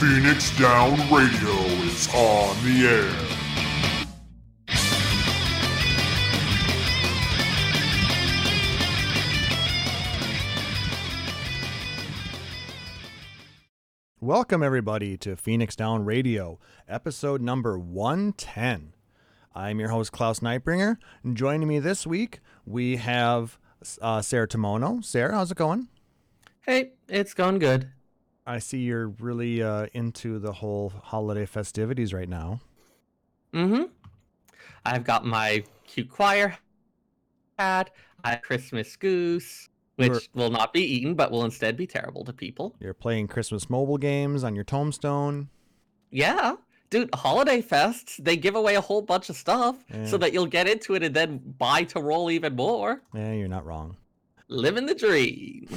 Phoenix Down Radio is on the air. Welcome, everybody, to Phoenix Down Radio, episode number 110. I'm your host, Klauss Nightbringer. And joining me this week, we have Seyrr Timono. Seyrr, how's it going? Hey, it's going good. I see you're really into the whole holiday festivities right now. Mm-hmm. I've got my cute choir hat, I have Christmas goose, which will not be eaten, but will instead be terrible to people. You're playing Christmas mobile games on your tombstone. Yeah. Dude, holiday fests, they give away a whole bunch of stuff so that you'll get into it and then buy to roll even more. Yeah, you're not wrong. Living the dream.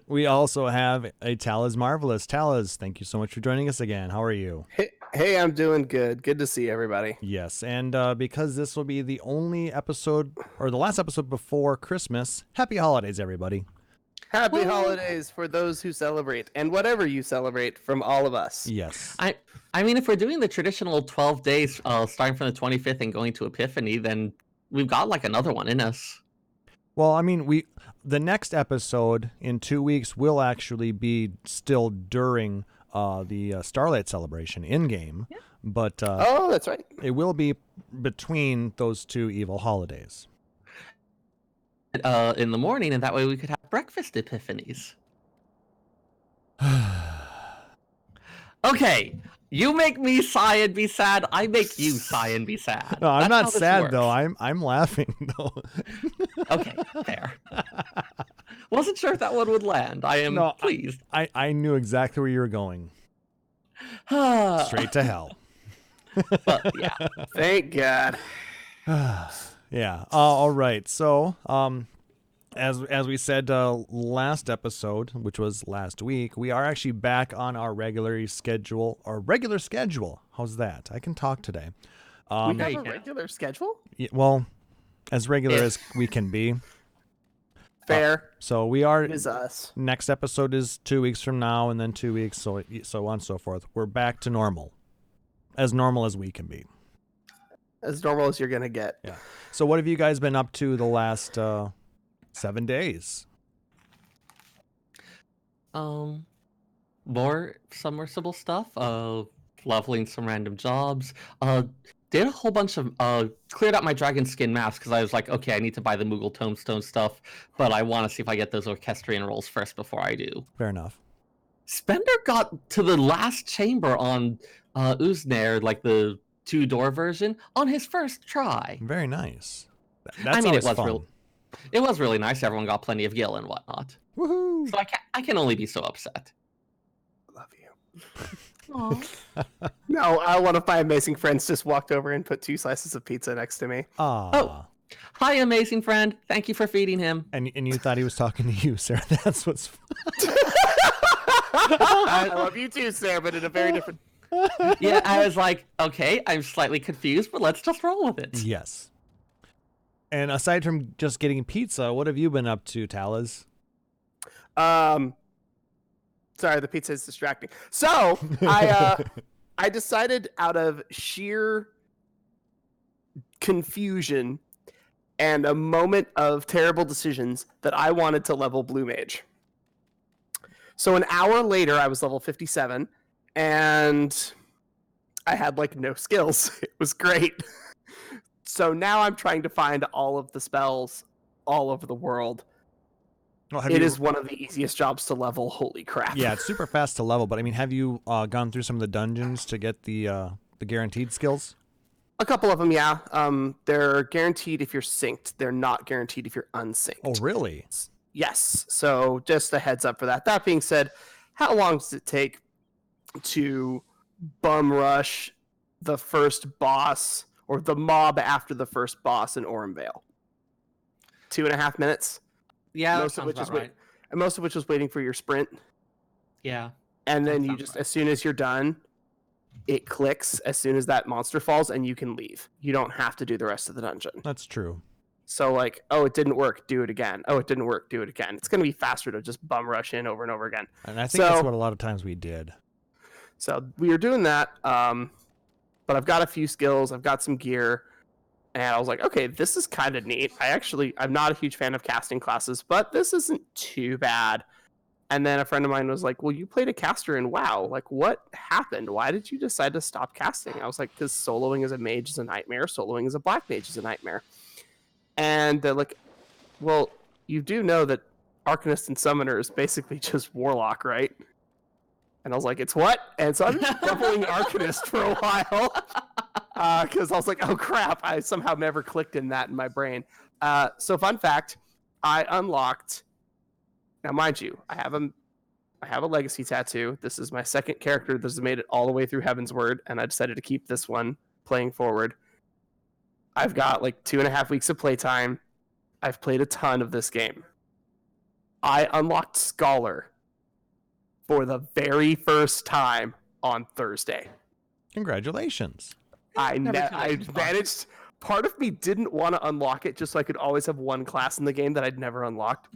We also have a Taliz Marvelous. Taliz, thank you so much for joining us again. How are you? Hey, I'm doing good. Good to see everybody. Yes, and because this will be the only episode, or the last episode before Christmas, happy holidays, everybody. Happy holidays for those who celebrate, and whatever you celebrate from all of us. Yes. I mean, if we're doing the traditional 12 days starting from the 25th and going to Epiphany, then we've got like another one in us. Well, I mean, the next episode in 2 weeks will actually be still during the Starlight celebration in-game, but oh, that's right. It will be between those two evil holidays. In the morning, and that way we could have breakfast epiphanies. Okay, you make me sigh and be sad. I make you sigh and be sad. No, I'm That's not sad though. I'm laughing though. Okay, fair. Wasn't sure if that one would land. I am pleased. I knew exactly where you were going. Straight to hell. But yeah. Thank God. Yeah. All right. So, as we said last episode, which was last week, we are actually back on our regular schedule. How's that? I can talk today. We have a regular schedule? Yeah, well, as regular as we can be. Fair. So we are. It is us. Next episode is 2 weeks from now, and then 2 weeks, so on and so forth. We're back to normal as we can be. As normal as you're gonna get. Yeah. So what have you guys been up to the last 7 days? More submersible stuff. Leveling some random jobs. Did a whole bunch of cleared out my dragon skin maps because I was like, okay, I need to buy the Moogle Tombstone stuff, but I want to see if I get those Orchestrion rolls first before I do. Fair enough. Spender got to the last chamber on Uznair, like the 2-door version, on his first try. Very nice. It was really nice. Everyone got plenty of gil and whatnot. Woohoo! So I can only be so upset. Love you. No, one of my amazing friends just walked over and put 2 slices of pizza next to me. Oh, hi, amazing friend. Thank you for feeding him. And you thought he was talking to you, Seyrr. That's what's. I love you too, Sarah, but in a very different. Yeah, I was like, okay, I'm slightly confused, but let's just roll with it. Yes. And aside from just getting pizza, what have you been up to, Taliz? Sorry, the pizza is distracting. So I decided out of sheer confusion and a moment of terrible decisions that I wanted to level Blue Mage. So an hour later, I was level 57, and I had like no skills. It was great. So now I'm trying to find all of the spells all over the world. Well, it is one of the easiest jobs to level. Holy crap. Yeah, it's super fast to level, but I mean, have you gone through some of the dungeons to get the guaranteed skills? A couple of them, yeah. They're guaranteed if you're synced. They're not guaranteed if you're unsynced. Oh, really? Yes. So just a heads up for that. That being said, how long does it take to bum rush the first boss or the mob after the first boss in Orimvale? 2.5 minutes? Yeah, most of which was waiting for your sprint. Yeah. And then you just, as soon as you're done, it clicks as soon as that monster falls and you can leave. You don't have to do the rest of the dungeon. That's true. So like, oh, it didn't work, do it again. Oh, it didn't work, do it again. It's going to be faster to just bum rush in over and over again. And I think that's what a lot of times we did. So we were doing that, but I've got a few skills, I've got some gear, and I was like, okay, this is kind of neat. I'm not a huge fan of casting classes, but this isn't too bad. And then a friend of mine was like, well, you played a caster in WoW. Like, what happened? Why did you decide to stop casting? I was like, because soloing as a mage is a nightmare. Soloing as a black mage is a nightmare. And they're like, well, you do know that Arcanist and Summoner is basically just Warlock, right? And I was like, it's what? And so I've been leveling Arcanist for a while. Because I was like, oh crap, I somehow never clicked in that in my brain. So fun fact, I unlocked... Now, mind you, I have a legacy tattoo. This is my second character that has made it all the way through Heaven's Word, and I decided to keep this one playing forward. I've got like 2.5 weeks of playtime. I've played a ton of this game. I unlocked Scholar for the very first time on Thursday. Congratulations. I managed. Part of me didn't want to unlock it just so I could always have one class in the game that I'd never unlocked.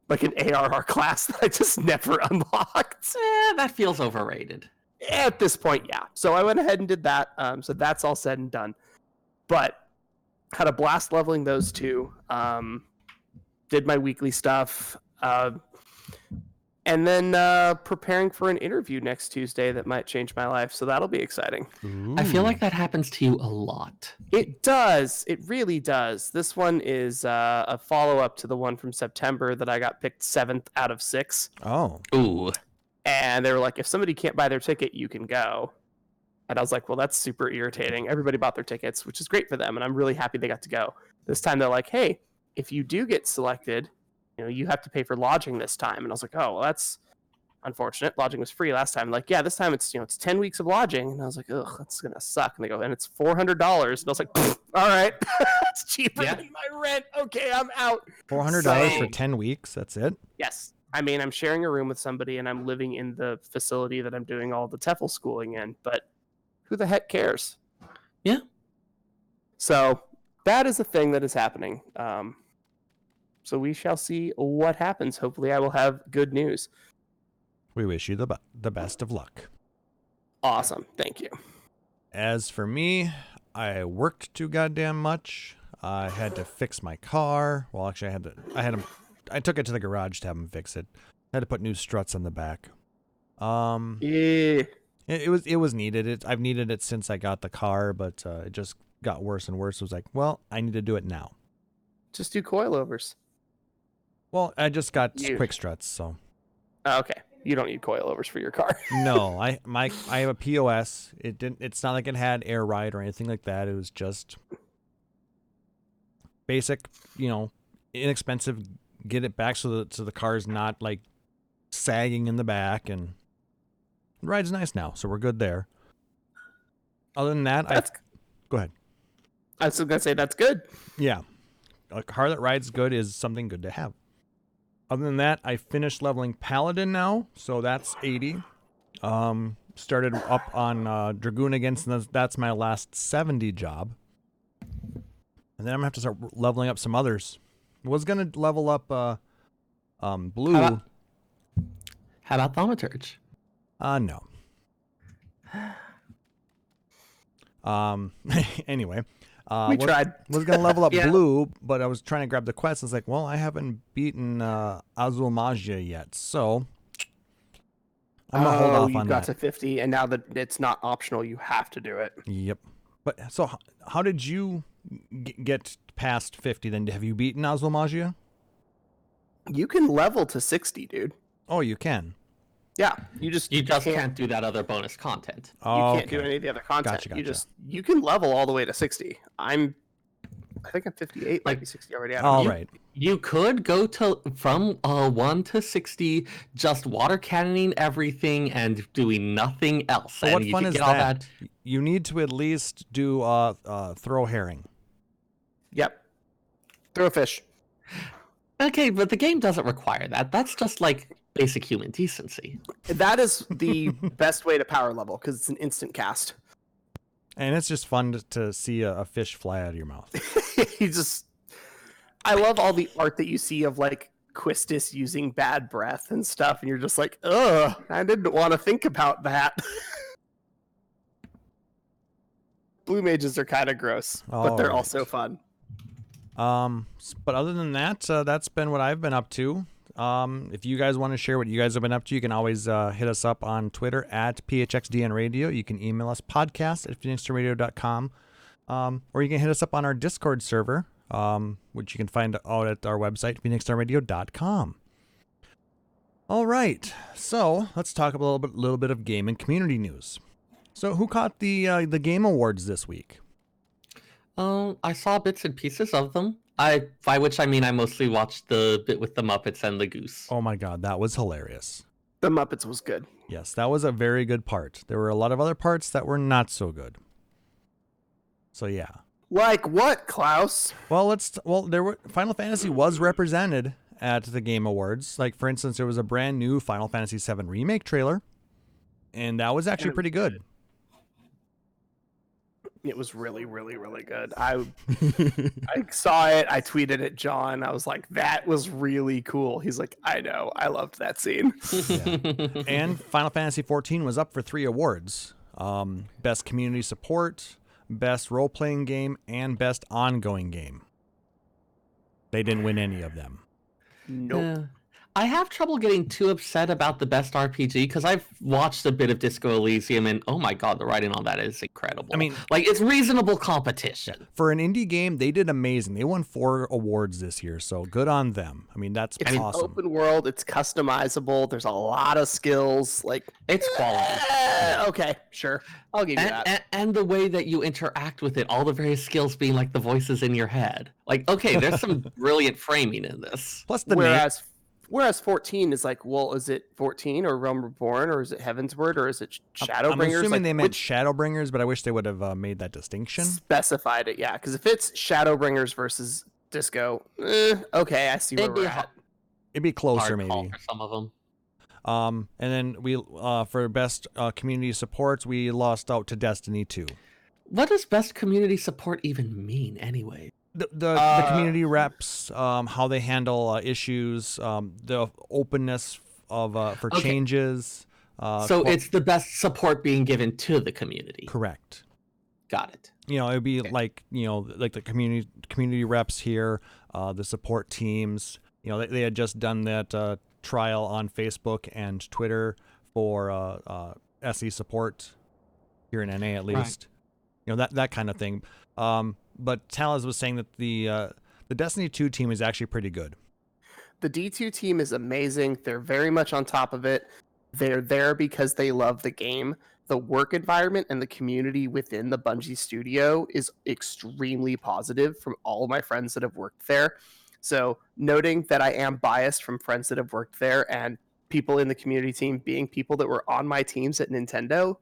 Like an ARR class that I just never unlocked. That feels overrated. At this point, yeah. So I went ahead and did that. So that's all said and done. But had a blast leveling those two. Did my weekly stuff. And then preparing for an interview next Tuesday that might change my life. So that'll be exciting. Ooh. I feel like that happens to you a lot. It does. It really does. This one is a follow-up to the one from September that I got picked 7th out of 6. Oh. Ooh. And they were like, if somebody can't buy their ticket, you can go. And I was like, well, that's super irritating. Everybody bought their tickets, which is great for them. And I'm really happy they got to go. This time they're like, hey, if you do get selected, you have to pay for lodging this time. And I was like, oh, well, that's unfortunate. Lodging was free last time. Like, yeah, this time it's 10 weeks of lodging. And I was like, ugh, that's going to suck. And they go, and it's $400. And I was like, all right, it's cheaper than my rent. Okay, I'm out. $400 for 10 weeks. That's it? Yes. I mean, I'm sharing a room with somebody and I'm living in the facility that I'm doing all the TEFL schooling in, but who the heck cares? Yeah. So that is a thing that is happening. So we shall see what happens. Hopefully I will have good news. We wish you the best of luck. Awesome. Thank you. As for me, I worked too goddamn much. I had to fix my car. Well, actually, I took it to the garage to have them fix it. I had to put new struts on the back. Yeah. It was needed. I've needed it since I got the car, but it just got worse and worse. It was like, well, I need to do it now. Just do coilovers. Well, I just got quick struts, so. Okay. You don't need coilovers for your car. No, I have a POS. It's not like it had air ride or anything like that. It was just basic, inexpensive. Get it back so the car's not like sagging in the back, and the ride's nice now, so we're good there. Other than that, go ahead. I was gonna say that's good. Yeah, a car that rides good is something good to have. Other than that, I finished leveling Paladin now, so that's 80. Started up on Dragoon again, and that's my last 70 job. And then I'm gonna have to start leveling up some others. Was gonna level up Blue. How about Thaumaturge? No. Anyway. We tried. Was gonna level up Blue, but I was trying to grab the quest. I was like, well, I haven't beaten Azul Magia yet, so I'm gonna hold off on that. You got to 50, and now that it's not optional, you have to do it. Yep. But so, how did you get past 50? Then have you beaten Azul Magia? You can level to 60, dude. Oh, you can. Yeah, you just can't do that other bonus content. Oh, you can't do any of the other content. Gotcha. You can level all the way to 60. I think I'm 58, might be 60 already. All right. You could go from 1 to 60, just water cannoning everything and doing nothing else. So what fun is that? You need to at least do throw herring. Yep. Throw a fish. Okay, but the game doesn't require that. That's just like basic human decency. That is the best way to power level because it's an instant cast. And it's just fun to see a fish fly out of your mouth. I love all the art that you see of like Quistis using bad breath and stuff, and you're just like, ugh, I didn't want to think about that. Blue mages are kind of gross, but they're also fun. But other than that, that's been what I've been up to. If you guys want to share what you guys have been up to, you can always hit us up on Twitter at PHXDN Radio. You can email us podcast@phoenixradio.com, or you can hit us up on our Discord server, which you can find out at our website, phoenixradio.com. All right, so let's talk a little bit of game and community news. So who caught the Game Awards this week? I saw bits and pieces of them. By which I mean I mostly watched the bit with the Muppets and the goose. Oh my God, that was hilarious. The Muppets was good. Yes, that was a very good part. There were a lot of other parts that were not so good. So yeah. Like what, Klauss? Well, Final Fantasy was represented at the Game Awards. Like for instance, there was a brand new Final Fantasy VII remake trailer, and that was actually pretty good. It was really, really, really good. I saw it. I tweeted at John. I was like, that was really cool. He's like, I know. I loved that scene. Yeah. And Final Fantasy XIV was up for 3 awards. Best Community Support, Best Role-Playing Game, and Best Ongoing Game. They didn't win any of them. Nope. I have trouble getting too upset about the best RPG because I've watched a bit of Disco Elysium and oh my God, the writing on that is incredible. I mean, like it's reasonable competition. For an indie game, they did amazing. They won 4 awards this year, so good on them. I mean, that's it's awesome. It's open world. It's customizable. There's a lot of skills. Like it's quality. Okay, sure. I'll give you that. And the way that you interact with it, all the various skills being like the voices in your head. Like, okay, there's some brilliant framing in this. Plus the Whereas 14 is like, well, is it 14 or Realm Reborn or is it Heavensward or is it Shadowbringers? I'm assuming they meant Shadowbringers, but I wish they would have made that distinction. Specified it, yeah. Because if it's Shadowbringers versus Disco, okay, I see where we're at. It'd be closer, Hard maybe. call for some of them. And then we, for best community supports, we lost out to Destiny 2. What does best community support even mean, anyway? The community reps, how they handle issues, the openness of for changes. So it's the best support being given to the community. Correct. Got it. You know, it'd be like like the community reps here, the support teams. You know, they had just done that trial on Facebook and Twitter for SE support here in NA at least. Right. You know, that kind of thing. But Taliz was saying that the Destiny 2 team is actually pretty good. The D2 team is amazing. They're very much on top of it. They're there because they love the game. The work environment and the community within the Bungie studio is extremely positive from all of my friends that have worked there. So noting that I am biased from friends that have worked there and people in the community team being people that were on my teams at Nintendo,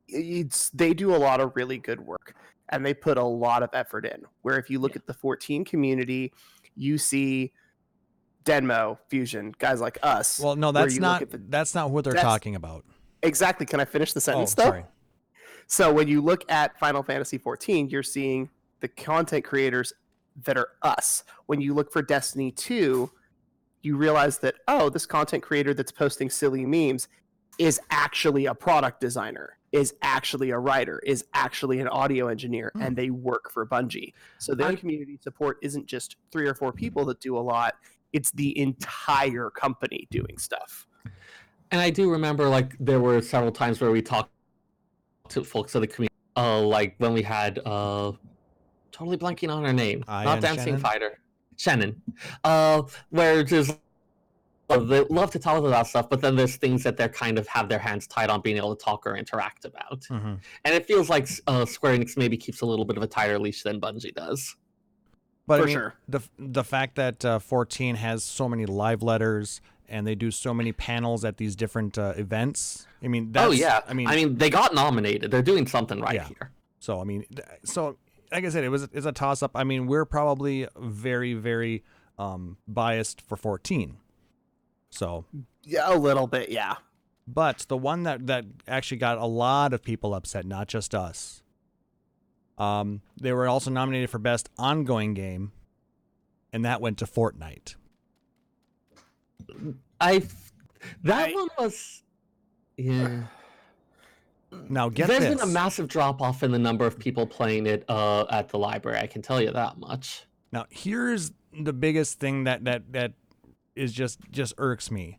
they do a lot of really good work. And they put a lot of effort in. Where if you look at the 14 community, you see Denmo, Fusion, guys like us. Well, no, that's not what they're talking about. Exactly. Can I finish the sentence, though? Sorry. So when you look at Final Fantasy XIV, you're seeing the content creators that are us. When you look for Destiny 2, you realize that, oh, this content creator that's posting silly memes is actually a product designer, is actually a writer, is actually an audio engineer, and they work for Bungie. So their community support isn't just 3 or 4 people that do a lot, it's the entire company doing stuff. And I do remember, like, there were several times where we talked to folks of the community, like when we had, totally blanking on her name, not Dancing Fighter, Shannon, where there's they love to talk about stuff, but then there's things that they're kind of have their hands tied on being able to talk or interact about. Mm-hmm. And it feels like Square Enix maybe keeps a little bit of a tighter leash than Bungie does. But I mean, sure. The fact that 14 has so many live letters and they do so many panels at these different events. I mean, I mean, they got nominated. They're doing something right here. So I mean, like I said, it's a toss up. I mean, we're probably very, very biased for 14. So yeah, a little bit, yeah. But the one that actually got a lot of people upset, not just us. They were also nominated for Best Ongoing Game, and that went to Fortnite. That one was, yeah. Now get There's this. been a massive drop off in the number of people playing it at the library. I can tell you that much. Now here's the biggest thing that is just irks me.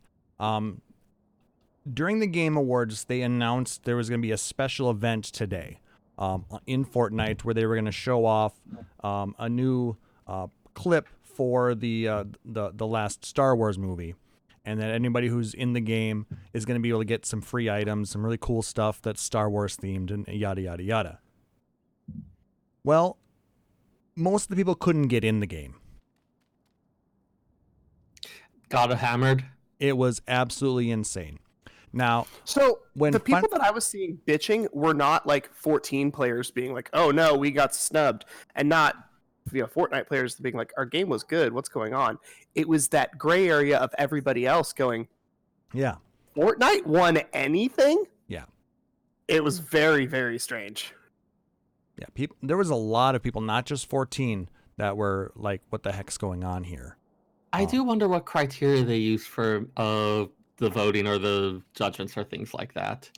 During the Game Awards, they announced there was going to be a special event today in Fortnite where they were going to show off a new clip for the last Star Wars movie, and that anybody who's in the game is going to be able to get some free items, some really cool stuff that's Star Wars themed, and yada yada yada. Well, most of the people couldn't get in the game. Got it hammered. It was absolutely insane. Now, So when the people that I was seeing bitching were not like 14 players being like, "Oh no, we got snubbed," and not Fortnite players being like, "Our game was good. What's going on?" It was that gray area of everybody else going, yeah, "Fortnite won anything?" yeah. It was very, very strange. Yeah, people. There was a lot of people, not just 14, that were like, "What the heck's going on here?" I do wonder what criteria they use for the voting or the judgments or things like that.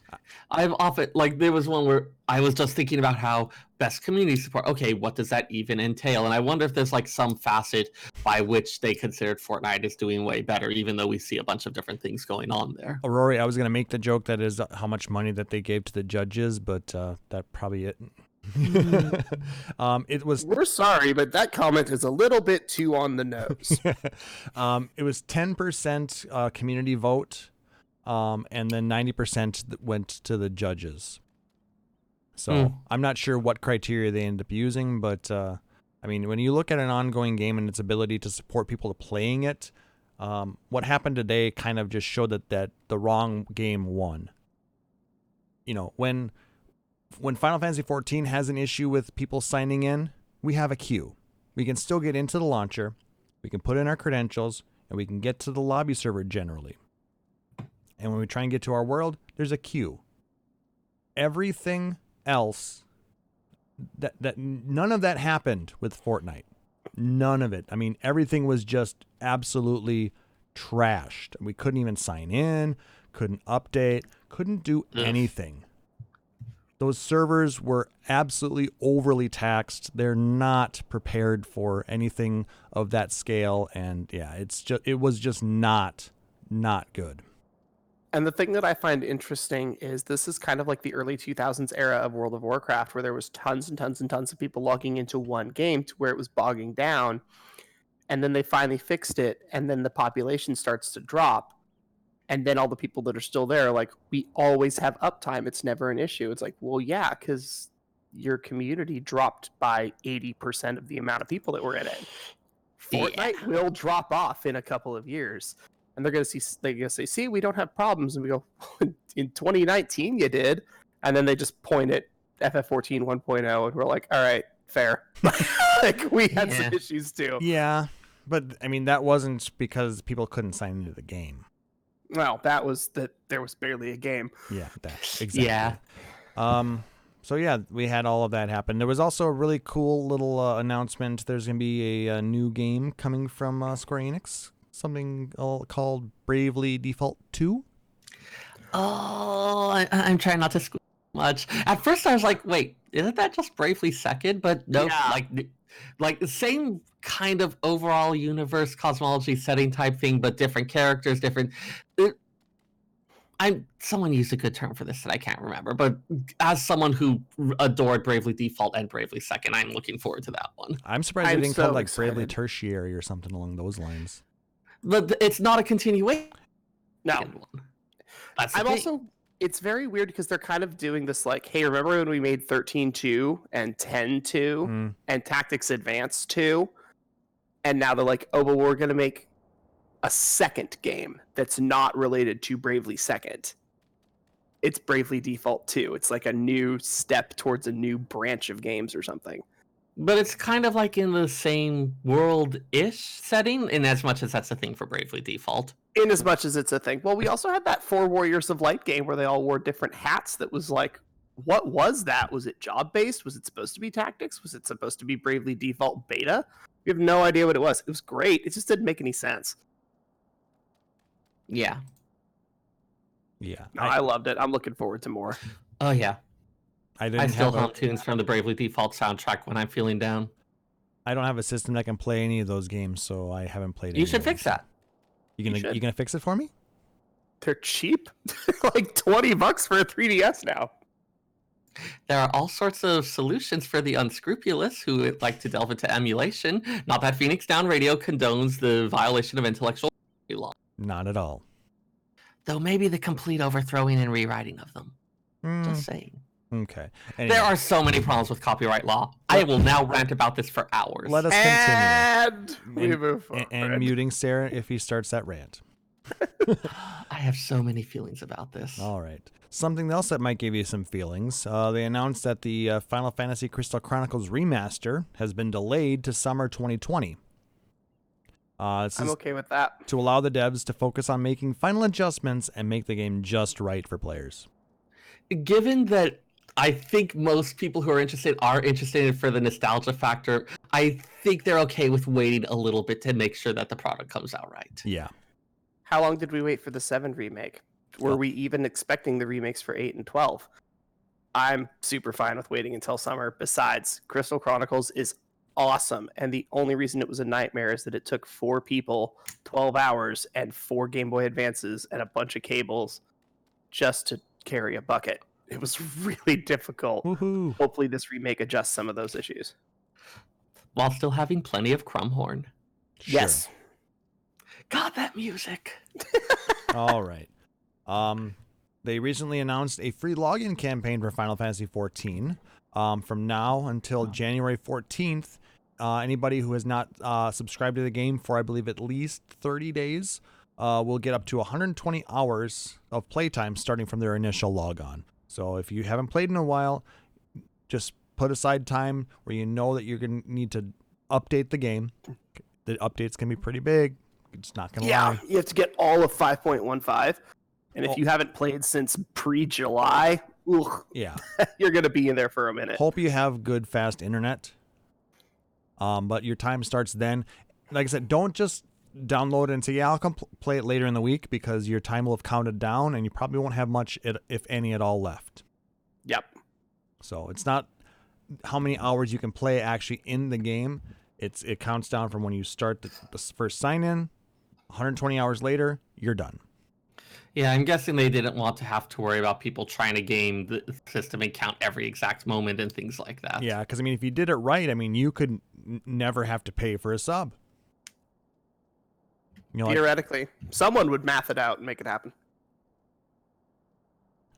I've often, like, there was one where I was just thinking about how best community support. Okay, what does that even entail? And I wonder if there's like some facet by which they considered Fortnite is doing way better, even though we see a bunch of different things going on there. Rory, I was gonna make the joke that is how much money that they gave to the judges, but that probably it. It was. We're sorry, but that comment is a little bit too on the nose. It was 10% community vote, and then 90% went to the judges. So I'm not sure what criteria they end up using, but I mean, when you look at an ongoing game and its ability to support people playing it, what happened today kind of just showed that the wrong game won. You know, when Final Fantasy XIV has an issue with people signing in, we have a queue. We can still get into the launcher, we can put in our credentials, and we can get to the lobby server generally. And when we try and get to our world, there's a queue. Everything else, that none of that happened with Fortnite. None of it. I mean, everything was just absolutely trashed. We couldn't even sign in, couldn't update, couldn't do anything. Those servers were absolutely overly taxed. They're not prepared for anything of that scale, and yeah, it was just not good. And the thing that I find interesting is this is kind of like the early 2000s era of World of Warcraft, where there was tons and tons and tons of people logging into one game to where it was bogging down, and then they finally fixed it, and then the population starts to drop. And then all the people that are still there are like, we always have uptime. It's never an issue. It's like, well, yeah, because your community dropped by 80% of the amount of people that were in it. Fortnite will drop off in a couple of years. And they're going to say, see, we don't have problems. And we go, in 2019, you did. And then they just point at FF14 1.0. And we're like, all right, fair. Like, we had some issues too. Yeah, but I mean, that wasn't because people couldn't sign into the game. Well, that was that there was barely a game. Yeah, that exactly. Yeah. So yeah, we had all of that happen. There was also a really cool little announcement. There's gonna be a new game coming from Square Enix, something called Bravely Default 2. Oh, I'm trying not to squeal much. At first, I was like, "Wait, isn't that just Bravely Second?" But no, like the same kind of overall universe cosmology setting type thing, but different characters, different. Someone used a good term for this that I can't remember, but as someone who adored Bravely Default and Bravely Second, I'm looking forward to that one. I'm surprised they didn't call it like Bravely Tertiary or something along those lines. But it's not a continuation. No. That's the thing. It's very weird because they're kind of doing this like, hey, remember when we made 13.2 and 10.2 and Tactics Advanced 2? And now they're like, oh, but we're going to make a second game that's not related to Bravely Second. It's Bravely Default 2. It's like a new step towards a new branch of games or something. But it's kind of like in the same world-ish setting, in as much as that's a thing for Bravely Default. In as much as it's a thing. Well, we also had that 4 Warriors of Light game where they all wore different hats that was like, what was that? Was it job-based? Was it supposed to be tactics? Was it supposed to be Bravely Default beta? We have no idea what it was. It was great. It just didn't make any sense. Yeah. Yeah. No, I loved it. I'm looking forward to more. Oh yeah. I I didn't still have hum tunes from the Bravely Default soundtrack when I'm feeling down. I don't have a system that can play any of those games, so I haven't played any You of should them. fix that. You should. gonna fix it for me? They're cheap. Like $20 for a 3DS now. There are all sorts of solutions for the unscrupulous who would like to delve into emulation. Not that Phoenix Down Radio condones the violation of intellectual property law, Not at all. though maybe the complete overthrowing and rewriting of them. Just saying. Okay. There Anyway, are so many problems with copyright law. I will now rant about this for hours. let us continue. And we move forward. And muting Seyrr if he starts that rant. I have so many feelings about this. All right. Something else that might give you some feelings. They announced that the Final Fantasy Crystal Chronicles remaster has been delayed to summer 2020. This I'm is okay with that. to allow the devs to focus on making final adjustments and make the game just right for players. Given that I think most people who are interested in it for the nostalgia factor, I think they're okay with waiting a little bit to make sure that the product comes out right. Yeah. How long did we wait for the 7 remake? Were we even expecting the remakes for 8 and 12? I'm super fine with waiting until summer. Besides, Crystal Chronicles is awesome, and the only reason it was a nightmare is that it took 4 people 12 hours and 4 Game Boy Advances and a bunch of cables just to carry a bucket. It was really difficult. Woohoo. Hopefully this remake adjusts some of those issues. While still having plenty of Crumhorn. Sure. Yes. God, that music. All right. They recently announced a free login campaign for Final Fantasy XIV. From now until January 14th, anybody who has not subscribed to the game for, I believe, at least 30 days will get up to 120 hours of playtime starting from their initial logon. So if you haven't played in a while, just put aside time where you know that you're going to need to update the game. The updates can be pretty big. It's not going to lie. You have to get all of 5.15. And if you haven't played since pre-July, Yeah. you're going to be in there for a minute. Hope you have good, fast internet. But your time starts then. Like I said, don't just download it and say, yeah, I'll come play it later in the week, because your time will have counted down and you probably won't have much, if any at all, left. Yep. So it's not how many hours you can play actually in the game. It counts down from when you start the first sign-in. 120 hours later, you're done. Yeah, I'm guessing they didn't want to have to worry about people trying to game the system and count every exact moment and things like that. Yeah, because, I mean, if you did it right, I mean, you could never have to pay for a sub. You know, like, Theoretically, someone would math it out and make it happen.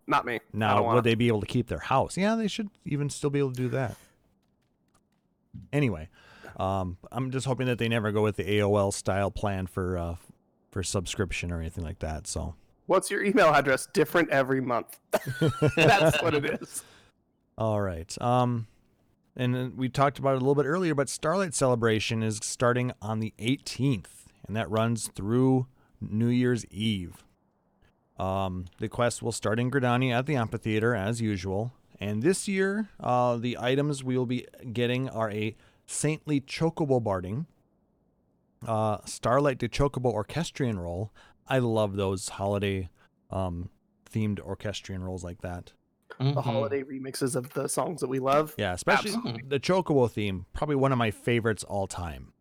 Not me. I now, don't would wanna. they be able to keep their house? Yeah, they should even still be able to do that. Anyway, I'm just hoping that they never go with the AOL style plan for subscription or anything like that. So, What's your email address? Different every month. That's what it is. all right. And then we talked about it a little bit earlier, but Starlight Celebration is starting on the 18th, and that runs through New Year's Eve. The quest will start in Gridania at the amphitheater as usual. And this year, the items we will be getting are a Saintly Chocobo Barding, Starlight to Chocobo Orchestrion Roll. I love those holiday themed orchestrion rolls like that. The holiday remixes of the songs that we love. Yeah, especially Absolutely. the Chocobo theme, probably one of my favorites all time.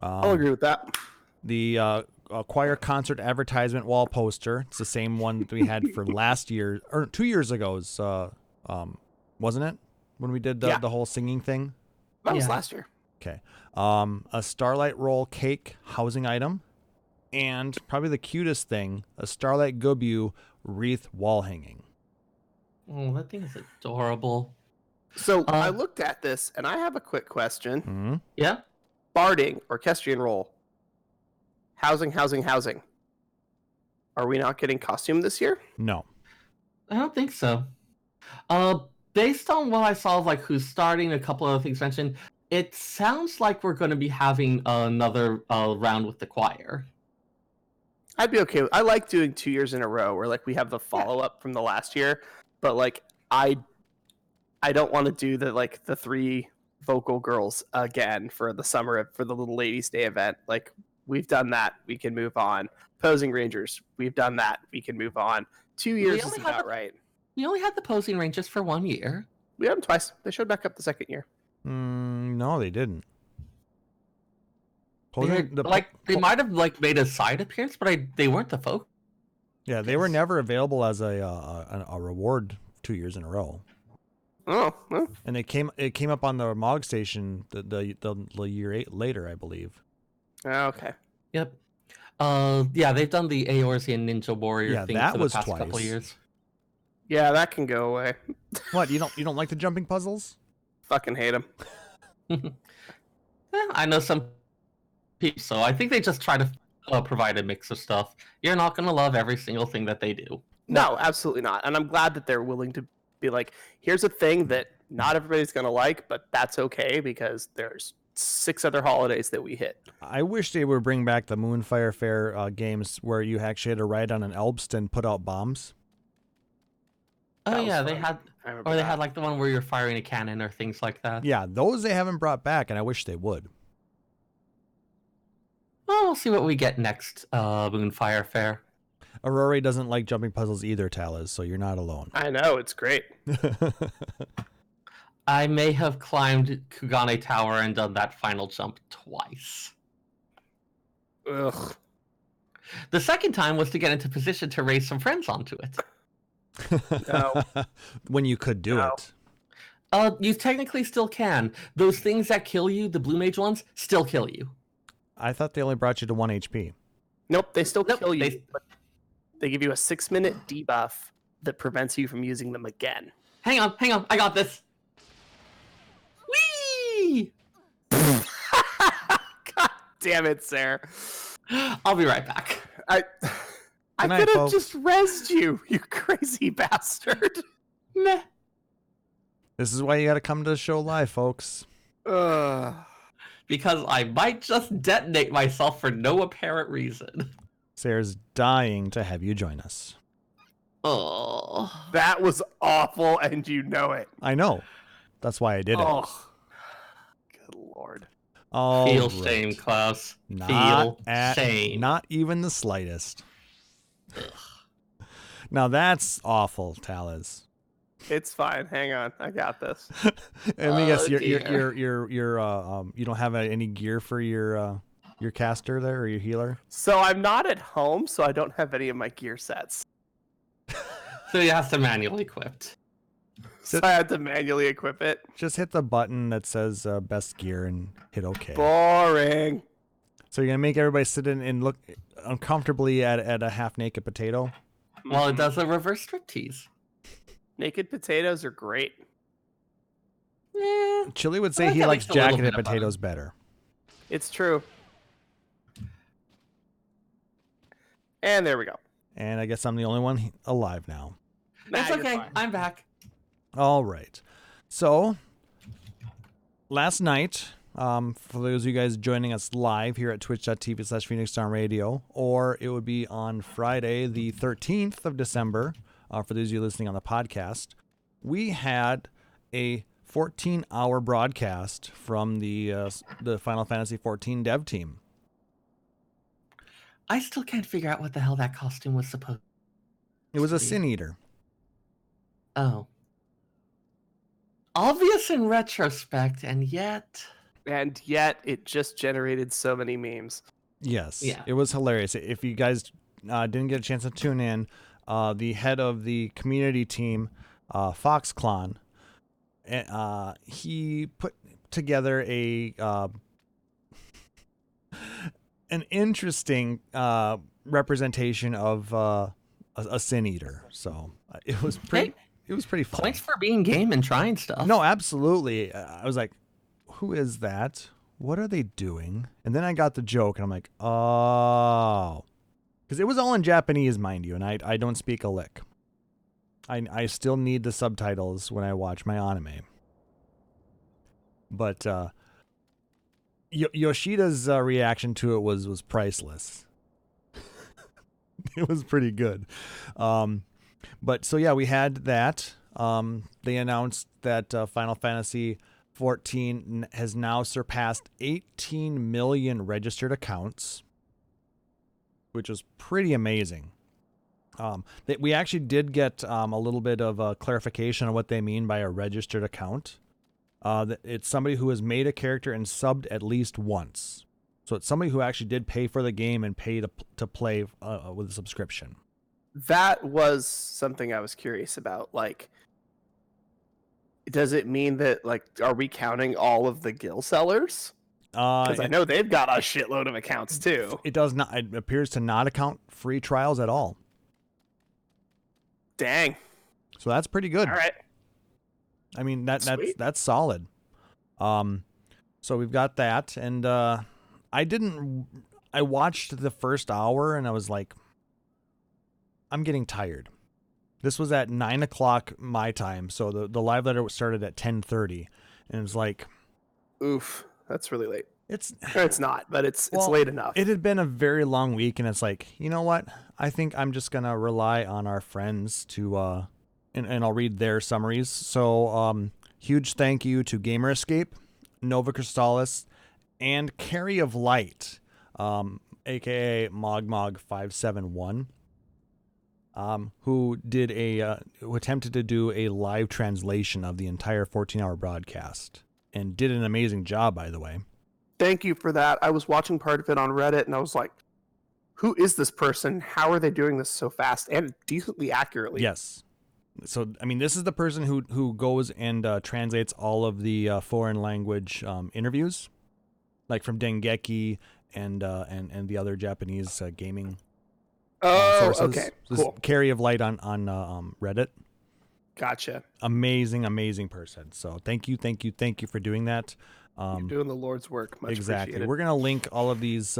I'll agree with that. The choir concert advertisement wall poster. It's the same one that we had for last year or 2 years ago's. Wasn't it when we did the whole singing thing? That was Yeah. last year. Okay. A Starlight Roll cake housing item, and probably the cutest thing, a Starlight Gobu wreath wall hanging. Oh, that thing is adorable. So I looked at this, and I have a quick question. Mm-hmm. Yeah. Barding, orchestrion roll, housing. Are we not getting costume this year? No. I don't think so. Based on what I saw of like who's starting, a couple other things mentioned, it sounds like we're going to be having another round with the choir. I'd be okay. I like doing 2 years in a row where like we have the follow up from the last year, but like I don't want to do the 3 vocal girls again for the summer for the Little Ladies Day event. Like we've done that. We can move on. Posing Rangers, we've done that. We can move on. 2 years is about right. We only had the Posing Rangers for 1 year. We had them twice. They showed back up the second year. No, they didn't. They might have like made a side appearance, but they weren't the focus. Yeah, they were never available as a reward 2 years in a row. Oh, well. And it came up on the Mog station the year later, I believe. Okay. Yep. Yeah, they've done the Eorzean Ninja Warrior thing for the past couple years. Yeah, that can go away. What, you don't like the jumping puzzles? Fucking hate them. I know some people, so I think they just try to provide a mix of stuff. You're not gonna love every single thing that they do. No, absolutely not. And I'm glad that they're willing to be like, here's a thing that not everybody's gonna like, but that's okay because there's 6 other holidays that we hit. I wish they would bring back the Moonfire Fair games where you actually had to ride on an Elbst and put out bombs. Oh yeah, they had like the one where you're firing a cannon or things like that. Yeah, those they haven't brought back, and I wish they would. Well, we'll see what we get next, Moonfire Fair. Aurora doesn't like jumping puzzles either, Taliz, so you're not alone. I know, it's great. I may have climbed Kugane Tower and done that final jump twice. Ugh. The second time was to get into position to raise some friends onto it. No. When you could do it. You technically still can. Those things that kill you, the Blue Mage ones, still kill you. I thought they only brought you to 1 HP. Nope, they still kill you. But they give you a 6-minute debuff that prevents you from using them again. Hang on, I got this. Whee! God damn it, Seyrr. I'll be right back. I could have just rezzed you, you crazy bastard. Meh. This is why you got to come to the show live, folks. Because I might just detonate myself for no apparent reason. Seyrr's dying to have you join us. Oh. That was awful, and you know it. I know. That's why I did it. Good lord. Feel shame, Klauss. Feel shame. Not even the slightest. Now that's awful, Taliz. It's fine. Hang on, I got this. Let me guess, you don't have any gear for your caster there or your healer? So I'm not at home, so I don't have any of my gear sets. So you have to manually equip. So I had to manually equip it. Just hit the button that says best gear and hit OK. Boring. So you're gonna make everybody sit in and look uncomfortably at a half-naked potato? Well, it does a reverse striptease. Naked potatoes are great. Yeah. Chili would say he likes jacketed potatoes better. It's true. And there we go. And I guess I'm the only one alive now. That's okay. I'm back. All right. So, last night, for those of you guys joining us live here at twitch.tv/PhoenixDownRadio, or it would be on Friday, the 13th of December, for those of you listening on the podcast, we had a 14-hour broadcast from the Final Fantasy XIV dev team. I still can't figure out what the hell that costume was supposed to be. It was a Sin Eater. Oh. Obvious in retrospect, and yet it just generated so many memes. Yes. Yeah. It was hilarious. If you guys didn't get a chance to tune in, the head of the community team, FoxClon, he put together an interesting representation of a Sin Eater. So it was pretty. Hey, it was pretty fun. Thanks for being game and trying stuff. No, absolutely. I was like, "Who is that? What are they doing?" And then I got the joke, and I'm like, "Oh." Because it was all in Japanese, mind you, and I don't speak a lick. I still need the subtitles when I watch my anime. But Yoshida's reaction to it was priceless. It was pretty good. But so yeah, we had that. They announced that Final Fantasy XIV has now surpassed 18 million registered accounts. which was pretty amazing. We actually did get a little bit of clarification on what they mean by a registered account. It's somebody who has made a character and subbed at least once. So it's somebody who actually did pay for the game and pay to play with a subscription. That was something I was curious about. Like, does it mean that, like, are we counting all of the Gil sellers? Because I know they've got a shitload of accounts too. It does not. It appears to not account free trials at all. Dang. So that's pretty good. All right. I mean that's solid. So we've got that, and I watched the first hour and I was like, I'm getting tired. This was at 9:00 my time, so the live letter started at 10:30, and it's like, oof, that's really late. It's not, but it's late enough. It had been a very long week, and it's like, you know what? I think I'm just gonna rely on our friends to and I'll read their summaries. So huge thank you to Gamer Escape, Nova Crystallis, and Carry of Light, aka Mogmog571. Who attempted to do a live translation of the entire 14-hour broadcast and did an amazing job, by the way. Thank you for that. I was watching part of it on Reddit and I was like, who is this person? How are they doing this so fast and decently accurately? Yes. So, I mean, this is the person who goes and translates all of the foreign language interviews, like from Dengeki and the other Japanese gaming sources. Okay, cool. Carry of Light on Reddit. Gotcha. Amazing person. So thank you for doing that. You're doing the Lord's work. Much exactly. appreciated. We're gonna link all of these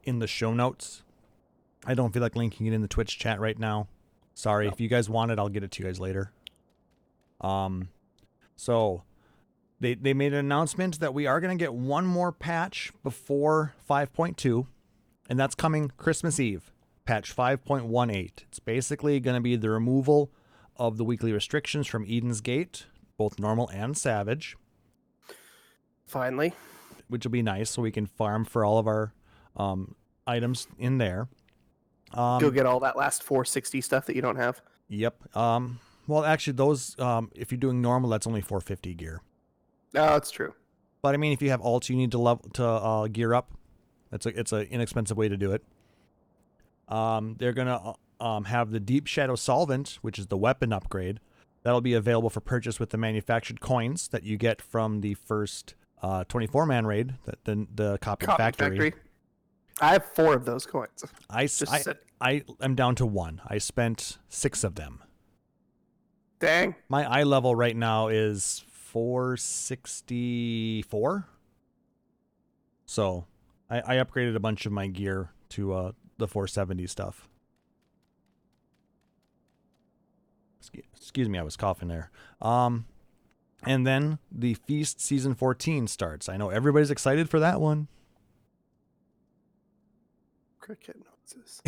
in the show notes. I don't feel like linking it in the Twitch chat right now. Sorry. No. If you guys want it, I'll get it to you guys later. So they made an announcement that we are gonna get one more patch before 5.2, and that's coming Christmas Eve. Patch 5.18. It's basically going to be the removal of the weekly restrictions from Eden's Gate, both normal and savage. Finally. Which will be nice, so we can farm for all of our items in there. Go get all that last 460 stuff that you don't have. Yep. Well, actually, those, if you're doing normal, that's only 450 gear. Oh, that's true. But I mean, if you have ults, you need to gear up. It's an inexpensive way to do it. They're going to have the Deep Shadow Solvent, which is the weapon upgrade. That'll be available for purchase with the manufactured coins that you get from the first 24-man raid, the Copy Factory. I have 4 of those coins. I am down to 1. I spent 6 of them. Dang. My eye level right now is 464. So I upgraded a bunch of my gear to the 470 stuff. Excuse me, I was coughing there. And then the Feast Season 14 starts. I know everybody's excited for that one. Cricket notices.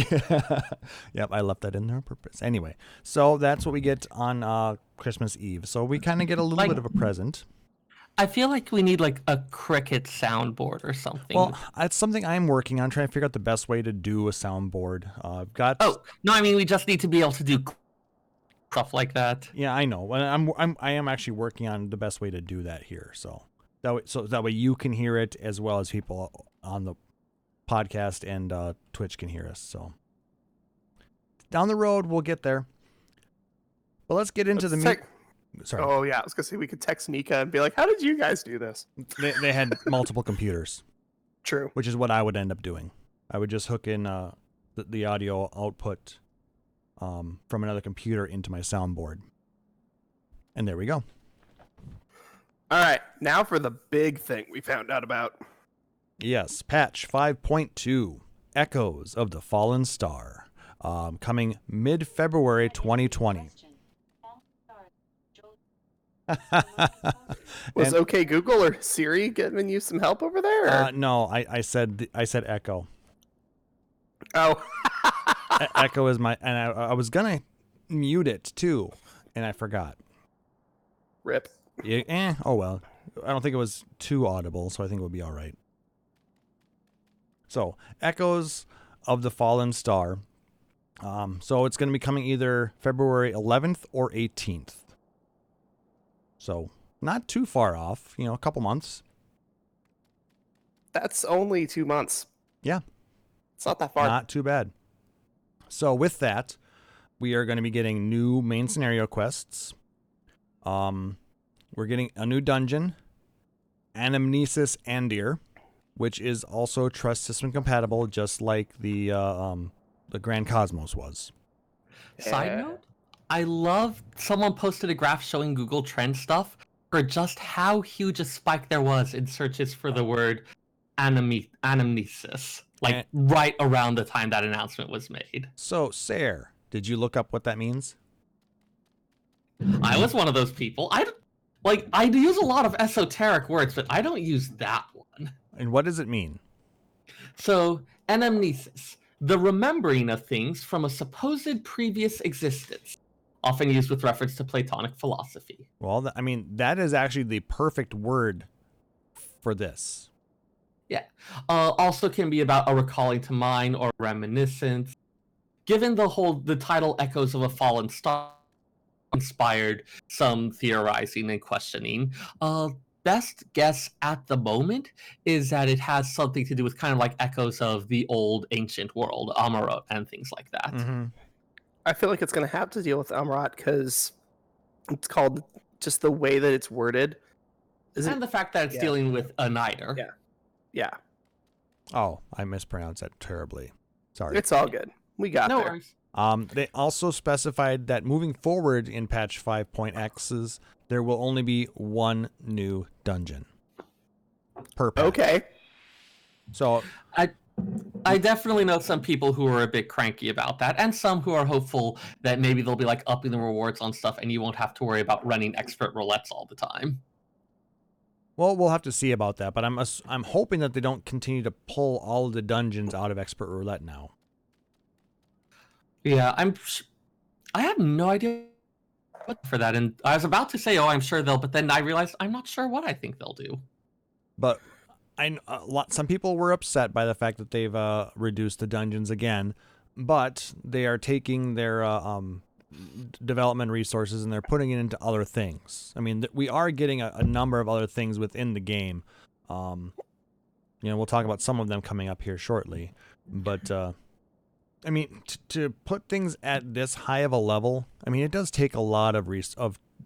Yep, I left that in there on purpose. Anyway, so that's what we get on Christmas Eve. So we kind of get a little bit of a present. I feel like we need like a cricket soundboard or something. Well, it's something I'm working on, trying to figure out the best way to do a soundboard. I've got. Oh no, I mean we just need to be able to do stuff like that. Yeah, I know. I am actually working on the best way to do that here. So that way you can hear it as well as people on the podcast and Twitch can hear us. So down the road we'll get there. But let's get into Sorry. Oh yeah, I was gonna say we could text Nika and be like, "How did you guys do this?" They had multiple computers. True. Which is what I would end up doing. I would just hook in the audio output from another computer into my soundboard, and there we go. All right, now for the big thing we found out about. Yes, patch 5.2, Echoes of the Fallen Star, coming mid-February 2020. Was OK Google or Siri giving you some help over there? No, I said Echo. Oh, Echo is my, and I was gonna mute it too, and I forgot. Rip. Yeah. Oh well. I don't think it was too audible, so I think it would be all right. So Echoes of the Fallen Star. So it's going to be coming either February 11th or 18th. So not too far off, a couple months. That's only 2 months. Yeah. It's not that far. Not too bad. So with that, we are going to be getting new main scenario quests. We're getting a new dungeon, Anamnesis Andir, which is also trust system compatible, just like the Grand Cosmos was. Side note, I love someone posted a graph showing Google Trend stuff for just how huge a spike there was in searches for the word anamnesis, like right around the time that announcement was made. So, Seyrr, did you look up what that means? I was one of those people. I use a lot of esoteric words, but I don't use that one. And what does it mean? So, anamnesis, the remembering of things from a supposed previous existence, often used with reference to Platonic philosophy. Well, that is actually the perfect word for this. Yeah. Also can be about a recalling to mind or reminiscence. Given the title Echoes of a Fallen Star inspired some theorizing and questioning, best guess at the moment is that it has something to do with kind of like echoes of the old ancient world, Amarot, and things like that. Mm-hmm. I feel like it's going to have to deal with Amarot because it's called just the way that it's worded. And the fact that it's dealing with a Niter. Yeah. Oh, I mispronounced that terribly. Sorry. It's all good. We got No there. worries. They also specified that moving forward in patch 5.x's, there will only be one new dungeon per patch. Okay. So I definitely know some people who are a bit cranky about that, and some who are hopeful that maybe they'll be like upping the rewards on stuff and you won't have to worry about running expert roulettes all the time. well, we'll have to see about that, but I'm hoping that they don't continue to pull all of the dungeons out of expert roulette now. Yeah, I have no idea what for that, and I was about to say, I'm sure they'll, but then I realized I'm not sure what I think they'll do. But some people were upset by the fact that they've reduced the dungeons again, but they are taking their development resources and they're putting it into other things. I mean, we are getting a number of other things within the game. We'll talk about some of them coming up here shortly, but I mean, to put things at this high of a level, I mean, it does take a lot of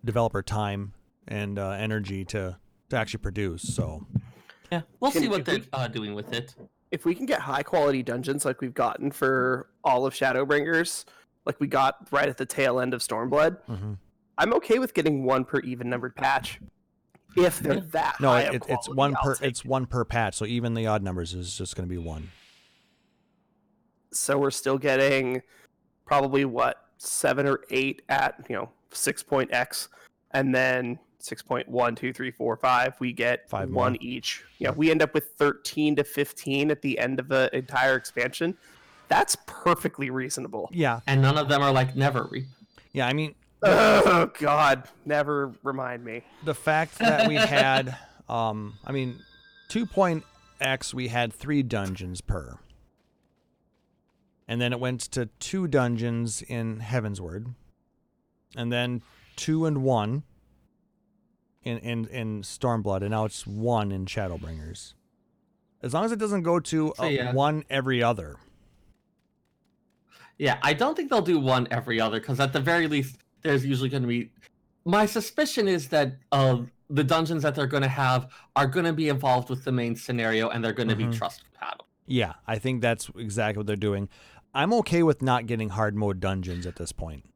developer time and energy to actually produce. So yeah, we'll see what they're doing with it. If we can get high quality dungeons like we've gotten for all of Shadowbringers, like we got right at the tail end of Stormblood, I'm okay with getting one per even numbered patch. If they're that high of quality, it's one per patch. So even the odd numbers is just going to be one. So we're still getting probably 7 or 8 at 6.x, and then 6.1, 2, 3, 4, 5. We get 5 one more. each. We end up with 13 to 15 at the end of the entire expansion. That's perfectly reasonable. Yeah, And none of them are like never. yeah. I mean, Oh God, never remind me. the fact that we had, 2.x, we had 3 dungeons per. And then it went to 2 dungeons in Heavensward. And then 2 and 1 in Stormblood. And now it's 1 in Shadowbringers. As long as it doesn't go to 1 every other. Yeah, I don't think they'll do 1 every other, because at the very least, there's usually going to be... My suspicion is that the dungeons that they're going to have are going to be involved with the main scenario, and they're going to be trust compatible. Yeah, I think that's exactly what they're doing. I'm okay with not getting hard mode dungeons at this point.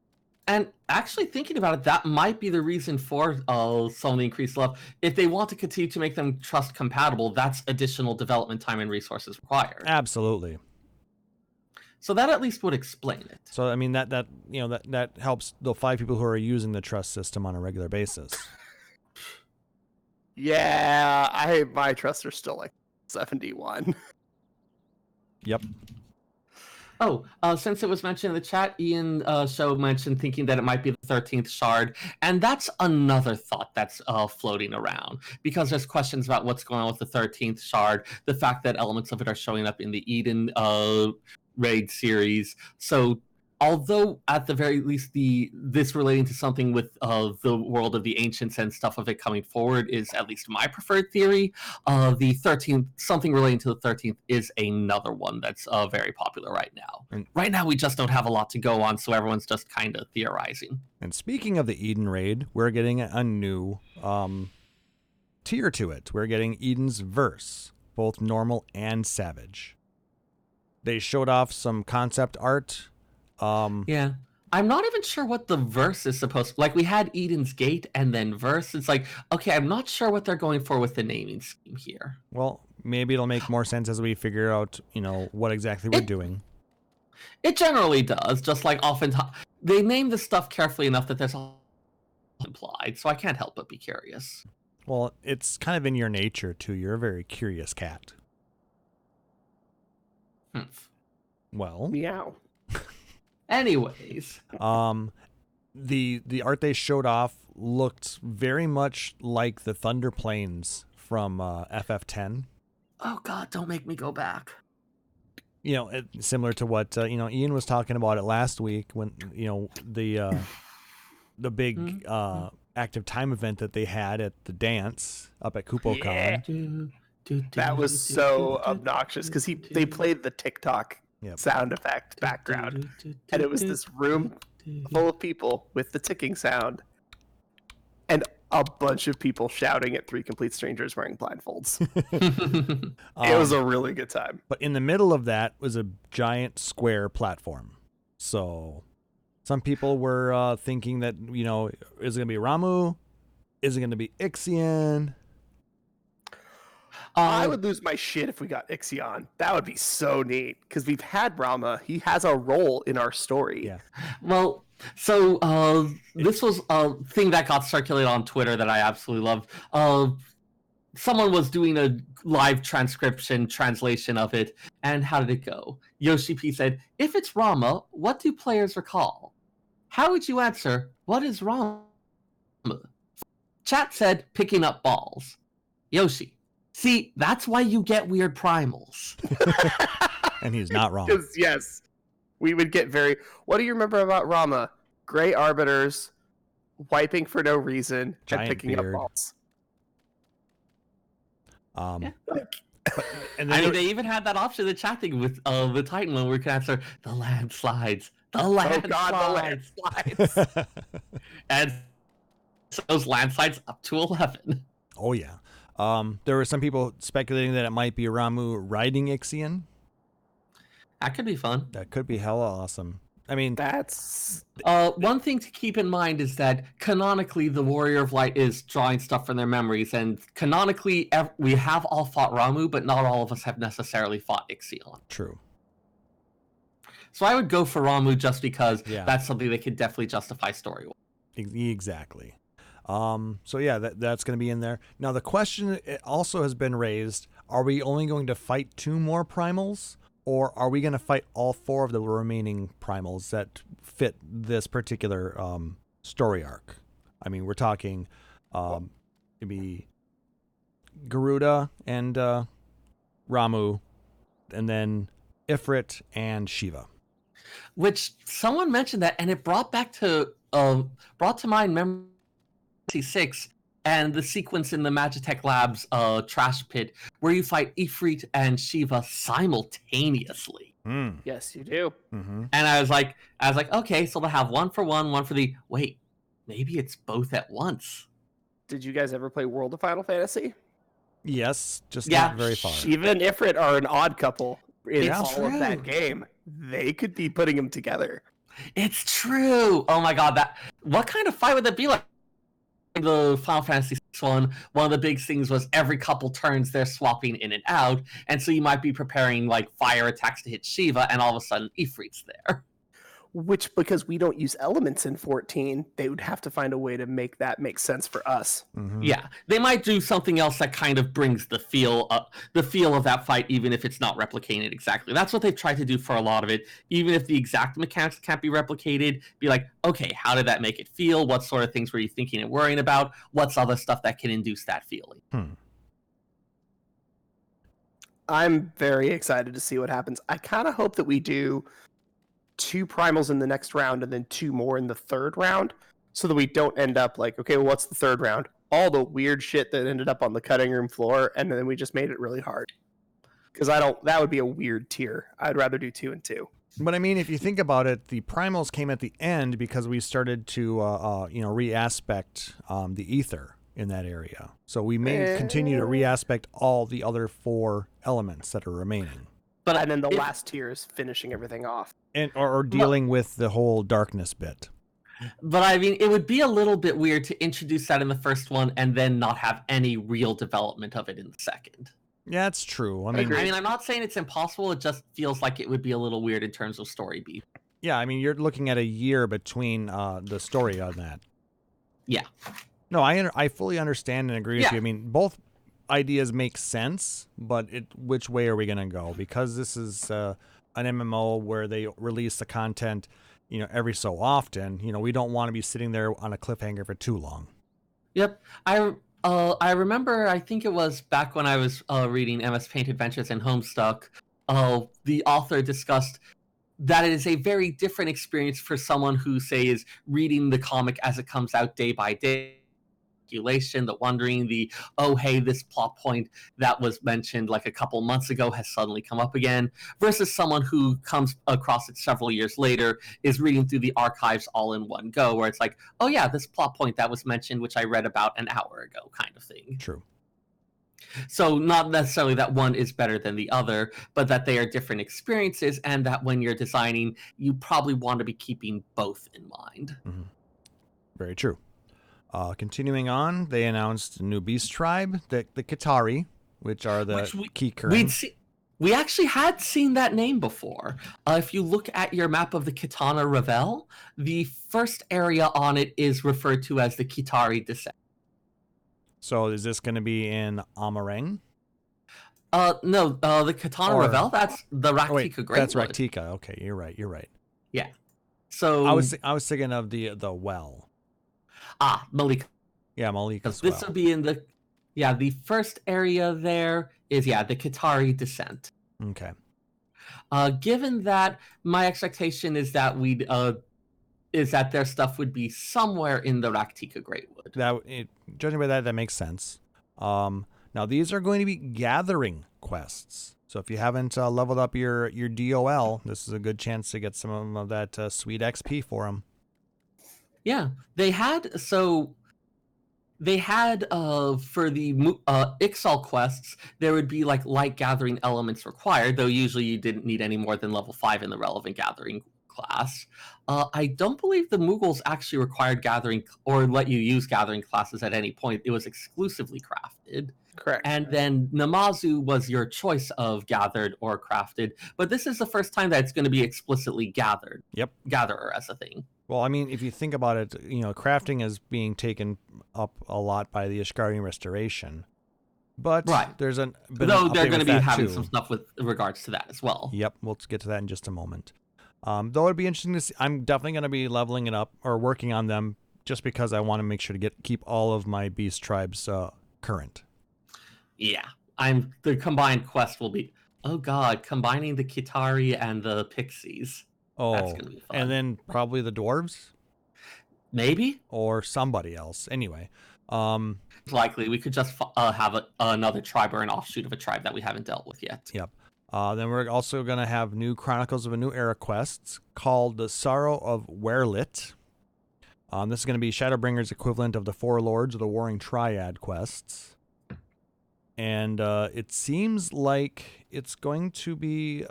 And actually thinking about it, that might be the reason for some of the increased love. If they want to continue to make them trust compatible, that's additional development time and resources required. Absolutely. So that at least would explain it. So I mean that helps the 5 people who are using the trust system on a regular basis. Yeah, my trusts are still like 71. Yep. Oh, since it was mentioned in the chat, Ian Show mentioned thinking that it might be the 13th shard, and that's another thought that's floating around, because there's questions about what's going on with the 13th shard, the fact that elements of it are showing up in the Eden raid series. So although at the very least this relating to something with the world of the ancients and stuff of it coming forward is at least my preferred theory, the 13th, something relating to the 13th, is another one that's very popular right now. And right now we just don't have a lot to go on, so everyone's just kind of theorizing. And speaking of the Eden raid, we're getting a new tier to it. We're getting Eden's Verse, both normal and savage. They showed off some concept art. Yeah. I'm not even sure what the verse is supposed to... Like, we had Eden's Gate and then verse. It's like, okay, I'm not sure what they're going for with the naming scheme here. Well, maybe it'll make more sense as we figure out, what exactly we're doing. It generally does, just like oftentimes... They name the stuff carefully enough that there's all implied, so I can't help but be curious. Well, it's kind of in your nature, too. You're a very curious cat. Well... Meow. Anyways, the art they showed off looked very much like the Thunder Plains from FF10. Oh God, don't make me go back. Similar to what Ian was talking about it last week when the big active time event that they had at the dance up at KupoCon. Yeah. That was so obnoxious because they played the TikTok sound effect background, and it was this room full of people with the ticking sound and a bunch of people shouting at three complete strangers wearing blindfolds. It was a really good time. But in the middle of that was a giant square platform. So some people were thinking that, is it going to be Ramu? Is it going to be Ixion? I would lose my shit if we got Ixion. That would be so neat because we've had Rama. He has a role in our story. Yeah. Well, so this was a thing that got circulated on Twitter that I absolutely love. Someone was doing a live translation of it, and how did it go? Yoshi P said, "If it's Rama, what do players recall? How would you answer? What is Rama?" Chat said, "Picking up balls." Yoshi. See, that's why you get weird primals. And he's not wrong. Because, yes, we would get very... What do you remember about Rama? Gray Arbiters, wiping for no reason, giant and picking beard. up balls. They even had that option in the chat thing with the Titan one where we can answer the landslides. The landslides. And so those landslides up to 11. Oh, yeah. There were some people speculating that it might be Ramu riding Ixion. That could be fun. That could be hella awesome. I mean, that's... one thing to keep in mind is that canonically the Warrior of Light is drawing stuff from their memories, and canonically we have all fought Ramu, but not all of us have necessarily fought Ixion. True. So I would go for Ramu just because that's something they could definitely justify story-wise. Exactly. So yeah, that's going to be in there. Now the question also has been raised, are we only going to fight 2 more primals, or are we going to fight all 4 of the remaining primals that fit this particular story arc? I mean, we're talking maybe Garuda and Ramu, and then Ifrit and Shiva. Which someone mentioned that, and it brought to mind memory 6 and the sequence in the Magitech Labs trash pit where you fight Ifrit and Shiva simultaneously. Yes, you do. Mm-hmm. And I was like, okay, so they'll have one for one for the... Wait, maybe it's both at once. Did you guys ever play World of Final Fantasy? Yes, just not very far. Shiva and Ifrit are an odd couple in It's all true. of that game. They could be putting them together. It's true. Oh my god, what kind of fight would that be like? The Final Fantasy VI one of the big things was every couple turns they're swapping in and out, and so you might be preparing like fire attacks to hit Shiva, and all of a sudden Ifrit's there. Which, because we don't use elements in 14, they would have to find a way to make that make sense for us. Mm-hmm. Yeah, they might do something else that kind of brings the feel of that fight, even if it's not replicated exactly. That's what they've tried to do for a lot of it. Even if the exact mechanics can't be replicated, be like, okay, how did that make it feel? What sort of things were you thinking and worrying about? What's other stuff that can induce that feeling? I'm very excited to see what happens. I kind of hope that we do 2 primals in the next round and then 2 more in the third round, so that we don't end up like, okay, well, what's the third round? All the weird shit that ended up on the cutting room floor, and then we just made it really hard. Because that would be a weird tier. I'd rather do 2 and 2. But I mean, if you think about it, the primals came at the end because we started to, re-aspect the ether in that area. So we may continue to re-aspect all the other 4 elements that are remaining. And then the last tier is finishing everything off. Or dealing with the whole darkness bit. But I mean, it would be a little bit weird to introduce that in the first one and then not have any real development of it in the second. Yeah, it's true. I mean, I'm not saying it's impossible. It just feels like it would be a little weird in terms of story beat. Yeah, I mean, you're looking at a year between the story on that. Yeah. No, I fully understand and agree with you. I mean, both ideas make sense, but which way are we going to go? Because this is an MMO where they release the content, every so often. We don't want to be sitting there on a cliffhanger for too long. Yep. I remember, I think it was back when I was reading MS Paint Adventures and Homestuck, the author discussed that it is a very different experience for someone who, say, is reading the comic as it comes out day by day. The wondering, oh, hey, this plot point that was mentioned like a couple months ago has suddenly come up again, versus someone who comes across it several years later, is reading through the archives all in one go, where it's like, oh yeah, this plot point that was mentioned, which I read about an hour ago, kind of thing. True. So not necessarily that one is better than the other, but that they are different experiences, and that when you're designing, you probably want to be keeping both in mind. Mm-hmm. Very true. Continuing on, they announced a new beast tribe, the Kitari, which are the key currents. We actually had seen that name before. If you look at your map of the Kitana Revel, the first area on it is referred to as the Kitari Descent. So is this going to be in Amareng? No, the Kitana Revel, that's the Raktika Great That's Wood. Raktika. Okay, you're right. Yeah. So I was thinking of the well. Malika. Yeah, Malika's This would be in the first area there is, the Kitari Descent. Okay. Given that, my expectation is that their stuff would be somewhere in the Raktika Greatwood. Judging by that makes sense. Now, these are going to be gathering quests. So if you haven't leveled up your DOL, this is a good chance to get some of that sweet XP for them. Yeah, they had for the Ixal quests, there would be like light gathering elements required, though usually you didn't need any more than level 5 in the relevant gathering class. I don't believe the Mughals actually required gathering or let you use gathering classes at any point. It was exclusively crafted. Correct. And then Namazu was your choice of gathered or crafted, but this is the first time that it's going to be explicitly gathered. Yep. Gatherer as a thing. Well, I mean, if you think about it, crafting is being taken up a lot by the Ishgari Restoration. But there's they're going to be having some stuff with regards to that as well. Yep, we'll get to that in just a moment. Though it'd be interesting to see. I'm definitely going to be leveling it up or working on them just because I want to make sure to keep all of my beast tribes current. Yeah, the combined quest will be, oh god, combining the Kitari and the Pixies. Oh, that's gonna be fun. And then probably the dwarves, maybe, or somebody else. Anyway, likely we could just have another tribe or an offshoot of a tribe that we haven't dealt with yet. Yep. Then we're also going to have new Chronicles of a New Era quests called the Sorrow of Werlit. This is going to be Shadowbringer's equivalent of the Four Lords of the Warring Triad quests. And it seems like it's going to be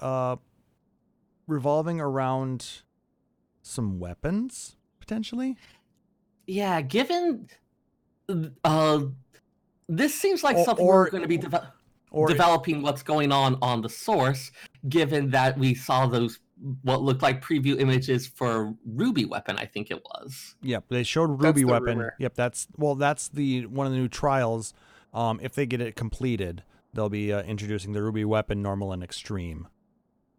revolving around some weapons, potentially. Yeah, given... this seems like something we're going to be developing what's going on the source, given that we saw those what looked like preview images for Ruby Weapon, I think it was. Yep, they showed Ruby Weapon. Rumor. Yep, that's the one of the new trials. If they get it completed, they'll be introducing the Ruby Weapon Normal and Extreme.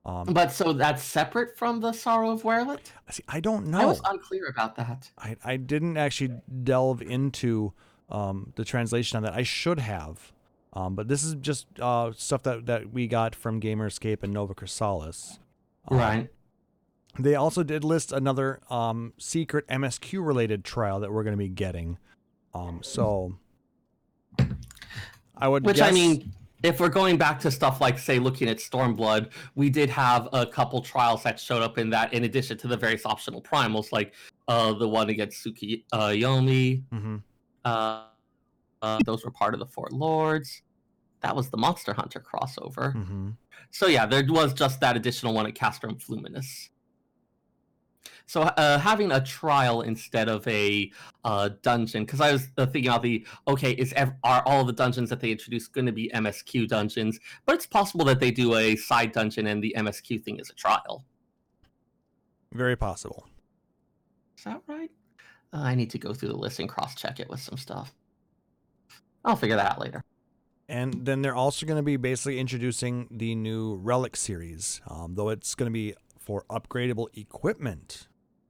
But so that's separate from the Sorrow of Werlit? See, I don't know. I was unclear about that. I didn't actually delve into the translation on that. I should have. But this is just stuff that we got from Gamerscape and Nova Chrysalis. Right. They also did list another secret MSQ related trial that we're going to be getting. So I would Which, guess... I mean, if we're going back to stuff like, say, looking at Stormblood, we did have a couple trials that showed up in that, in addition to the various optional primals, like the one against Tsukiyomi. Those were part of the Four Lords. That was the Monster Hunter crossover. So yeah, there was just that additional one at Castrum Fluminous. So having a trial instead of a dungeon, because I was thinking about are all the dungeons that they introduced going to be MSQ dungeons? But it's possible that they do a side dungeon and the MSQ thing is a trial. Very possible. Is that right? I need to go through the list and cross-check it with some stuff. I'll figure that out later. And then they're also going to be basically introducing the new Relic series, though it's going to be for upgradable equipment,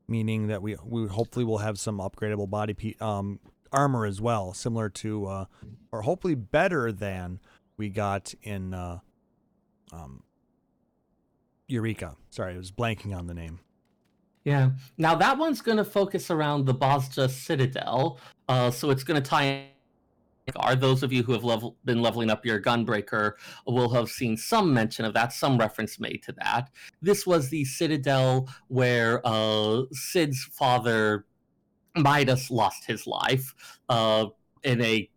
meaning that we hopefully will have some upgradable body armor as well, similar to, or hopefully better than we got in Eureka. Sorry, I was blanking on the name. Yeah. Now that one's going to focus around the Bosja Citadel, so it's going to tie in. Are those of you who have been leveling up your Gunbreaker will have seen some mention of that, some reference made to that. This was the Citadel where Sid's father, Midas, lost his life in a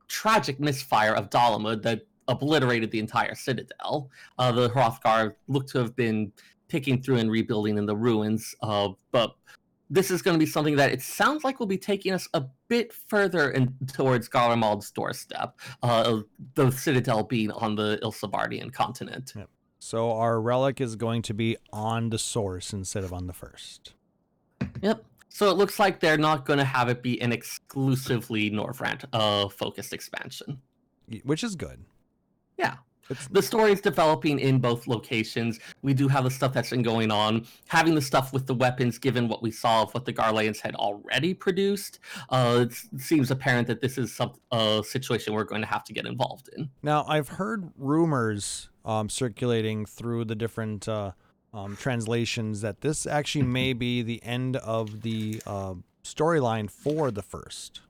tragic misfire of Dalamud that obliterated the entire Citadel. The Hrothgar looked to have been picking through and rebuilding in the ruins, but this is going to be something that it sounds like will be taking us a bit further towards Garlemald's doorstep, the Citadel being on the Ilsabardian continent. Yep. So our relic is going to be on the source instead of on the first. Yep. So it looks like they're not going to have it be an exclusively Norvrant focused expansion. Which is good. Yeah. The story is developing in both locations. We do have the stuff that's been going on. Having the stuff with the weapons, given what we saw of what the Garleans had already produced, it seems apparent that this is a situation we're going to have to get involved in. Now, I've heard rumors circulating through the different translations that this actually may be the end of the storyline for the first.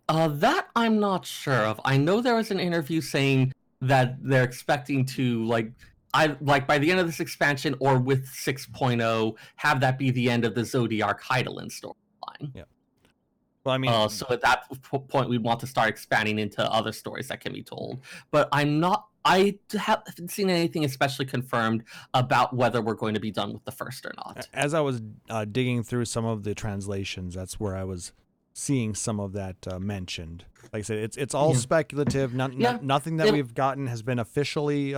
That I'm not sure of. I know there was an interview saying that they're expecting to by the end of this expansion or with 6.0 have that be the end of the Zodiark Hydaelyn storyline. Yeah. Well, I mean, so at that point we'd want to start expanding into other stories that can be told. But I haven't seen anything especially confirmed about whether we're going to be done with the first or not. As I was digging through some of the translations, that's where I was seeing some of that mentioned. Like I said, it's all speculative. Nothing that we've gotten has been officially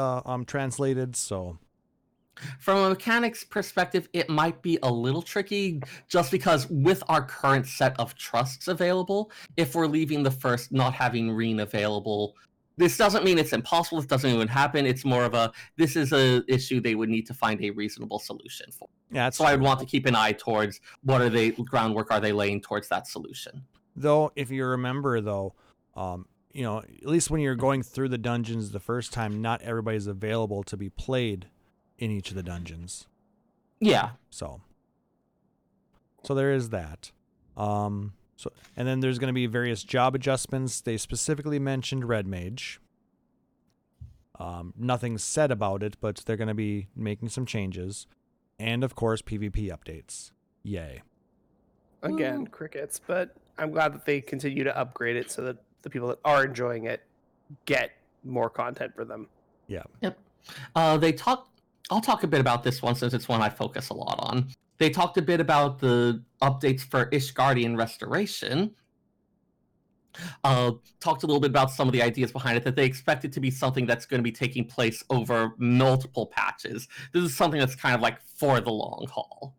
translated. So, from a mechanics perspective, it might be a little tricky, just because with our current set of trusts available, if we're leaving the first not having Reen available, this doesn't mean it's impossible. This doesn't even happen. It's more of this is a issue they would need to find a reasonable solution for. Yeah, so I would want to keep an eye towards groundwork are they laying towards that solution. Though, if you remember, at least when you're going through the dungeons the first time, not everybody's available to be played in each of the dungeons. Yeah. So there is that. And then there's going to be various job adjustments. They specifically mentioned Red Mage. Nothing said about it, but they're going to be making some changes. And, of course, PvP updates. Yay. Again, crickets, but I'm glad that they continue to upgrade it so that the people that are enjoying it get more content for them. Yeah. Yep. I'll talk a bit about this one since it's one I focus a lot on. They talked a bit about the updates for Ishgardian Restoration. Talked a little bit about some of the ideas behind it, that they expect it to be something that's going to be taking place over multiple patches. This is something that's kind of like for the long haul.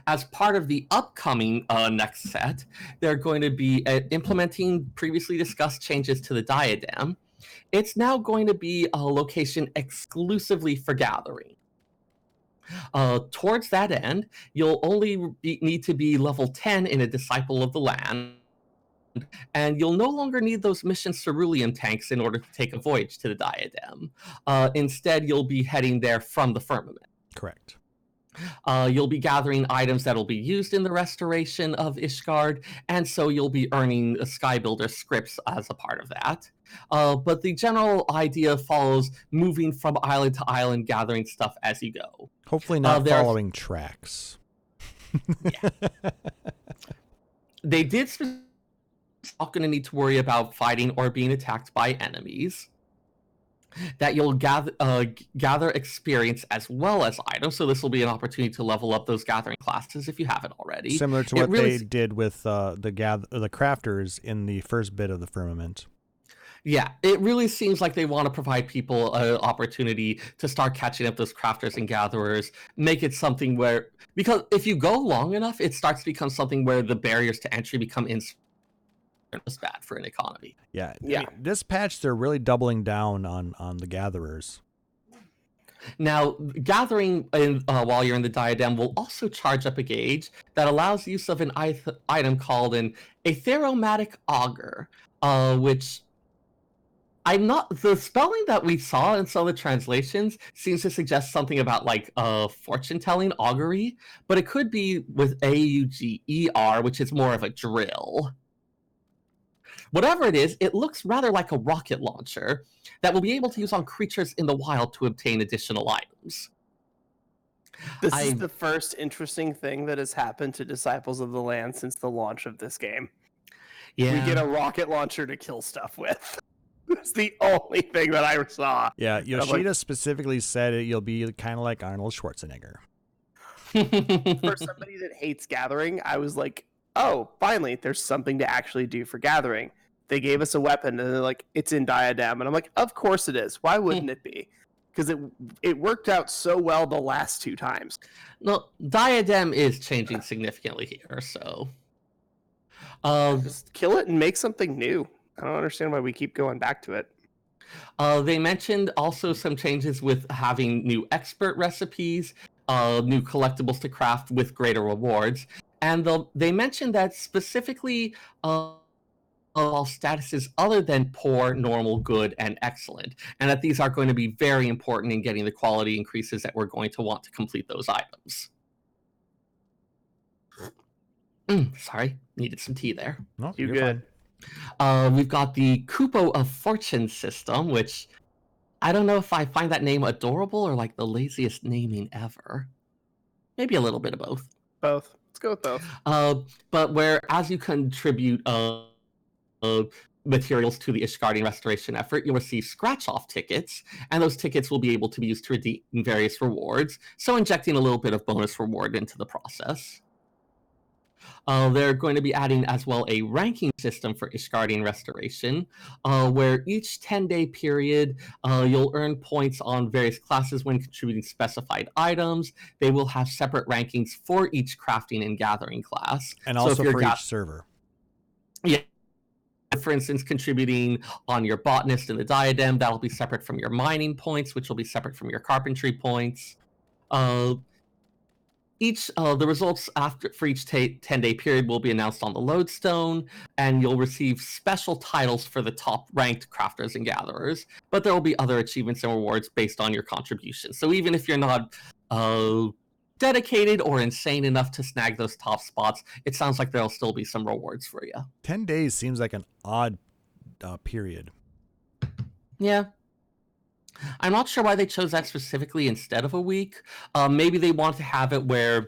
As part of the upcoming next set, they're going to be implementing previously discussed changes to the Diadem. It's now going to be a location exclusively for gathering. Towards that end, you'll only need to be level 10 in a Disciple of the Land, and you'll no longer need those mission cerulean tanks in order to take a voyage to the diadem. Instead, you'll be heading there from the firmament. Correct. You'll be gathering items that'll be used in the restoration of Ishgard, and so you'll be earning Skybuilder scripts as a part of that. But the general idea follows moving from island to island, gathering stuff as you go. Hopefully not following tracks. Yeah. They did not going to need to worry about fighting or being attacked by enemies. That you'll gather experience as well as items, so this will be an opportunity to level up those gathering classes if you haven't already. Similar to what they did with the crafters in the first bit of the firmament. Yeah, it really seems like they want to provide people an opportunity to start catching up those crafters and gatherers, make it something where, because if you go long enough, it starts to become something where the barriers to entry become it's bad for an economy. Yeah. I mean, this patch, they're really doubling down on the gatherers. Now, gathering while you're in the diadem will also charge up a gauge that allows use of an item called an Aetheromatic Augur, which the spelling that we saw in some of the translations seems to suggest something about like fortune telling augury, but it could be with AUGER, which is more of a drill. Whatever it is, it looks rather like a rocket launcher that will be able to use on creatures in the wild to obtain additional items. This is the first interesting thing that has happened to Disciples of the Land since the launch of this game. Yeah. We get a rocket launcher to kill stuff with. That's the only thing that I saw. Yeah, Yoshida specifically said you'll be kind of like Arnold Schwarzenegger. For somebody that hates gathering, I was like, oh, finally, there's something to actually do for gathering. They gave us a weapon, and they're like, it's in Diadem. And I'm like, of course it is. Why wouldn't it be? Because it worked out so well the last two times. No, Diadem is changing significantly here, so... Just kill it and make something new. I don't understand why we keep going back to it. They mentioned also some changes with having new expert recipes, new collectibles to craft with greater rewards. And they mentioned that specifically all statuses other than poor, normal, good, and excellent. And that these are going to be very important in getting the quality increases that we're going to want to complete those items. Sorry, needed some tea there. No, you're good. Fine. We've got the Kupo of Fortune system, which I don't know if I find that name adorable or like the laziest naming ever. Maybe a little bit of both. Both. Let's go with both. But where as you contribute materials to the Ishgardian restoration effort, you'll receive scratch-off tickets, and those tickets will be able to be used to redeem various rewards, so injecting a little bit of bonus reward into the process. They're going to be adding as well a ranking system for Ishgardian restoration, where each 10-day period you'll earn points on various classes when contributing specified items. They will have separate rankings for each crafting and gathering class. And also for each server. Yeah. For instance, contributing on your botanist in the diadem, that'll be separate from your mining points, which will be separate from your carpentry points. The results for each 10-day period will be announced on the lodestone, and you'll receive special titles for the top ranked crafters and gatherers, but there will be other achievements and rewards based on your contributions. So even if you're not dedicated or insane enough to snag those top spots, it sounds like there'll still be some rewards for you. 10 days seems like an odd period. Yeah. I'm not sure why they chose that specifically instead of a week. Maybe they want to have it where,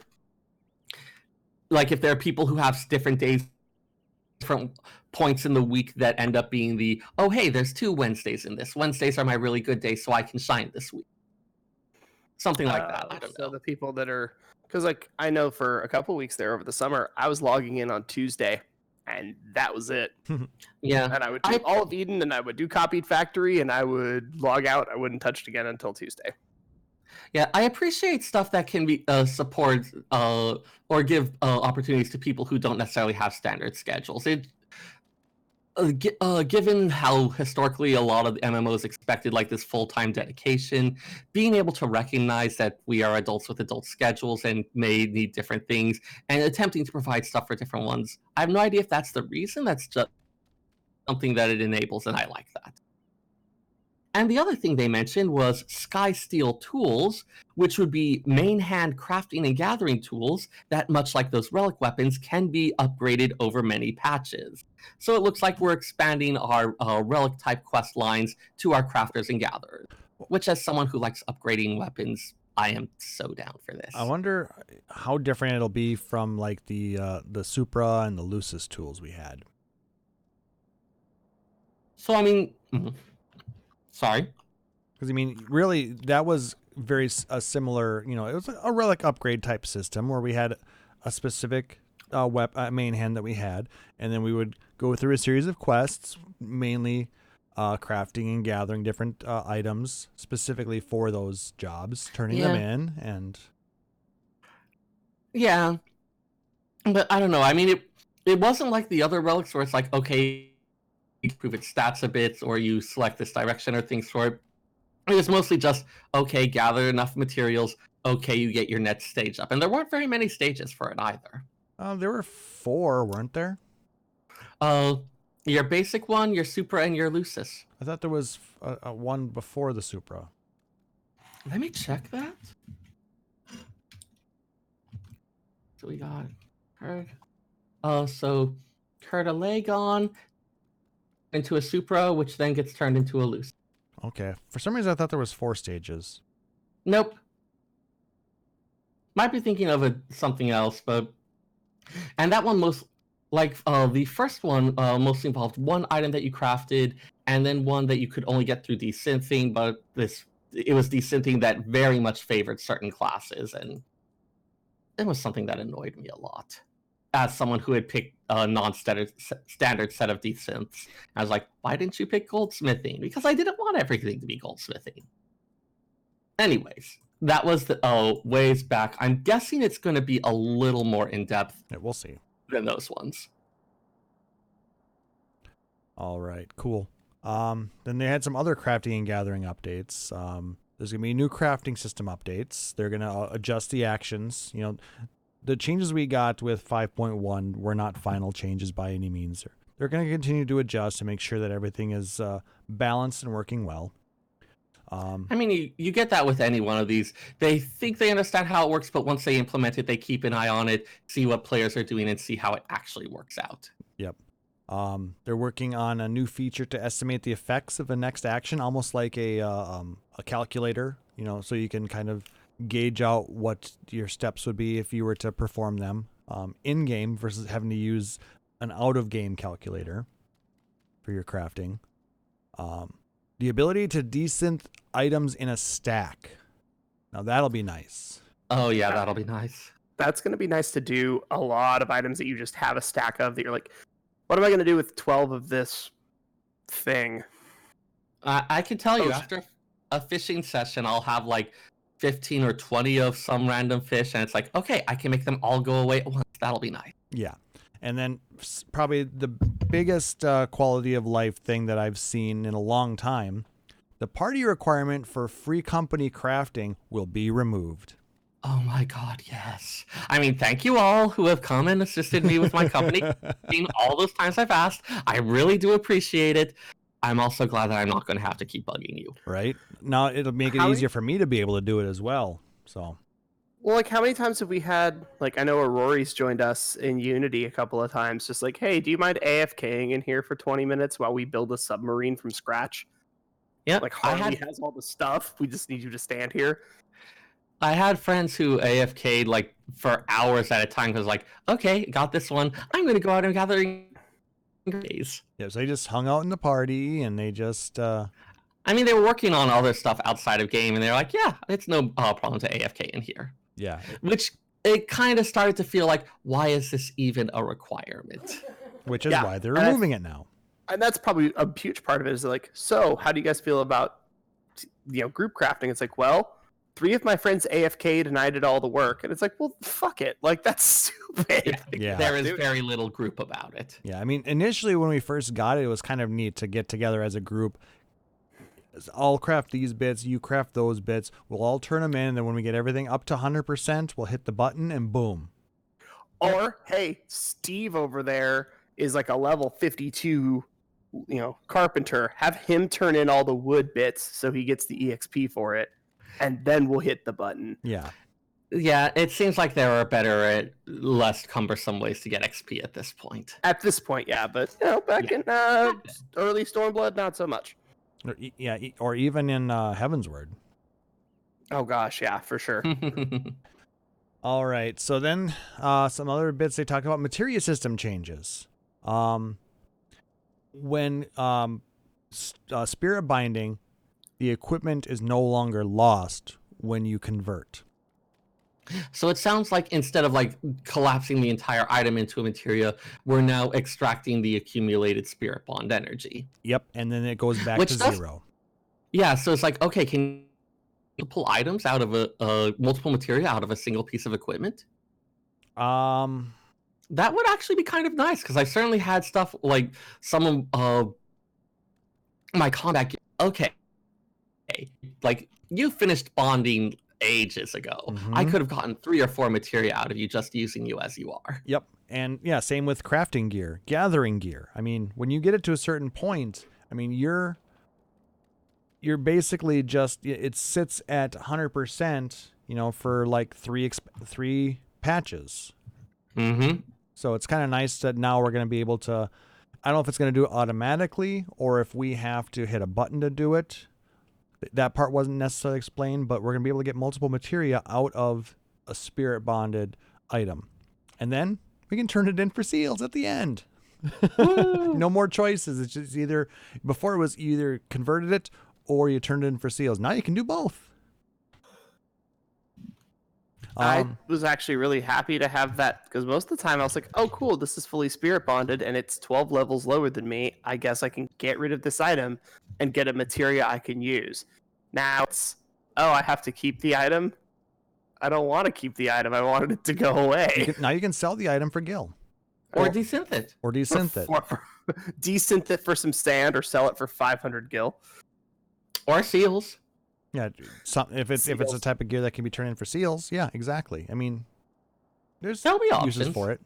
like, if there are people who have different days, different points in the week that end up being oh, hey, there's 2 Wednesdays in this. Wednesdays are my really good days, so I can shine this week. Something like that. I don't know. So the people that are, because like I know for a couple weeks there over the summer, I was logging in on Tuesday, and that was it. Yeah. And I would do all of Eden, and I would do Copied Factory, and I would log out. I wouldn't touch it again until Tuesday. Yeah, I appreciate stuff that can be support or give opportunities to people who don't necessarily have standard schedules. Given how historically a lot of the MMOs expected like this full-time dedication, being able to recognize that we are adults with adult schedules and may need different things, and attempting to provide stuff for different ones, I have no idea if that's the reason. That's just something that it enables, and I like that. And the other thing they mentioned was Sky Steel tools, which would be main hand crafting and gathering tools that, much like those relic weapons, can be upgraded over many patches. So it looks like we're expanding our relic type quest lines to our crafters and gatherers, which, as someone who likes upgrading weapons, I am so down for this. I wonder how different it'll be from like the Supra and the Lucis tools we had. So I mean, sorry. Because I mean, really, that was very a similar. You know, it was a relic upgrade type system where we had a specific main hand that we had, and then we would go through a series of quests, mainly crafting and gathering different items specifically for those jobs, turning them in, and yeah. But I don't know. I mean, it wasn't like the other relics where it's like, okay, you improve its stats a bit, or you select this direction or things for it. It was mostly just, okay, gather enough materials, okay, you get your next stage up. And there weren't very many stages for it either. There were 4, weren't there? Your basic one, your Supra, and your Lucis. I thought there was a one before the Supra. Let me check that. So we got Kurt. So Kurt a Lagon into a Supra, which then gets turned into a Lucis. Okay. For some reason, I thought there was 4 stages. Nope. Might be thinking of something else, but... And that one the first one mostly involved one item that you crafted, and then one that you could only get through desynthing, but it was desynthing that very much favored certain classes, and it was something that annoyed me a lot. As someone who had picked a non-standard set of desynths, I was like, why didn't you pick goldsmithing? Because I didn't want everything to be goldsmithing. Anyways, that was the ways back. I'm guessing it's going to be a little more in-depth. Yeah, we'll see. Than those ones. All right, cool. Then they had some other crafting and gathering updates. There's going to be new crafting system updates. They're going to adjust the actions. You know, the changes we got with 5.1 were not final changes by any means. They're going to continue to adjust to make sure that everything is balanced and working well. I mean, you get that with any one of these. They think they understand how it works, but once they implement it, they keep an eye on it, see what players are doing, and see how it actually works out. Yep. They're working on a new feature to estimate the effects of a next action, almost like a calculator, you know, so you can kind of gauge out what your steps would be if you were to perform them in-game versus having to use an out-of-game calculator for your crafting. The ability to desynth items in a stack. Now that'll be nice. Oh yeah, that'll be nice. That's going to be nice to do a lot of items that you just have a stack of that you're like, what am I going to do with 12 of this thing? I can tell you, after a fishing session, I'll have like 15 or 20 of some random fish, and it's like, okay, I can make them all go away at once. That'll be nice. Yeah. And then probably the biggest quality of life thing that I've seen in a long time, the party requirement for free company crafting will be removed. Oh my god, yes. I mean, thank you all who have come and assisted me with my company all those times I've asked. I really do appreciate it. I'm also glad that I'm not going to have to keep bugging you. Right? Now it'll make it easier for me to be able to do it as well. So... Well, like, how many times have we had, like, I know Rory's joined us in Unity a couple of times, just like, hey, do you mind AFKing in here for 20 minutes while we build a submarine from scratch? Yeah. Like, Harley has all the stuff. We just need you to stand here. I had friends who AFK'd, like, for hours at a time, because, like, okay, got this one. I'm going to go out and gather days. Yeah, so they just hung out in the party, and they just... I mean, they were working on other stuff outside of game, and they're like, yeah, it's no problem to AFK in here. Yeah. Which it kind of started to feel like, why is this even a requirement? Which is why they're removing it now. And that's probably a huge part of it is like, so how do you guys feel about, you know, group crafting? It's like, well, 3 of my friends AFK'd and I did all the work. And it's like, well, fuck it. Like, that's stupid. Yeah. There is very little group about it. Yeah, I mean, initially when we first got it, it was kind of neat to get together as a group. I'll craft these bits, you craft those bits. We'll all turn them in, and then when we get everything up to 100%, we'll hit the button, and boom. Or, hey, Steve over there is like a level 52, carpenter. Have him turn in all the wood bits so he gets the EXP for it, and then we'll hit the button. Yeah. Yeah, it seems like there are better, less cumbersome ways to get XP at this point. At this point, yeah, but back in early Stormblood, not so much. Or even in Heavensward. Oh gosh, yeah, for sure. All right, so then some other bits they talk about materia system changes. When spirit binding, the equipment is no longer lost when you convert. So it sounds like instead of like collapsing the entire item into a materia, we're now extracting the accumulated spirit bond energy. Yep, and then it goes back to 0. Yeah, so it's like, okay, can you pull items out of a multiple materia out of a single piece of equipment? That would actually be kind of nice, because I certainly had stuff like some of my combat. Okay, like you finished bonding ages ago. I could have gotten 3 or 4 materia out of you just using you as you are. Yep, and yeah, same with crafting gear, gathering gear. I mean, when you get it to a certain point, I mean, you're basically just, it sits at 100%, for like 3 patches. So it's kind of nice that now we're going to be able to, I don't know if it's going to do it automatically or if we have to hit a button to do it. That part wasn't necessarily explained, but we're going to be able to get multiple materia out of a spirit bonded item. And then we can turn it in for seals at the end. No more choices. It's just either, before it was either converted it or you turned it in for seals. Now you can do both. I was actually really happy to have that, because most of the time I was like, oh cool, this is fully spirit bonded and it's 12 levels lower than me. I guess I can get rid of this item and get a materia I can use. Now it's, I have to keep the item. I don't want to keep the item. I wanted it to go away. Now you can sell the item for gil. Or desynth it. Or desynth it. Desynth it for some sand or sell it for 500 gil. Or seals. Yeah, if it's a type of gear that can be turned in for seals, yeah, exactly. I mean, there's uses for it.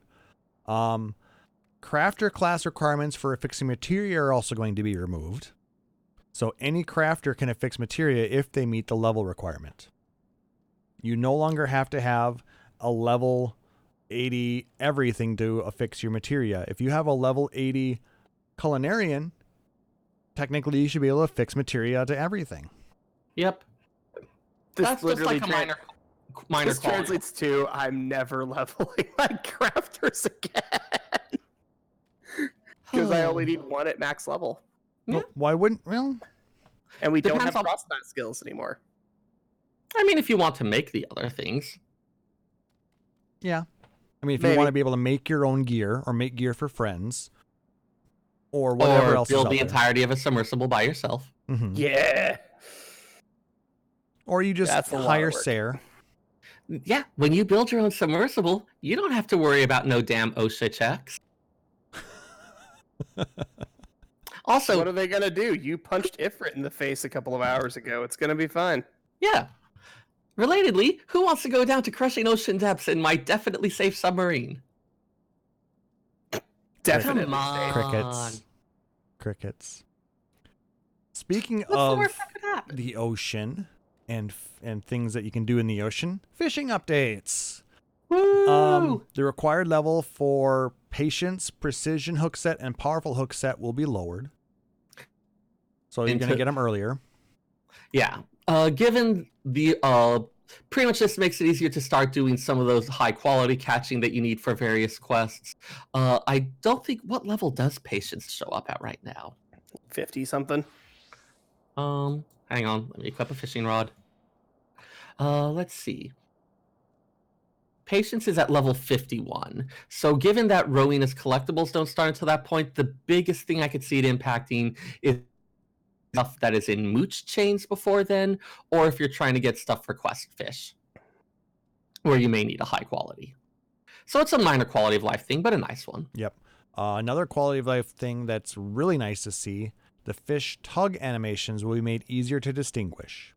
Crafter class requirements for affixing materia are also going to be removed. So any crafter can affix materia if they meet the level requirement. You no longer have to have a level 80 everything to affix your materia. If you have a level 80 culinarian, technically you should be able to affix materia to everything. Yep. That's just like a minor this translates to I'm never leveling my crafters again. Because I only need 1 at max level. Well, why wouldn't, well... And we don't have crossbat skills anymore. I mean, if you want to make the other things. Yeah. I mean, if you want to be able to make your own gear or make gear for friends or whatever else is out build the there. entirety of a submersible by yourself. Mm-hmm. Yeah. Or you just hire Seyrr. Yeah, when you build your own submersible, you don't have to worry about no damn OSHA checks. Also, what are they going to do? You punched Ifrit in the face a couple of hours ago. It's going to be fine. Yeah. Relatedly, who wants to go down to crushing ocean depths in my definitely safe submarine? Definitely Come on. Crickets. Speaking of the ocean and things that you can do in the ocean, fishing updates. Woo! The required level for patience, precision hook set, and powerful hook set will be lowered. So you're going to get them earlier. Yeah. Given the pretty much this makes it easier to start doing some of those high quality catching that you need for various quests. I don't think, what level does patience show up at right now? 50 something. Hang on, let me equip a fishing rod. Let's see. Patience is at level 51. So given that rowiness collectibles don't start until that point, the biggest thing I could see it impacting is stuff that is in mooch chains before then, or if you're trying to get stuff for quest fish, where you may need a high quality. So it's a minor quality of life thing, but a nice one. Yep. Another quality of life thing that's really nice to see, the fish tug animations will be made easier to distinguish.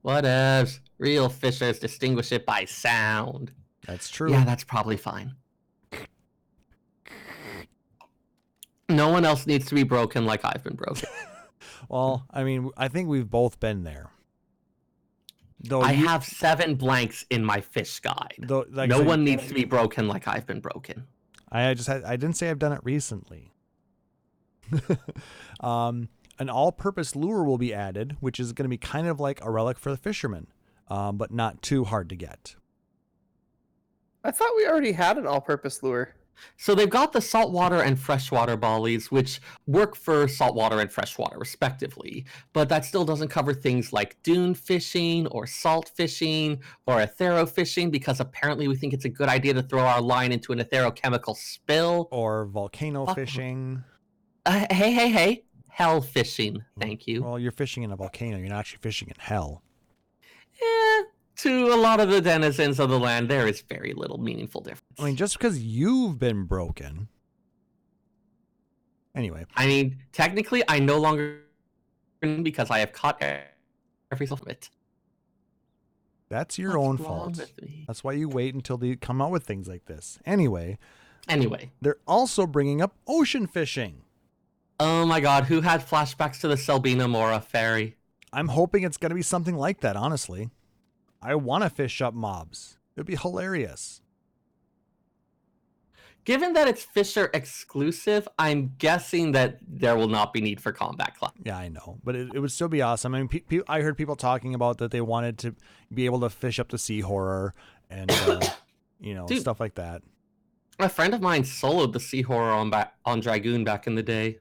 Whatevs. Real fishers distinguish it by sound. That's true. Yeah, that's probably fine. No one else needs to be broken like I've been broken. Well, I mean, I think we've both been there. Though I have 7 blanks in my fish guide. Though, like no one needs to be broken like I've been broken. I didn't say I've done it recently. An all-purpose lure will be added, which is going to be kind of like a relic for the fishermen, but not too hard to get. I thought we already had an all-purpose lure. So they've got the saltwater and freshwater bollies, which work for saltwater and freshwater respectively, but that still doesn't cover things like dune fishing or salt fishing or athero fishing, because apparently we think it's a good idea to throw our line into an atherochemical spill. Or volcano fishing. Hey. Hell fishing, thank you. Well, you're fishing in a volcano. You're not actually fishing in hell. To a lot of the denizens of the land, there is very little meaningful difference. I mean, just because you've been broken. Anyway. I mean, technically, I no longer because I have caught every single of it. That's your own fault. That's why you wait until they come out with things like this. Anyway, they're also bringing up ocean fishing. Oh my god, who had flashbacks to the Selbina Mora ferry? I'm hoping it's going to be something like that, honestly. I want to fish up mobs. It'd be hilarious. Given that it's Fisher exclusive, I'm guessing that there will not be need for combat class. Yeah, I know, but it would still be awesome. I mean, I heard people talking about that they wanted to be able to fish up the sea horror and Dude, stuff like that. A friend of mine soloed the sea horror on Dragoon back in the day.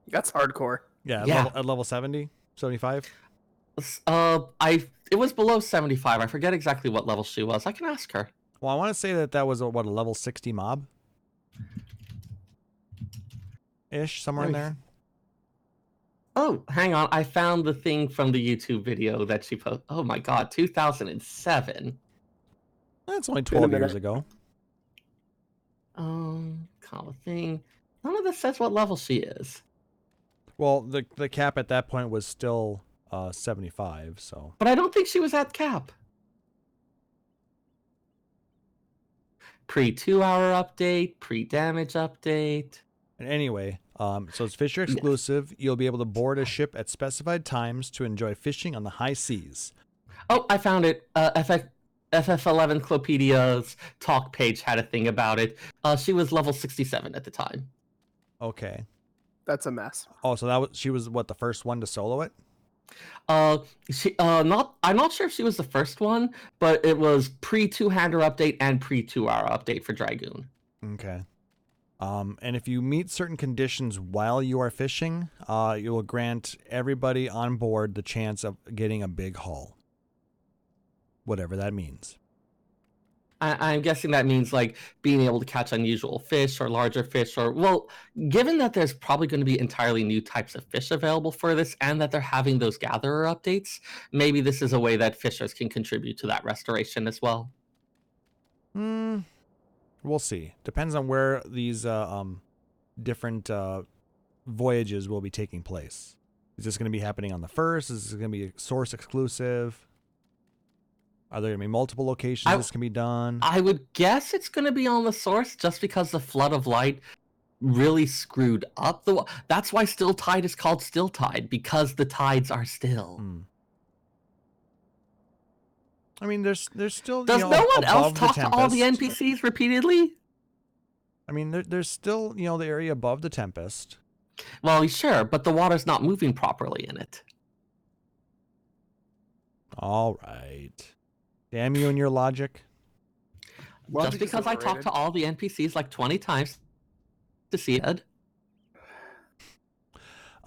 That's hardcore. Yeah, at level 70, 75. It was below 75. I forget exactly what level she was. I can ask her. Well, I want to say that was a level 60 mob ish, somewhere in there. Oh, hang on. I found the thing from the YouTube video that she posted. Oh my god, 2007. That's only 12 years ago. Call a thing. None of this says what level she is. Well, the cap at that point was still 75, so. But I don't think she was at cap. Pre-2-hour update, pre-damage update. And anyway, so it's Fisher exclusive. Yes. You'll be able to board a ship at specified times to enjoy fishing on the high seas. Oh, I found it. FFXIV Clopedia's talk page had a thing about it. She was level 67 at the time. Okay. That's a mess. Oh, so she was what, the first one to solo it? I'm not sure if she was the first one, but it was pre-2-hander update and pre-2-hour update for Dragoon. Okay. And if you meet certain conditions while you are fishing, you will grant everybody on board the chance of getting a big haul. Whatever that means. I'm guessing that means like being able to catch unusual fish or larger fish, or, well, given that there's probably going to be entirely new types of fish available for this and that they're having those gatherer updates, maybe this is a way that fishers can contribute to that restoration as well. We'll see. Depends on where these different voyages will be taking place. Is this going to be happening on the first? Is this going to be source exclusive? Are there going to be multiple locations this can be done? I would guess it's going to be on the source, just because the Flood of Light really screwed up the. That's why Still Tide is called Still Tide, because the tides are still. I mean, there's still. Does no one else talk to all the NPCs repeatedly? I mean, there's still the area above the Tempest. Well, sure, but the water's not moving properly in it. All right. Damn you and your logic. Just because I talked to all the NPCs like 20 times to see it.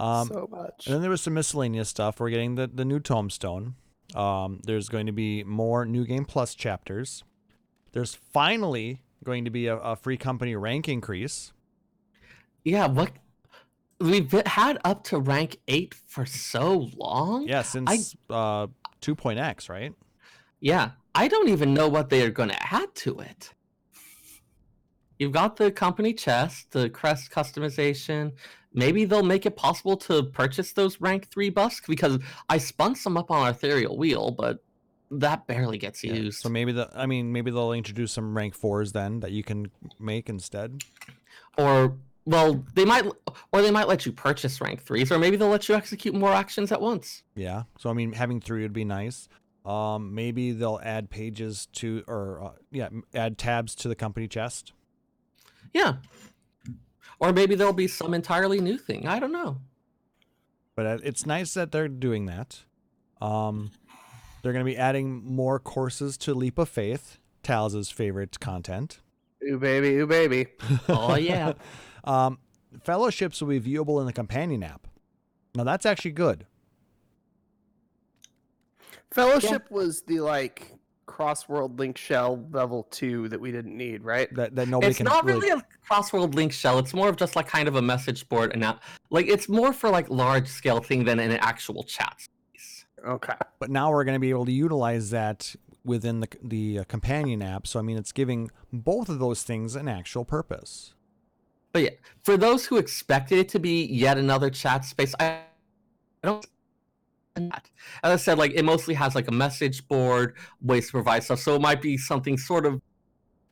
So much. And then there was some miscellaneous stuff. We're getting the new Tombstone. There's going to be more New Game Plus chapters. There's finally going to be a free company rank increase. Yeah, what? we've had up to rank 8 for so long. Yeah, since 2.x, right? Yeah, I don't even know what they are going to add to it. You've got the company chest, the crest customization. Maybe they'll make it possible to purchase those rank 3 buffs, because I spun some up on our ethereal wheel, but that barely gets used. So maybe maybe they'll introduce some rank 4s then that you can make instead. Or they might let you purchase rank 3s, or maybe they'll let you execute more actions at once. Yeah. So I mean, having 3 would be nice. Maybe they'll add pages to, or add tabs to the company chest. Yeah. Or maybe there'll be some entirely new thing. I don't know. But it's nice that they're doing that. They're going to be adding more courses to Leap of Faith, Taliz's favorite content. Ooh, baby. Ooh, baby. Oh, yeah. Fellowships will be viewable in the companion app. Now, that's actually good. Fellowship was the, cross-world link shell level 2 that we didn't need, right? That nobody It's can not really a cross-world link shell. It's more of just kind of a message board, and it's more for large-scale thing than an actual chat space. Okay. But now we're going to be able to utilize that within the companion app. So I mean, it's giving both of those things an actual purpose. But yeah, for those who expected it to be yet another chat space, I don't. As I said, it mostly has a message board, ways to provide stuff. So it might be something sort of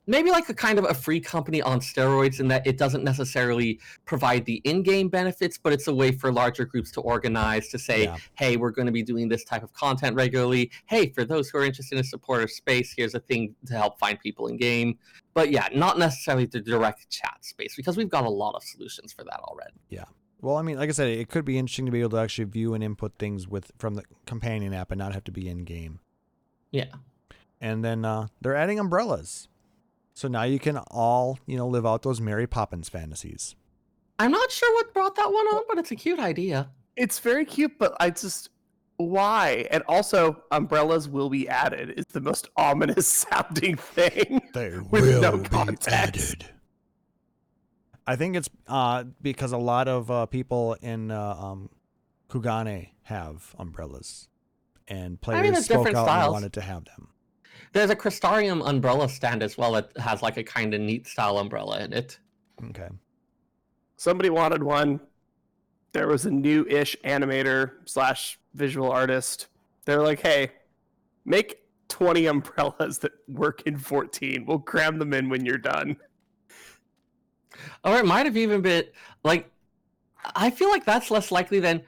maybe a kind of a free company on steroids, in that it doesn't necessarily provide the in-game benefits, but it's a way for larger groups to organize, to say, hey, we're going to be doing this type of content regularly. Hey, for those who are interested in a supporter space, here's a thing to help find people in game. But yeah, not necessarily the direct chat space, because we've got a lot of solutions for that already. Yeah. Well, I mean, like I said, it could be interesting to be able to actually view and input things from the companion app and not have to be in game. Yeah. And then they're adding umbrellas. So now you can all, live out those Mary Poppins fantasies. I'm not sure what brought that one on, but it's a cute idea. It's very cute, but why? And also, umbrellas will be added. It's the most ominous sounding thing. They with will no be context. added. I think it's because a lot of people in Kugane have umbrellas, and players spoke out and wanted to have them. There's a Crystarium umbrella stand as well that has a kind of neat style umbrella in it. Okay. Somebody wanted one. There was a new-ish animator / visual artist. They're like, hey, make 20 umbrellas that work in 14. We'll cram them in when you're done. Or it might have even been I feel like that's less likely than,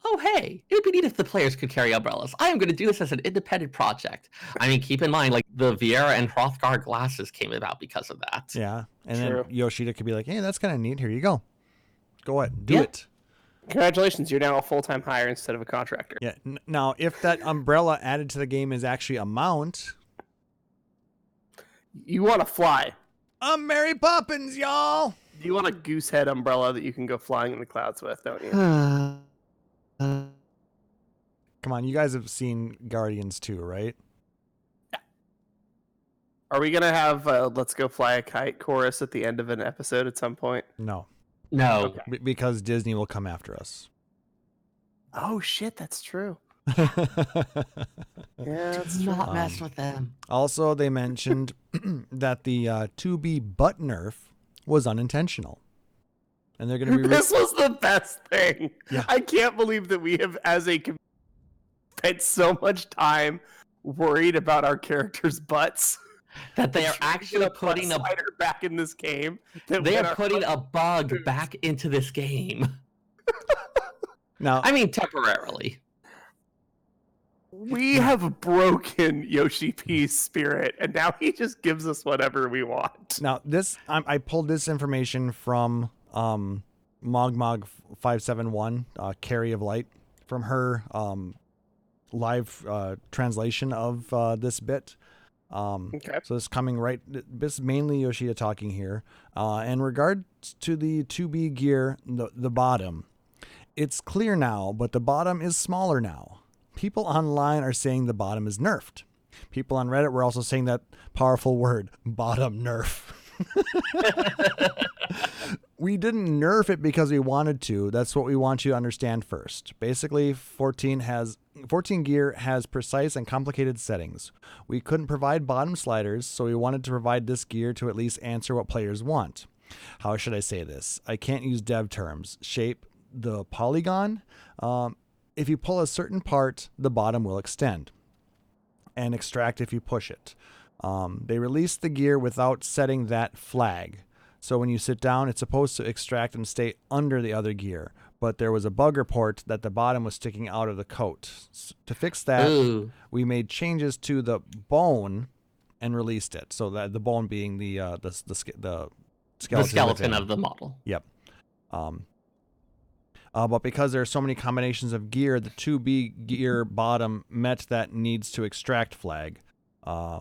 oh, hey, it would be neat if the players could carry umbrellas. I am going to do this as an independent project. I mean, keep in mind, the Viera and Hrothgar glasses came about because of that. Yeah. And True. then Yoshida could be like, hey, that's kind of neat. Here you go. Go ahead. Do it. Congratulations, you're now a full-time hire instead of a contractor. Yeah. Now, if that umbrella added to the game is actually a mount. You want to fly. I'm Mary Poppins, y'all. You want a goose head umbrella that you can go flying in the clouds with, don't you? Come on, you guys have seen Guardians 2, right? Are we going to have Let's Go Fly a Kite chorus at the end of an episode at some point? No. No. Okay. Because Disney will come after us. Oh, shit, that's true. Yeah, that's Do true. not mess with them. Also, they mentioned that the 2B butt nerf was unintentional. And they're going to be... This was the best thing. Yeah. I can't believe that we have, as a community, spent so much time worried about our characters' butts. That they are actually putting a slider back in this game. They are putting a bug back into this game. Now, I mean, temporarily. We have broken Yoshi P's spirit, and now he just gives us whatever we want. Now, this I pulled this information from Mogmog571, Carrie of Light, from her live translation of this bit. Okay. So this is coming right. This is mainly Yoshida talking here. In regards to the 2B gear, the bottom, it's clear now, but the bottom is smaller now. People online are saying the bottom is nerfed. People on Reddit were also saying that powerful word, bottom nerf. We didn't nerf it because we wanted to. That's what we want you to understand first. Basically, 14 gear has precise and complicated settings. We couldn't provide bottom sliders, so we wanted to provide this gear to at least answer what players want. How should I say this? I can't use dev terms. Shape the polygon. If you pull a certain part, the bottom will extend. And extract if you push it. They released the gear without setting that flag. So when you sit down, it's supposed to extract and stay under the other gear. But there was a bug report that the bottom was sticking out of the coat. To fix that, we made changes to the bone and released it. So that the bone being the skeleton of the model. Yep. But because there are so many combinations of gear, the 2B gear bottom met that needs to extract flag.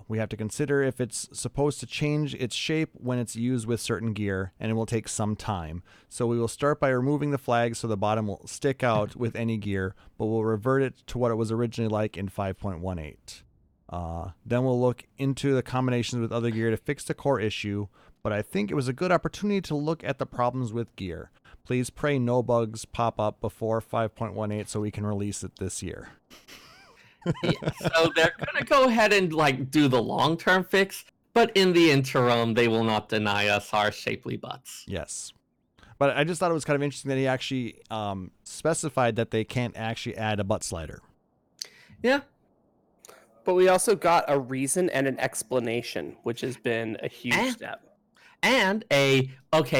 We have to consider if it's supposed to change its shape when it's used with certain gear, and it will take some time. So we will start by removing the flag so the bottom will stick out with any gear, but we'll revert it to what it was originally like in 5.18. Then we'll look into the combinations with other gear to fix the core issue, but I think it was a good opportunity to look at the problems with gear. Please pray no bugs pop up before 5.18 so we can release it this year. So they're gonna go ahead and do the long-term fix, but in the interim, they will not deny us our shapely butts. Yes, but I just thought it was kind of interesting that he actually specified that they can't actually add a butt slider. Yeah, but we also got a reason and an explanation, which has been a huge step. And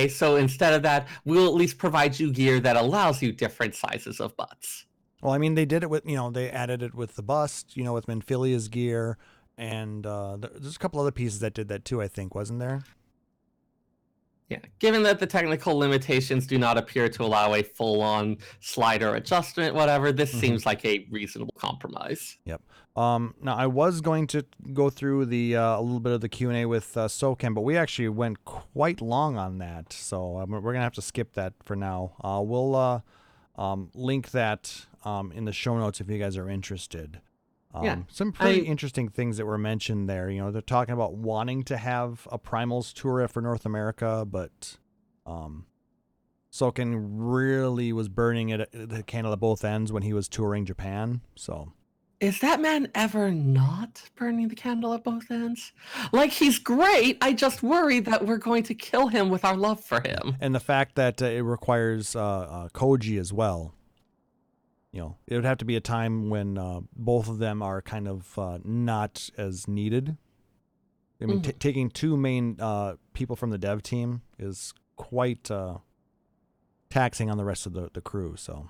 so instead of that, we'll at least provide you gear that allows you different sizes of butts. Well, I mean, they did it with, they added it with the bust, with Menphilia's gear, and there's a couple other pieces that did that too, I think, wasn't there? Yeah, given that the technical limitations do not appear to allow a full-on slider adjustment, whatever, this seems like a reasonable compromise. Yep. Now, I was going to go through a little bit of the Q&A with SoChem, but we actually went quite long on that, so we're going to have to skip that for now. We'll link that in the show notes if you guys are interested. Some pretty interesting things that were mentioned there. They're talking about wanting to have a Primals tour for North America, but Soken really was burning the candle at both ends when he was touring Japan. So, is that man ever not burning the candle at both ends? He's great. I just worry that we're going to kill him with our love for him. And the fact that it requires Koji as well. It would have to be a time when both of them are kind of not as needed. I mean, taking two main people from the dev team is quite taxing on the rest of the crew. So,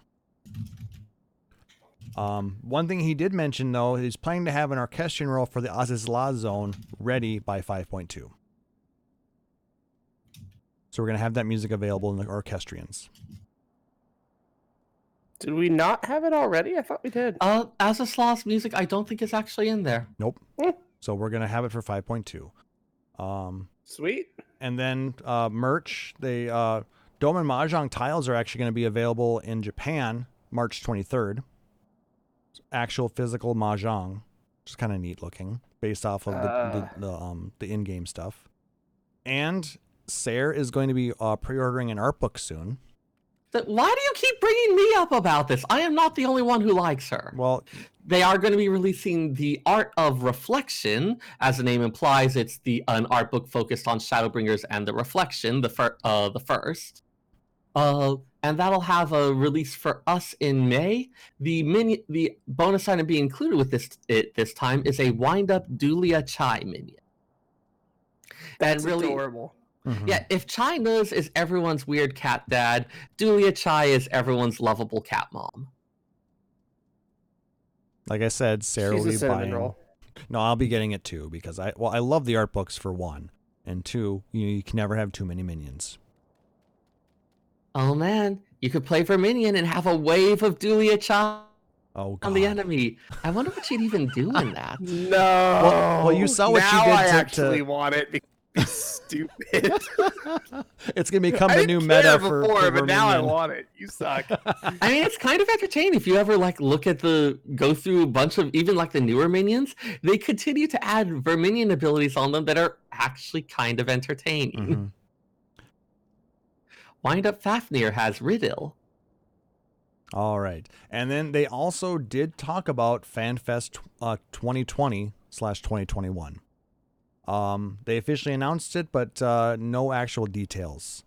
one thing he did mention, though, he's planning to have an orchestrion role for the Azizla zone ready by 5.2. So we're going to have that music available in the orchestrions. Did we not have it already? I thought we did. Azizla's music, I don't think is actually in there. Nope. So we're going to have it for 5.2. Sweet. And then merch. Dome and Mahjong tiles are actually going to be available in Japan March 23rd. Actual physical Mahjong, which is kind of neat looking, based off of the in-game stuff. And Seyrr is going to be pre-ordering an art book soon. Why do you keep bringing me up about this? I am not the only one who likes her. Well, they are going to be releasing the Art of Reflection. As the name implies, it's an art book focused on Shadowbringers and the Reflection, the first. And that'll have a release for us in May. The bonus item being included with this time is a wind-up Dulia Chai minion. That's really adorable. Yeah, if Chai Nuz is everyone's weird cat dad, Dulia Chai is everyone's lovable cat mom. Like I said, Seyrr will be buying. No, I'll be getting it too because I love the art books for one, and two, you can never have too many minions. Oh man, you could play for minion and have a wave of Dulia Chai on the enemy. I wonder what you'd even do in that. No. Well, you saw what now you did. I actually want it. Stupid. It's gonna become the new meta for but now I want it. You suck. I mean, it's kind of entertaining if you ever look at go through a bunch of even the newer minions. They continue to add Verminion abilities on them that are actually kind of entertaining. Wind Up Fafnir has Riddle. All right. And then they also did talk about FanFest 2020/2021. They officially announced it, but no actual details.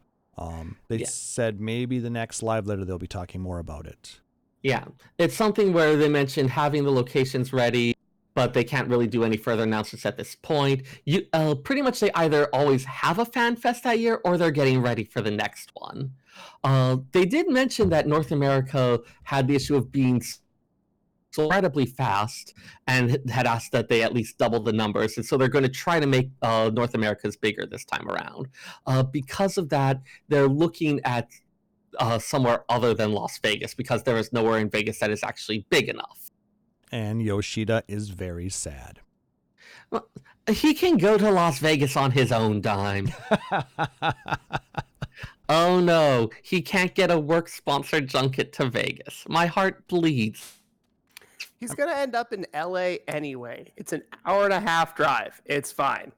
They said maybe the next live letter they'll be talking more about it. Yeah, it's something where they mentioned having the locations ready, but they can't really do any further announcements at this point. You pretty much they either always have a fan fest that year or they're getting ready for the next one. They did mention that North America had the issue of being so incredibly fast and had asked that they at least double the numbers, and so they're going to try to make North America's bigger this time around. Because of that, they're looking at somewhere other than Las Vegas, because there is nowhere in Vegas that is actually big enough. And Yoshida is very sad. Well, he can go to Las Vegas on his own dime. Oh no, he can't get a work-sponsored junket to Vegas. My heart bleeds. He's going to end up in LA anyway. It's an hour-and-a-half drive. It's fine.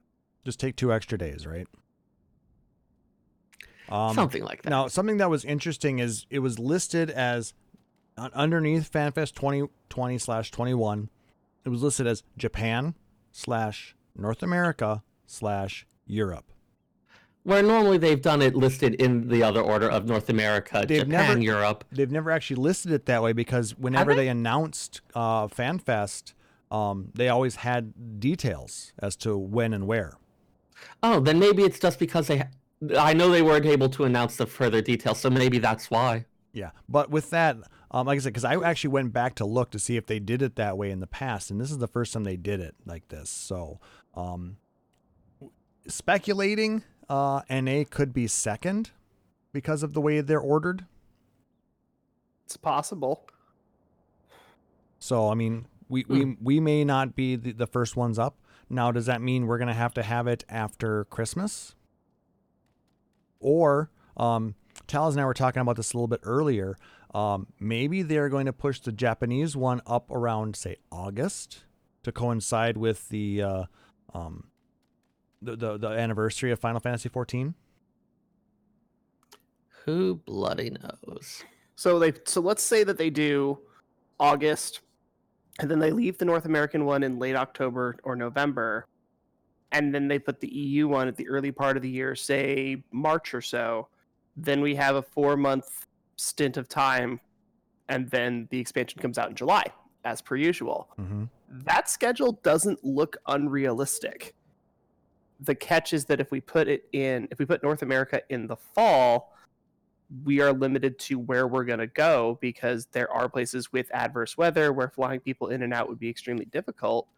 Just take 2 extra days, right? Something like that. Now, something that was interesting is it was listed as underneath FanFest 2020/21. It was listed as Japan/North America/Europe. Where normally they've done it listed in the other order of North America, Japan, Europe. They've never actually listed it that way, because whenever they announced FanFest, they always had details as to when and where. Oh, then maybe it's just because I know they weren't able to announce the further details, so maybe that's why. Yeah, but with that, like I said, because I actually went back to look to see if they did it that way in the past, and this is the first time they did it like this. So, speculating, NA could be second because of the way they're ordered. It's possible. So, I mean, we may not be the first ones up. Now, does that mean we're going to have it after Christmas? Or, Taliz and I were talking about this a little bit earlier. Maybe they're going to push the Japanese one up around, say, August to coincide with the anniversary of Final Fantasy XIV. Who bloody knows? So let's say that they do August, and then they leave the North American one in late October or November, and then they put the EU one at the early part of the year, say March or so. Then we have a 4-month stint of time, and then the expansion comes out in July, as per usual. Mm-hmm. That schedule doesn't look unrealistic. The catch is that if we put North America in the fall, we are limited to where we're going to go, because there are places with adverse weather where flying people in and out would be extremely difficult,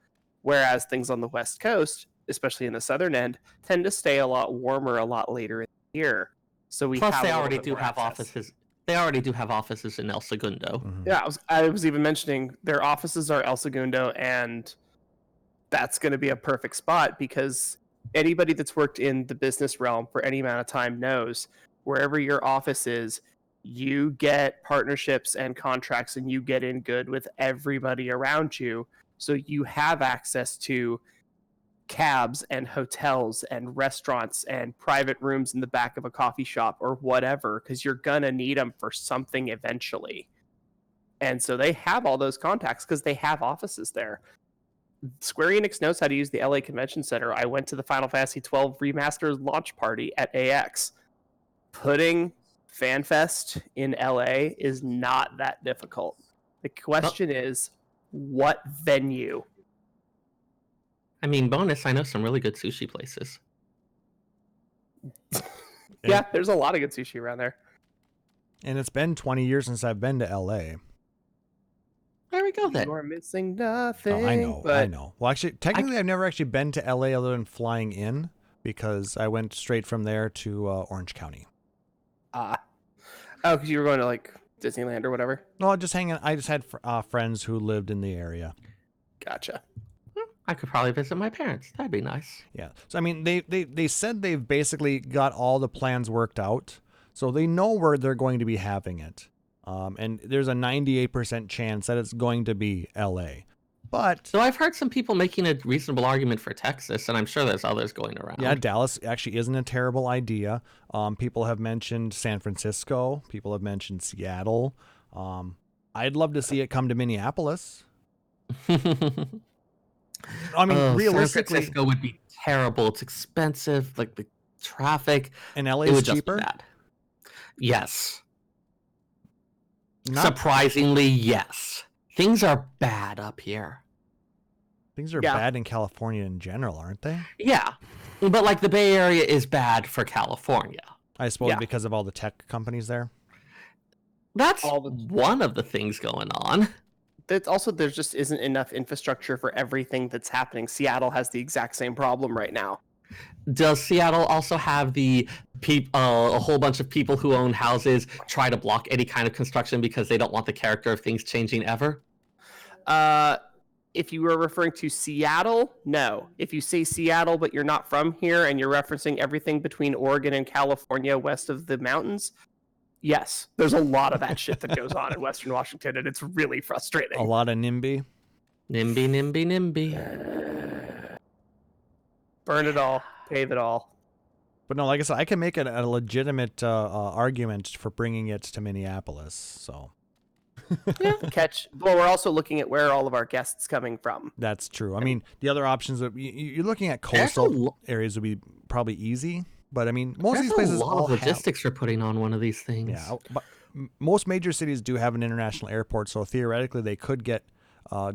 whereas things on the West Coast, especially in the southern end, tend to stay a lot warmer a lot later in the year. So Plus, they already do have offices. They already do have offices in El Segundo. Mm-hmm. Yeah, I was even mentioning their offices are El Segundo, and that's going to be a perfect spot, because anybody that's worked in the business realm for any amount of time knows wherever your office is, you get partnerships and contracts, and you get in good with everybody around you. So you have access to cabs and hotels and restaurants and private rooms in the back of a coffee shop or whatever, because you're going to need them for something eventually. And so they have all those contacts because they have offices there. Square Enix knows how to use the LA Convention Center. I went to the Final Fantasy XII Remastered launch party at AX. Putting FanFest in LA is not that difficult. The question is, what venue? I mean, bonus, I know some really good sushi places. Yeah, there's a lot of good sushi around there. And it's been 20 years since I've been to LA. There we go then. You're missing nothing. Oh, I know, but I know. Well, actually, technically, I've never actually been to LA other than flying in, because I went straight from there to Orange County. because you were going to like Disneyland or whatever. No, just hanging. I just had friends who lived in the area. Gotcha. I could probably visit my parents. That'd be nice. Yeah. So I mean, they said they've basically got all the plans worked out, so they know where they're going to be having it. And there's a 98% chance that it's going to be LA. But So I've heard some people making a reasonable argument for Texas, and I'm sure there's others going around. yeah, Dallas actually isn't a terrible idea. People have mentioned San Francisco. People have mentioned Seattle. I'd love to see it come to Minneapolis. I mean, realistically, San Francisco would be terrible. It's expensive, like the traffic. and LA It is would just be cheaper. bad. Yes. Not, Surprisingly, yes. Things are bad up here. things are Yeah. bad in California in general, aren't they? Yeah. But like the Bay Area is bad for California. I suppose Yeah. because of all the tech companies there. That's All the- one of the things going on. That's also, there just isn't enough infrastructure for everything that's happening. Seattle has the exact same problem right now. Does Seattle also have the a whole bunch of people who own houses try to block any kind of construction because they don't want the character of things changing ever? If you were referring to Seattle, no. If you say Seattle, but you're not from here and you're referencing everything between Oregon and California west of the mountains, yes. There's a lot of that shit that goes on in Western Washington, and it's really frustrating. A lot of NIMBY. NIMBY, NIMBY, NIMBY. Burn it all. Pave it all. But no, like I said, I can make a legitimate argument for bringing it to Minneapolis. So Well, we're also looking at where all of our guests coming from. that's true. I mean, the other options that you're looking at There's a coastal lo- areas would be probably easy. But I mean, most of these There's places a lot all of have. logistics for putting on one of these things. Yeah, but most major cities do have an international airport, so theoretically they could get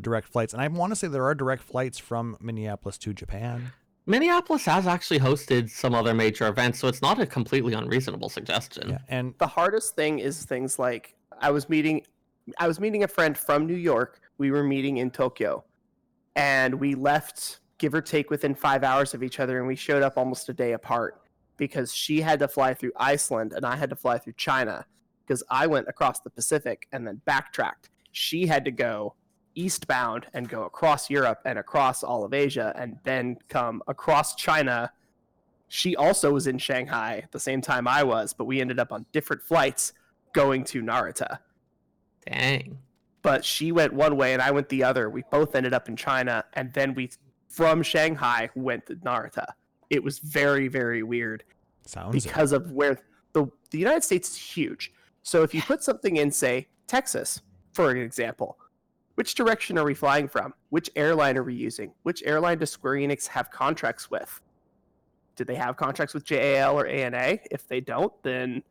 direct flights. And I want to say there are direct flights from Minneapolis to Japan. Minneapolis has actually hosted some other major events, so it's not a completely unreasonable suggestion. Yeah, and The hardest thing is things like I was meeting a friend from New York. We were meeting in Tokyo, and we left give or take within 5 hours of each other, and we showed up almost a day apart because she had to fly through Iceland and I had to fly through China because I went across the Pacific and then backtracked. She had to go eastbound and go across Europe and across all of Asia and then come across China. She also was in Shanghai at the same time I was, but we ended up on different flights going to Narita. Dang. But she went one way and I went the other. We both ended up in China, and then we, from Shanghai, went to Narita. It was very, very weird sounds it. because of where the United States is huge. So if you put something in, say, Texas, for an example, which direction are we flying from? Which airline are we using? Which airline does Square Enix have contracts with? Do they have contracts with JAL or ANA? If they don't, then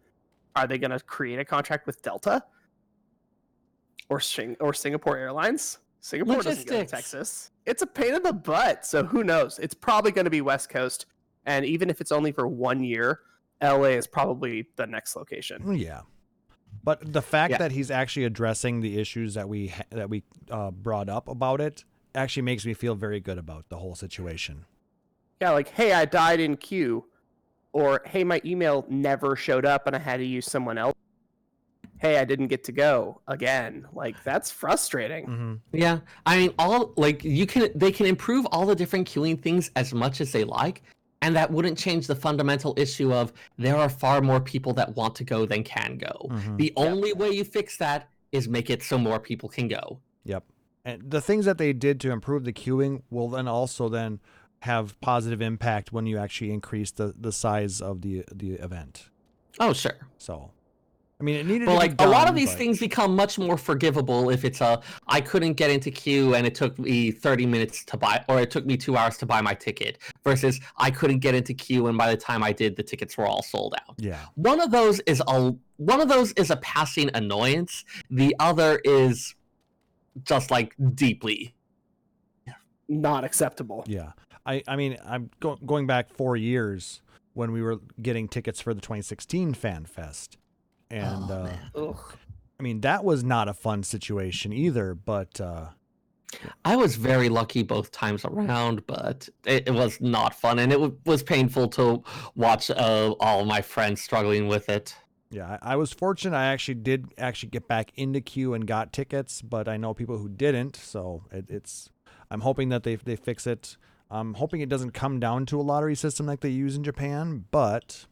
are they going to create a contract with Delta or Singapore Airlines? Singapore doesn't go to Logistics. Texas. It's a pain in the butt. So who knows? It's probably going to be West Coast, and even if it's only for 1 year, LA is probably the next location. Yeah. But the fact Yeah. that he's actually addressing the issues that we brought up about it actually makes me feel very good about the whole situation. Yeah, like, hey, I died in queue, or hey, my email never showed up and I had to use someone else. Hey, I didn't get to go again. Like, that's frustrating. Mm-hmm. Yeah, I mean, they can improve all the different queuing things as much as they like, and that wouldn't change the fundamental issue of there are far more people that want to go than can go. Mhm. The only way you fix that is make it so more people can go. Yep. And the things that they did to improve the queuing will then also have positive impact when you actually increase the size of the event. Oh, sure. So, I mean, it needed But to like be a lot done, of these but- things become much more forgivable if it's I couldn't get into queue and it took me 30 minutes to buy, or it took me 2 hours to buy my ticket, versus I couldn't get into queue and by the time I did, the tickets were all sold out. Yeah. One of those is a passing annoyance. The other is just like deeply. Not acceptable. Yeah. I mean, I'm going back 4 years when we were getting tickets for the 2016 Fan Fest. And, Oh, man. Ugh. I mean, that was not a fun situation either, but I was very lucky both times around, but it was not fun, and it was painful to watch all my friends struggling with it. yeah, I was fortunate. I did get back into queue and got tickets, but I know people who didn't. So I'm hoping that they fix it. I'm hoping it doesn't come down to a lottery system like they use in Japan, but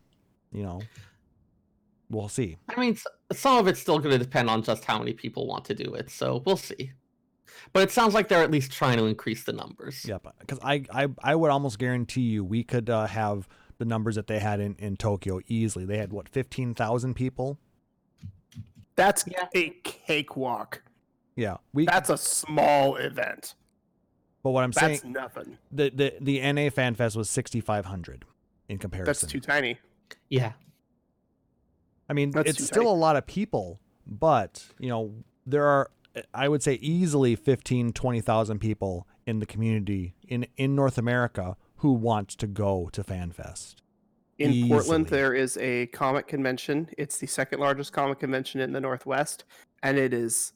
we'll see. I mean, some of it's still going to depend on just how many people want to do it, so we'll see. But it sounds like they're at least trying to increase the numbers. Yep. Because I would almost guarantee you we could have the numbers that they had in Tokyo easily. They had, what, 15,000 people? That's a cakewalk. Yeah. That's a small event. But what I'm saying, That's nothing. The NA Fan Fest was 6,500 in comparison. That's too tiny. Yeah. I mean, That's it's too still tight. a lot of people, but, there are, I would say, easily 15, 20,000 people in the community in North America who want to go to FanFest. In Portland, Easily. there is a comic convention. It's the second largest comic convention in the Northwest, and it is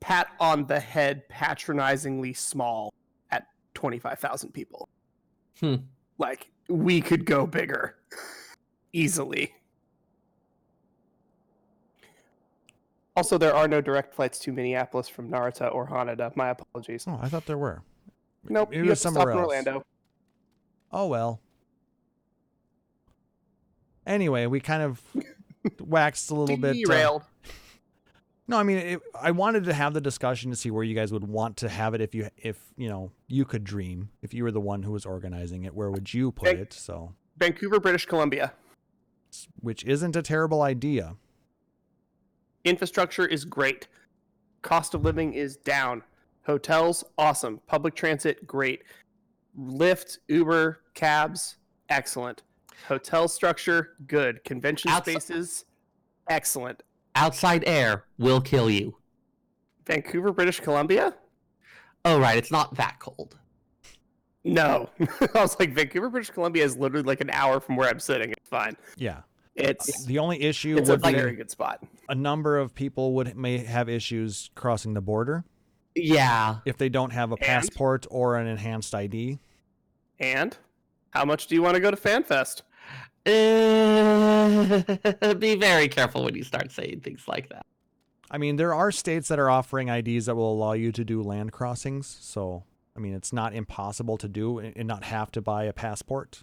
pat on the head, patronizingly small at 25,000 people. Like, we could go bigger easily. Also, there are no direct flights to Minneapolis from Narita or Haneda. My apologies. Oh, I thought there were. Nope, Maybe you it have was to stop somewhere in else. Orlando. Oh, well. Anyway, we kind of waxed a little bit. Derailed. No, I mean, I wanted to have the discussion to see where you guys would want to have it if you could dream. If you were the one who was organizing it, where would you put Okay. it? So, Vancouver, British Columbia. which isn't a terrible idea. Infrastructure is great. Cost of living is down. Hotels, awesome. Public transit, great. Lyft, Uber, cabs, excellent. Hotel structure, good. Convention spaces, excellent. Outside air will kill you. Vancouver, British Columbia? Oh, right. It's not that cold. No. I was like, Vancouver, British Columbia is literally like an hour from where I'm sitting. It's fine. Yeah. It's The only issue a would be very good spot. a number of people may have issues crossing the border Yeah. if they don't have a passport or an enhanced ID. And how much do you want to go to FanFest? Be very careful when you start saying things like that. I mean, there are states that are offering IDs that will allow you to do land crossings. So, I mean, it's not impossible to do and not have to buy a passport.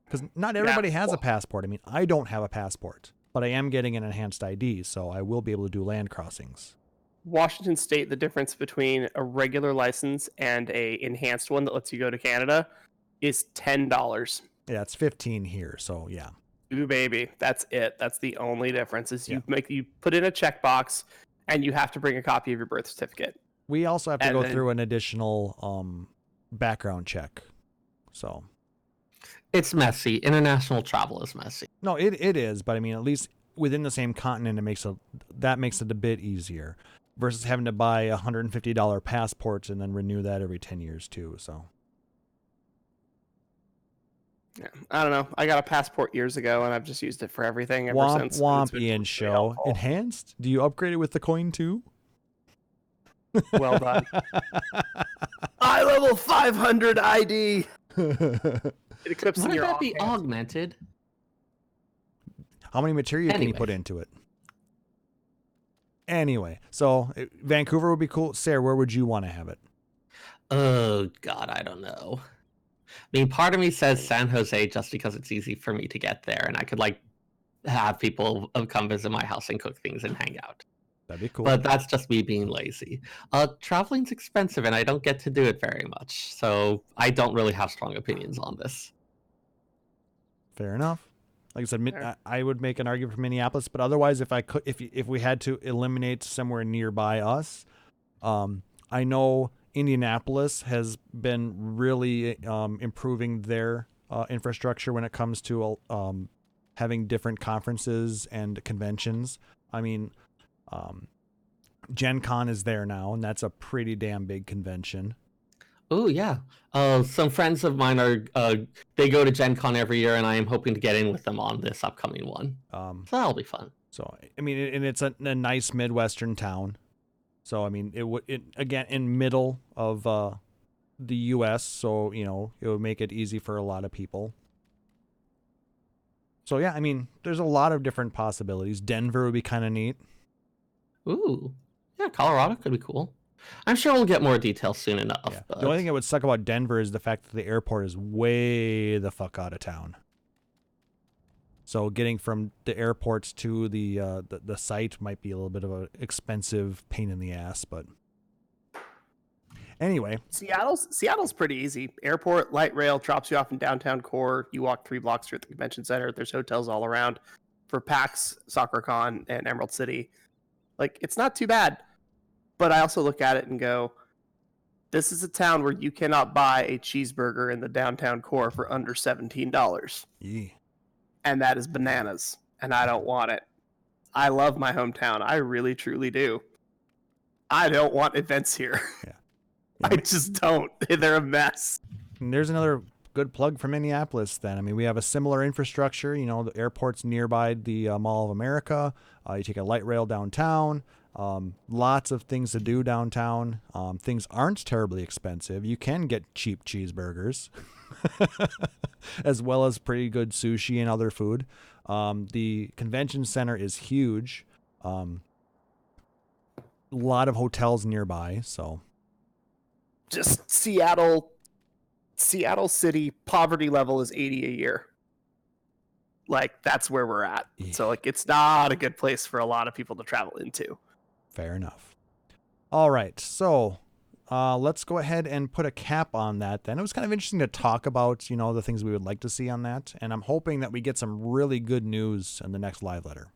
Because not everybody has a passport. I mean, I don't have a passport, but I am getting an enhanced ID, so I will be able to do land crossings. Washington State, the difference between a regular license and a enhanced one that lets you go to Canada is $10. Yeah, it's 15 here, so yeah. Ooh, baby, that's it. That's the only difference. Is you put in a checkbox, and you have to bring a copy of your birth certificate. We also have to And go then- through an additional background check. So It's messy. International travel is messy. no, it is, but I mean, at least within the same continent, that makes it a bit easier versus having to buy a $150 passport and then renew that every 10 years too. So Yeah, I don't know. I got a passport years ago, and I've just used it for everything ever womp since. womp, It's been Ian really show. helpful. Enhanced? Do you upgrade it with the coin too? Well done. I level 500 ID. It equips in Wouldn't your that be offhand. augmented? How many material can you Anyway. put into it? Anyway, so Vancouver would be cool. Sarah, where would you want to have it? Oh, God, I don't know. I mean, part of me says San Jose just because it's easy for me to get there, and I could, have people come visit my house and cook things and hang out. That'd be cool. But that's just me being lazy. Traveling's expensive, and I don't get to do it very much, so I don't really have strong opinions on this. Fair enough. Like I said, Fair. I would make an argument for Minneapolis, but otherwise, if we had to eliminate somewhere nearby us, I know Indianapolis has been really improving their infrastructure when it comes to having different conferences and conventions. I mean, Gen Con is there now, and that's a pretty damn big convention. Oh, yeah. Some friends of mine they go to Gen Con every year, and I am hoping to get in with them on this upcoming one. So that'll be fun. So, I mean, and it's a nice Midwestern town. So, I mean, it again, in middle of the U.S., so, it would make it easy for a lot of people. So, yeah, I mean, there's a lot of different possibilities. Denver would be kind of neat. Ooh. Yeah, Colorado could be cool. I'm sure we'll get more details soon enough. Yeah. But... The only thing that would suck about Denver is the fact that the airport is way the fuck out of town. So getting from the airport to the site might be a little bit of an expensive pain in the ass, but Anyway, Seattle's pretty easy. Airport, light rail drops you off in downtown core. You walk 3 blocks through the convention center. There's hotels all around for PAX, SoccerCon, and Emerald City. Like, it's not too bad. But I also look at it and go, this is a town where you cannot buy a cheeseburger in the downtown core for under $17. yeah. And that is bananas. And I don't want it. I love my hometown. I really, truly do. I don't want events here. Yeah. I just don't. They're a mess. And there's another good plug for Minneapolis then. I mean, we have a similar infrastructure. You know, the airport's nearby the Mall of America. You take a light rail downtown. Lots of things to do downtown. Things aren't terribly expensive. You can get cheap cheeseburgers as well as pretty good sushi and other food. The convention center is huge. A lot of hotels nearby. So Just Seattle City poverty level is 80 a year. Like, that's where we're at. Yeah. So, like, it's not a good place for a lot of people to travel into. fair enough. All right. So let's go ahead and put a cap on that then. It was kind of interesting to talk about, you know, the things we would like to see on that. And I'm hoping that we get some really good news in the next live letter.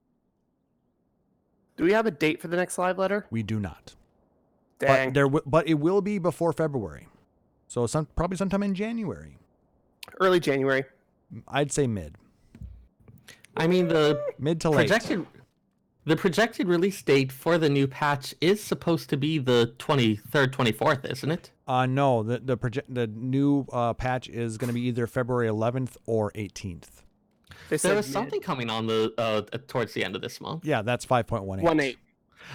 Do we have a date for the next live letter? We do not. Dang. But it will be before February. So probably sometime in January. Early January. I'd say mid. I mean, Mid to late. The projected release date for the new patch is supposed to be the 23rd, 24th, isn't it? No, the new patch is going to be either February 11th or 18th. There was something coming on the towards the end of this month. Yeah, that's 5.18. 1.8.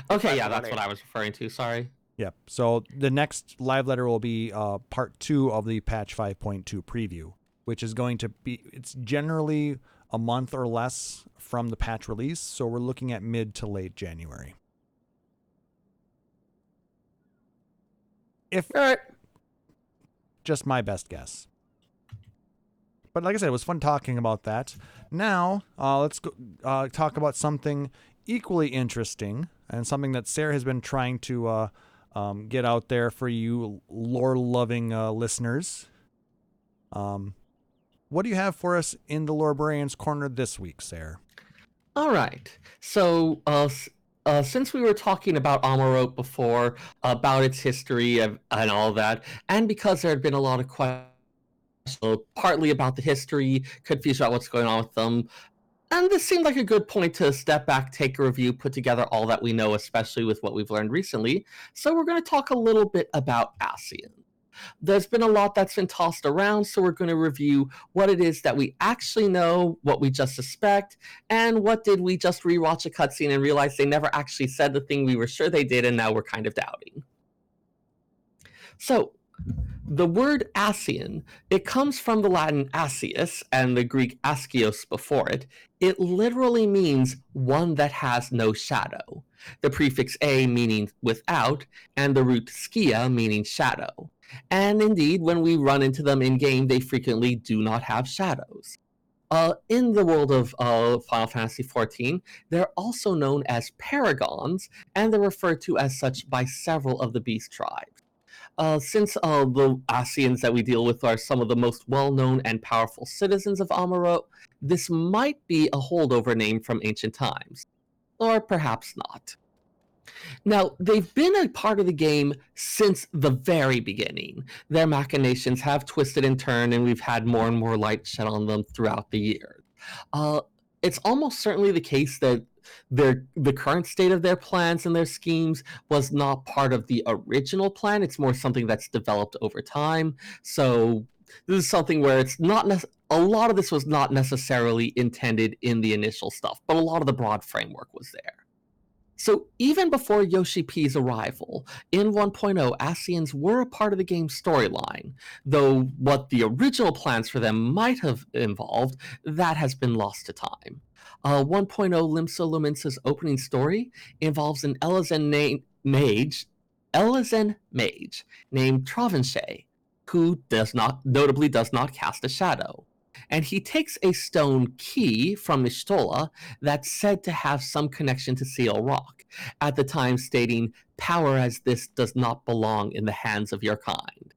Okay, yeah, that's what I was referring to. Sorry. Yep. So the next live letter will be part 2 of the patch 5.2 preview, which is going to be, it's generally a month or less from the patch release. So we're looking at mid to late January. All right. Just my best guess. But like I said, it was fun talking about that. Now, let's go talk about something equally interesting and something that Seyrr has been trying to get out there for you lore-loving listeners. What do you have for us in the Lorebrarian's Corner this week, Seyrr? All right. So, since we were talking about Amarok before, about its history and all that, and because there had been a lot of questions, partly about the history, confused about what's going on with them, and this seemed like a good point to step back, take a review, put together all that we know, especially with what we've learned recently. So we're going to talk a little bit about Ascians. There's been a lot that's been tossed around, so we're going to review what it is that we actually know, what we just suspect, and what did we just rewatch a cutscene and realize they never actually said the thing we were sure they did, and now we're kind of doubting. So, the word Ascian, it comes from the Latin ascius and the Greek askios before it. It literally means one that has no shadow. The prefix a meaning without, and the root skia meaning shadow. And indeed, when we run into them in-game, they frequently do not have shadows. In the world of Final Fantasy XIV, they're also known as paragons, and they're referred to as such by several of the beast tribes. Since the Ascians that we deal with are some of the most well-known and powerful citizens of Amarok, this might be a holdover name from ancient times. Or perhaps not. Now, they've been a part of the game since the very beginning. Their machinations have twisted and turned, and we've had more and more light shed on them throughout the years. It's almost certainly the case that the current state of their plans and their schemes was not part of the original plan. It's more something that's developed over time. So this is something where it's not a lot of this was not necessarily intended in the initial stuff, but a lot of the broad framework was there. So even before Yoshi P's arrival, in 1.0, Ascians were a part of the game's storyline, though what the original plans for them might have involved, that has been lost to time. 1.0 Limsa Luminsa's opening story involves an Elezen mage named Travanche, who notably does not cast a shadow. And he takes a stone key from Nishtola that's said to have some connection to Seal Rock, at the time stating, "Power as this does not belong in the hands of your kind."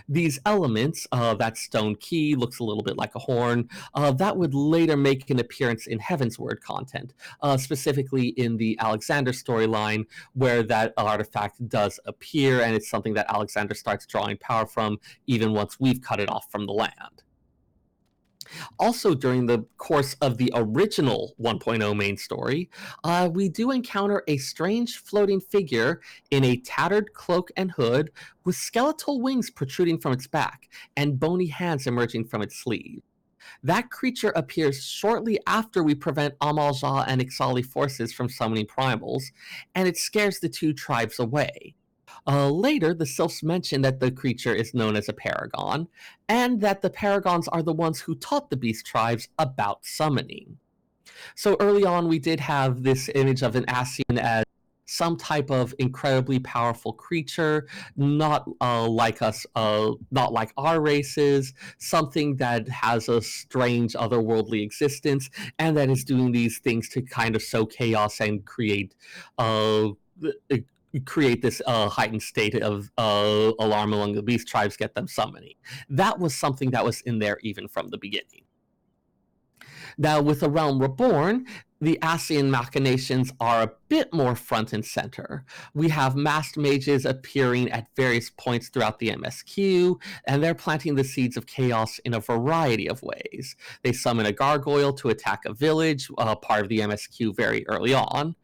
These elements, that stone key looks a little bit like a horn, that would later make an appearance in Heavensward content, specifically in the Alexander storyline, where that artifact does appear, and it's something that Alexander starts drawing power from, even once we've cut it off from the land. Also, during the course of the original 1.0 main story, we do encounter a strange floating figure in a tattered cloak and hood with skeletal wings protruding from its back and bony hands emerging from its sleeve. That creature appears shortly after we prevent Amal-Jah and Ixali forces from summoning primals, and it scares the two tribes away. Later, the sylphs mention that the creature is known as a paragon, and that the paragons are the ones who taught the beast tribes about summoning. So early on, we did have this image of an Ascian as some type of incredibly powerful creature, not like us, not like our races, something that has a strange otherworldly existence, and that is doing these things to kind of sow chaos and create this heightened state of alarm among the beast tribes, get them summoning. That was something that was in there even from the beginning. Now, with The Realm Reborn, the Ascian machinations are a bit more front and center. We have masked mages appearing at various points throughout the MSQ, and they're planting the seeds of chaos in a variety of ways. They summon a gargoyle to attack a village, part of the MSQ very early on.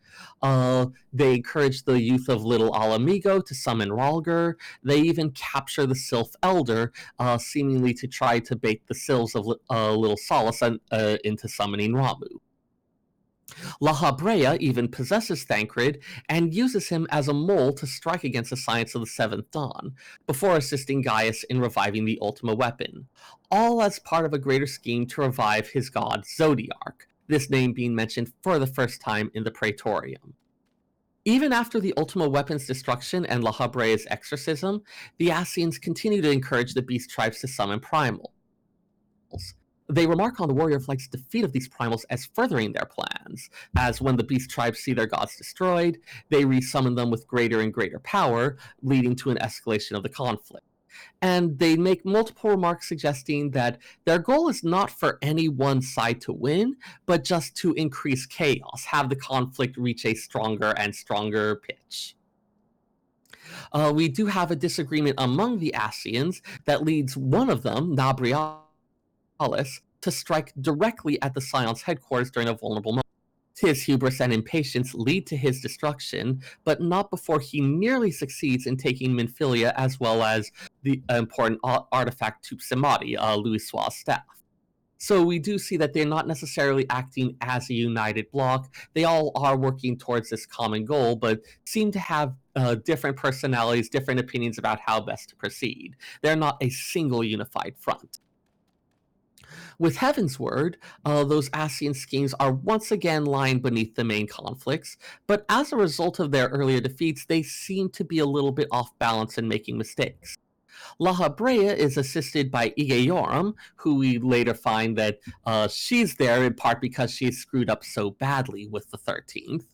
They encourage the youth of Little Alamigo to summon Ralger. They even capture the Sylph Elder, seemingly to try to bait the Sylphs of Little Solace into summoning Ramu. Lorebrarian even possesses Thancred and uses him as a mole to strike against the Science of the Seventh Dawn, before assisting Gaius in reviving the Ultima Weapon, all as part of a greater scheme to revive his god Zodiarch, this name being mentioned for the first time in the Praetorium. Even after the Ultima Weapon's destruction and Lorebrarian's exorcism, the Ascians continue to encourage the beast tribes to summon primals. They remark on the Warrior of Light's defeat of these primals as furthering their plans, as when the beast tribes see their gods destroyed, they resummon them with greater and greater power, leading to an escalation of the conflict. And they make multiple remarks suggesting that their goal is not for any one side to win, but just to increase chaos, have the conflict reach a stronger and stronger pitch. We do have a disagreement among the Ascians that leads one of them, Nabrialis, to strike directly at the Scion's headquarters during a vulnerable moment. His hubris and impatience lead to his destruction, but not before he nearly succeeds in taking Minfilia as well as the important artifact Tupsimati, Louis' staff. So we do see that they're not necessarily acting as a united bloc. They all are working towards this common goal, but seem to have different personalities, different opinions about how best to proceed. They're not a single unified front. With Heavensward, those Ascian schemes are once again lying beneath the main conflicts, but as a result of their earlier defeats, they seem to be a little bit off balance and making mistakes. Lorebrarian is assisted by Igeyoram, who we later find that she's there in part because she screwed up so badly with the 13th.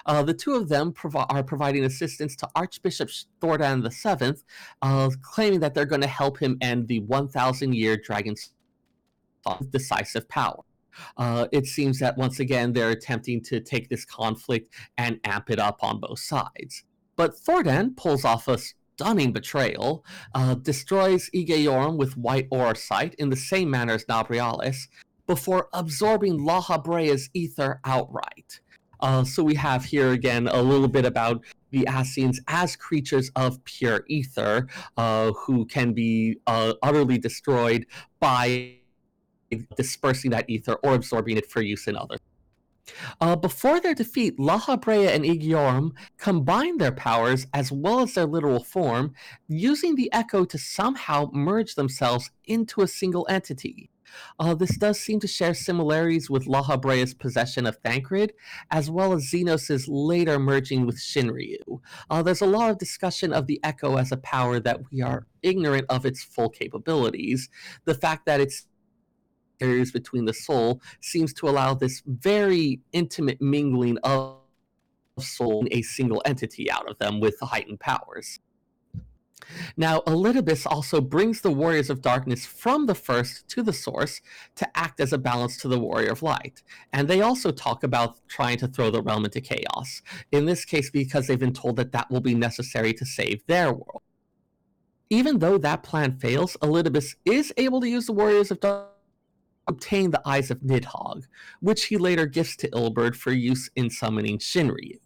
The two of them are providing assistance to Archbishop Thordan VII, claiming that they're going to help him end the 1,000-year dragon's decisive power. It seems that once again they're attempting to take this conflict and amp it up on both sides. But Thordan pulls off a stunning betrayal, destroys Igeyoram with white aura sight in the same manner as Nabrialis, before absorbing Lorebrarian's ether outright. So we have here again a little bit about the Ascians as creatures of pure ether, who can be utterly destroyed by dispersing that ether or absorbing it for use in others. Before their defeat, Lorebrarian and Igeyoram combine their powers as well as their literal form, using the Echo to somehow merge themselves into a single entity. This does seem to share similarities with Lorebrarian's possession of Thancred, as well as Xenos' later merging with Shinryu. There's a lot of discussion of the Echo as a power that we are ignorant of its full capabilities. The fact that it's barriers between the soul seems to allow this very intimate mingling of soul in a single entity out of them with heightened powers. Now, Elidibus also brings the Warriors of Darkness from the First to the Source to act as a balance to the Warrior of Light. And they also talk about trying to throw the realm into chaos, in this case because they've been told that that will be necessary to save their world. Even though that plan fails, Elidibus is able to use the Warriors of Darkness to obtain the Eyes of Nidhogg, which he later gifts to Ilberd for use in summoning Shinryu.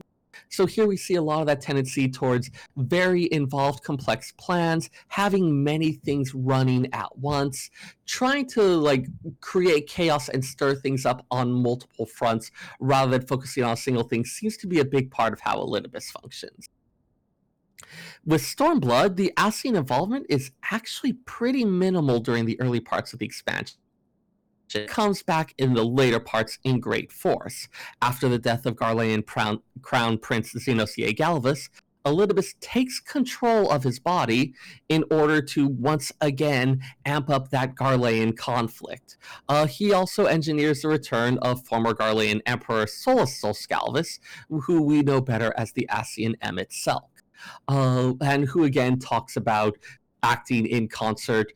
So here we see a lot of that tendency towards very involved, complex plans, having many things running at once, trying to like create chaos and stir things up on multiple fronts rather than focusing on a single thing seems to be a big part of how Elidibus functions. With Stormblood, the Ascian involvement is actually pretty minimal during the early parts of the expansion. It comes back in the later parts in great force. After the death of Garlean Crown Prince Xenosia Galvus, Elidibus takes control of his body in order to once again amp up that Garlean conflict. He also engineers the return of former Garlean Emperor Solus Galvus, who we know better as the Ascian Emmet Selk, and who again talks about acting in concert.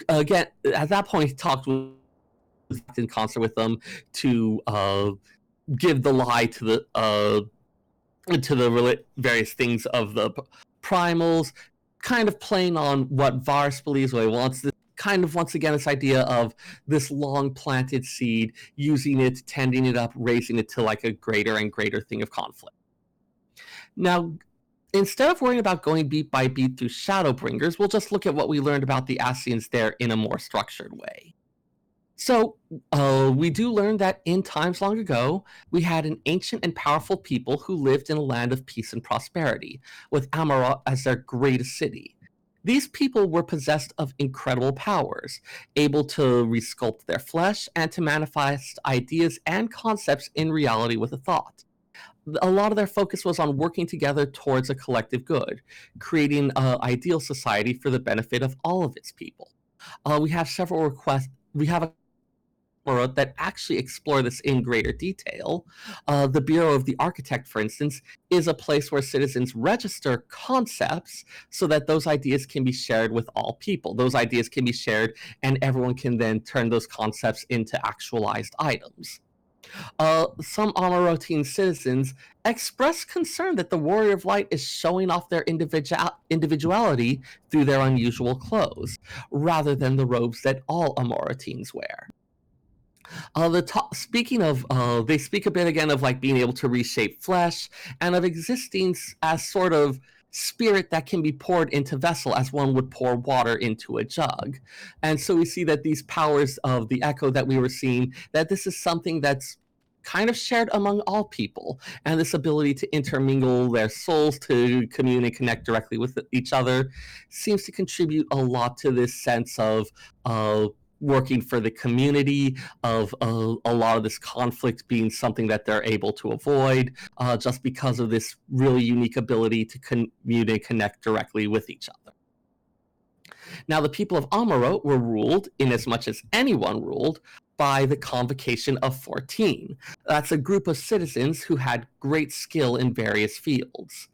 Again, at that point, he talked in concert with them to give the lie to the various things of the primals, kind of playing on what Varus believes, what he wants. This kind of once again this idea of this long planted seed, using it, tending it up, raising it to like a greater and greater thing of conflict. Now, instead of worrying about going beat by beat through Shadowbringers, we'll just look at what we learned about the Ascians there in a more structured way. So, we do learn that in times long ago, we had an ancient and powerful people who lived in a land of peace and prosperity, with Amarot as their greatest city. These people were possessed of incredible powers, able to resculpt their flesh and to manifest ideas and concepts in reality with a thought. A lot of their focus was on working together towards a collective good, creating an ideal society for the benefit of all of its people. We have several requests. We have a that actually explore this in greater detail. The Bureau of the Architect, for instance, is a place where citizens register concepts so that those ideas can be shared with all people. Those ideas can be shared and everyone can then turn those concepts into actualized items. Some Amarotine citizens express concern that the Warrior of Light is showing off their individuality through their unusual clothes, rather than the robes that all Amarotines wear. Speaking of, they speak a bit again of like being able to reshape flesh and of existing as sort of spirit that can be poured into vessel as one would pour water into a jug. And so we see that these powers of the echo that we were seeing, that this is something that's kind of shared among all people, and this ability to intermingle their souls to commune and connect directly with each other seems to contribute a lot to this sense of working for the community, of a lot of this conflict being something that they're able to avoid, just because of this really unique ability to commune and connect directly with each other. Now, the people of Amarot were ruled, in as much as anyone ruled, by the Convocation of 14. That's a group of citizens who had great skill in various fields.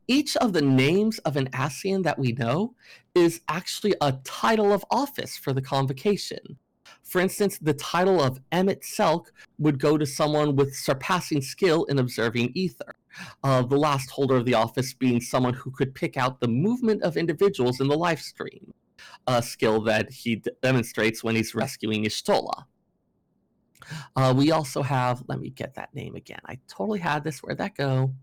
Each of the names of an Ascian that we know is actually a title of office for the Convocation. For instance, the title of Emmet Selk would go to someone with surpassing skill in observing ether, the last holder of the office being someone who could pick out the movement of individuals in the life stream, a skill that he demonstrates when he's rescuing Y'shtola. We also have, let me get that name again. I totally had this. Where'd that go?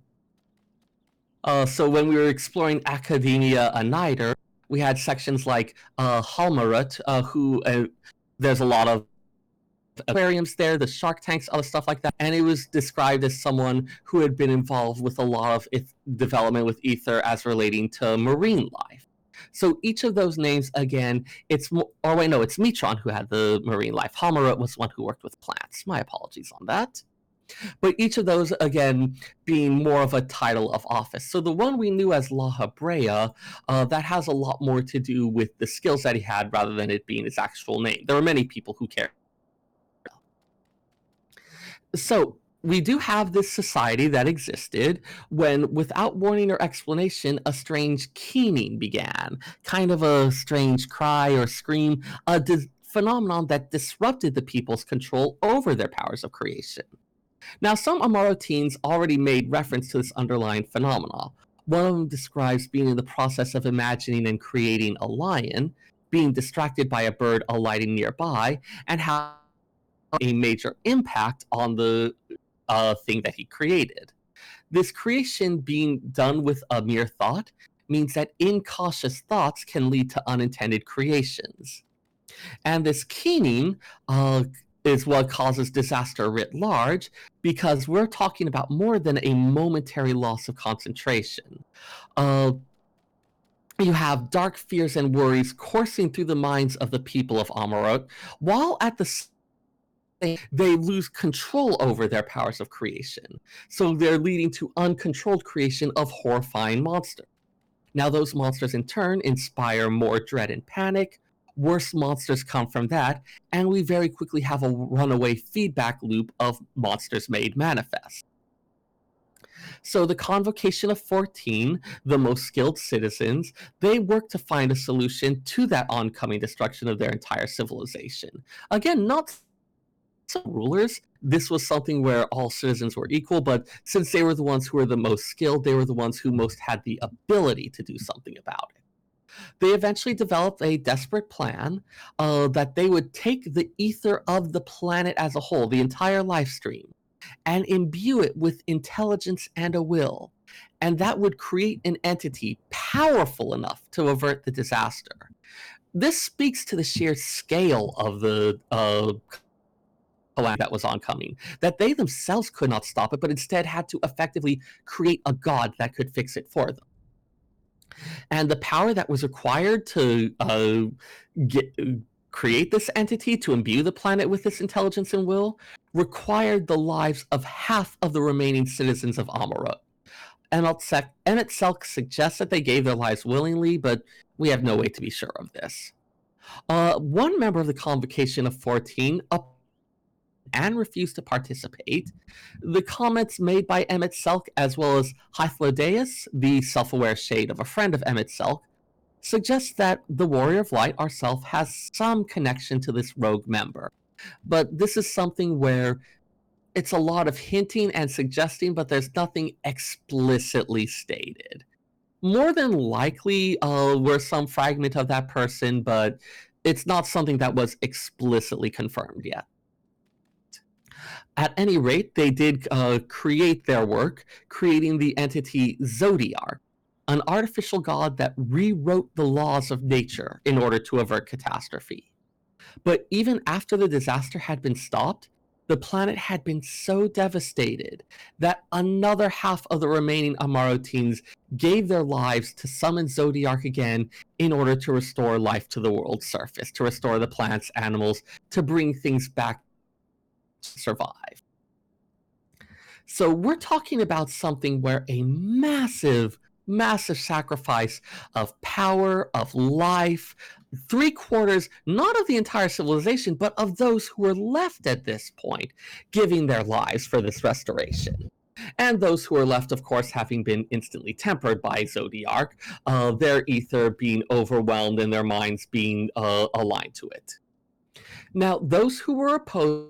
So when we were exploring Academia Anider, we had sections like Halmarut, who there's a lot of aquariums there, the shark tanks, other stuff like that, and it was described as someone who had been involved with a lot of development with ether as relating to marine life. So each of those names, again, it's Mitron who had the marine life. Halmarut was one who worked with plants. My apologies on that. But each of those, again, being more of a title of office. So the one we knew as Lorebrarian, that has a lot more to do with the skills that he had rather than it being his actual name. There are many people who care. So we do have this society that existed when, without warning or explanation, a strange keening began. Kind of a strange cry or scream, a phenomenon that disrupted the people's control over their powers of creation. Now, some Amaro teens already made reference to this underlying phenomena. One of them describes being in the process of imagining and creating a lion, being distracted by a bird alighting nearby, and how a major impact on the thing that he created. This creation being done with a mere thought means that incautious thoughts can lead to unintended creations. And this keening is what causes disaster writ large, because we're talking about more than a momentary loss of concentration. You have dark fears and worries coursing through the minds of the people of Amarok, while at the same time they lose control over their powers of creation. So they're leading to uncontrolled creation of horrifying monsters. Now those monsters in turn inspire more dread and panic. Worse monsters come from that, and we very quickly have a runaway feedback loop of monsters made manifest. So the Convocation of 14, the most skilled citizens, they work to find a solution to that oncoming destruction of their entire civilization. Again, not some rulers. This was something where all citizens were equal, but since they were the ones who were the most skilled, they were the ones who most had the ability to do something about it. They eventually developed a desperate plan that they would take the ether of the planet as a whole, the entire life stream, and imbue it with intelligence and a will. And that would create an entity powerful enough to avert the disaster. This speaks to the sheer scale of the calamity that was oncoming, that they themselves could not stop it, but instead had to effectively create a god that could fix it for them. And the power that was required to create this entity, to imbue the planet with this intelligence and will, required the lives of half of the remaining citizens of Amarok. Emmett Selk suggests that they gave their lives willingly, but we have no way to be sure of this. One member of the Convocation of 14 and refused to participate. The comments made by Emmett Selk, as well as Hythlodeus, the self-aware shade of a friend of Emmett Selk, suggests that the Warrior of Light, ourself, has some connection to this rogue member. But this is something where it's a lot of hinting and suggesting, but there's nothing explicitly stated. More than likely, we're some fragment of that person, but it's not something that was explicitly confirmed yet. At any rate, they did create their work, creating the entity Zodiark, an artificial god that rewrote the laws of nature in order to avert catastrophe. But even after the disaster had been stopped, the planet had been so devastated that another half of the remaining Amaro teens gave their lives to summon Zodiark again in order to restore life to the world's surface, to restore the plants, animals, to bring things back to survive. So we're talking about something where a massive sacrifice of power, of life, 3/4, not of the entire civilization, but of those who were left at this point, giving their lives for this restoration. And those who are left, of course, having been instantly tempered by Zodiark, their ether being overwhelmed and their minds being aligned to it. Now, those who were opposed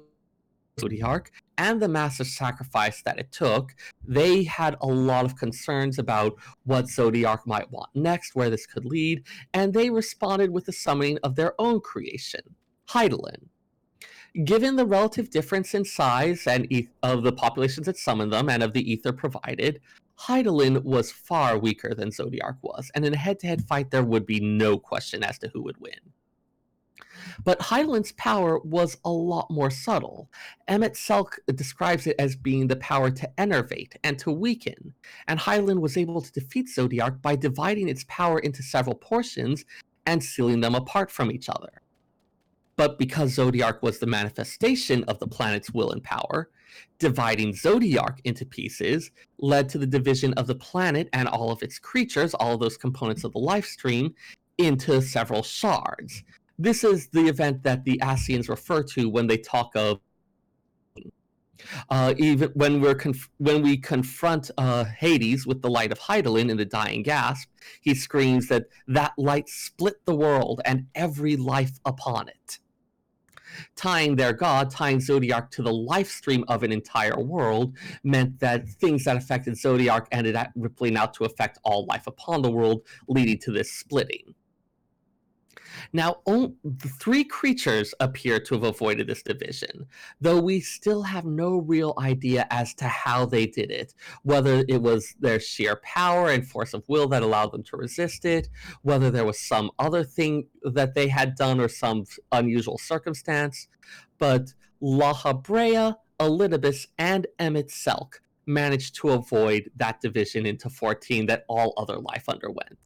to Zodiark and the massive sacrifice that it took, they had a lot of concerns about what Zodiark might want next, where this could lead, and they responded with the summoning of their own creation, Hydaelyn. Given the relative difference in size and of the populations that summoned them and of the ether provided, Hydaelyn was far weaker than Zodiark was, and in a head-to-head fight there would be no question as to who would win. But Hydaelyn's power was a lot more subtle. Emmett Selk describes it as being the power to enervate and to weaken, and Hydaelyn was able to defeat Zodiark by dividing its power into several portions and sealing them apart from each other. But because Zodiark was the manifestation of the planet's will and power, dividing Zodiark into pieces led to the division of the planet and all of its creatures, all of those components of the life stream, into several shards. This is the event that the Ascians refer to when they talk of even when we confront Hades with the light of Hydaelyn in the dying gasp, he screams that light split the world and every life upon it. Tying their god, tying Zodiark to the life stream of an entire world, meant that things that affected Zodiark ended up rippling out to affect all life upon the world, leading to this splitting. Now, the 3 creatures appear to have avoided this division, though we still have no real idea as to how they did it, whether it was their sheer power and force of will that allowed them to resist it, whether there was some other thing that they had done or some unusual circumstance. But Lorebrarian, Elidibus, and Emmett Selk managed to avoid that division into 14 that all other life underwent.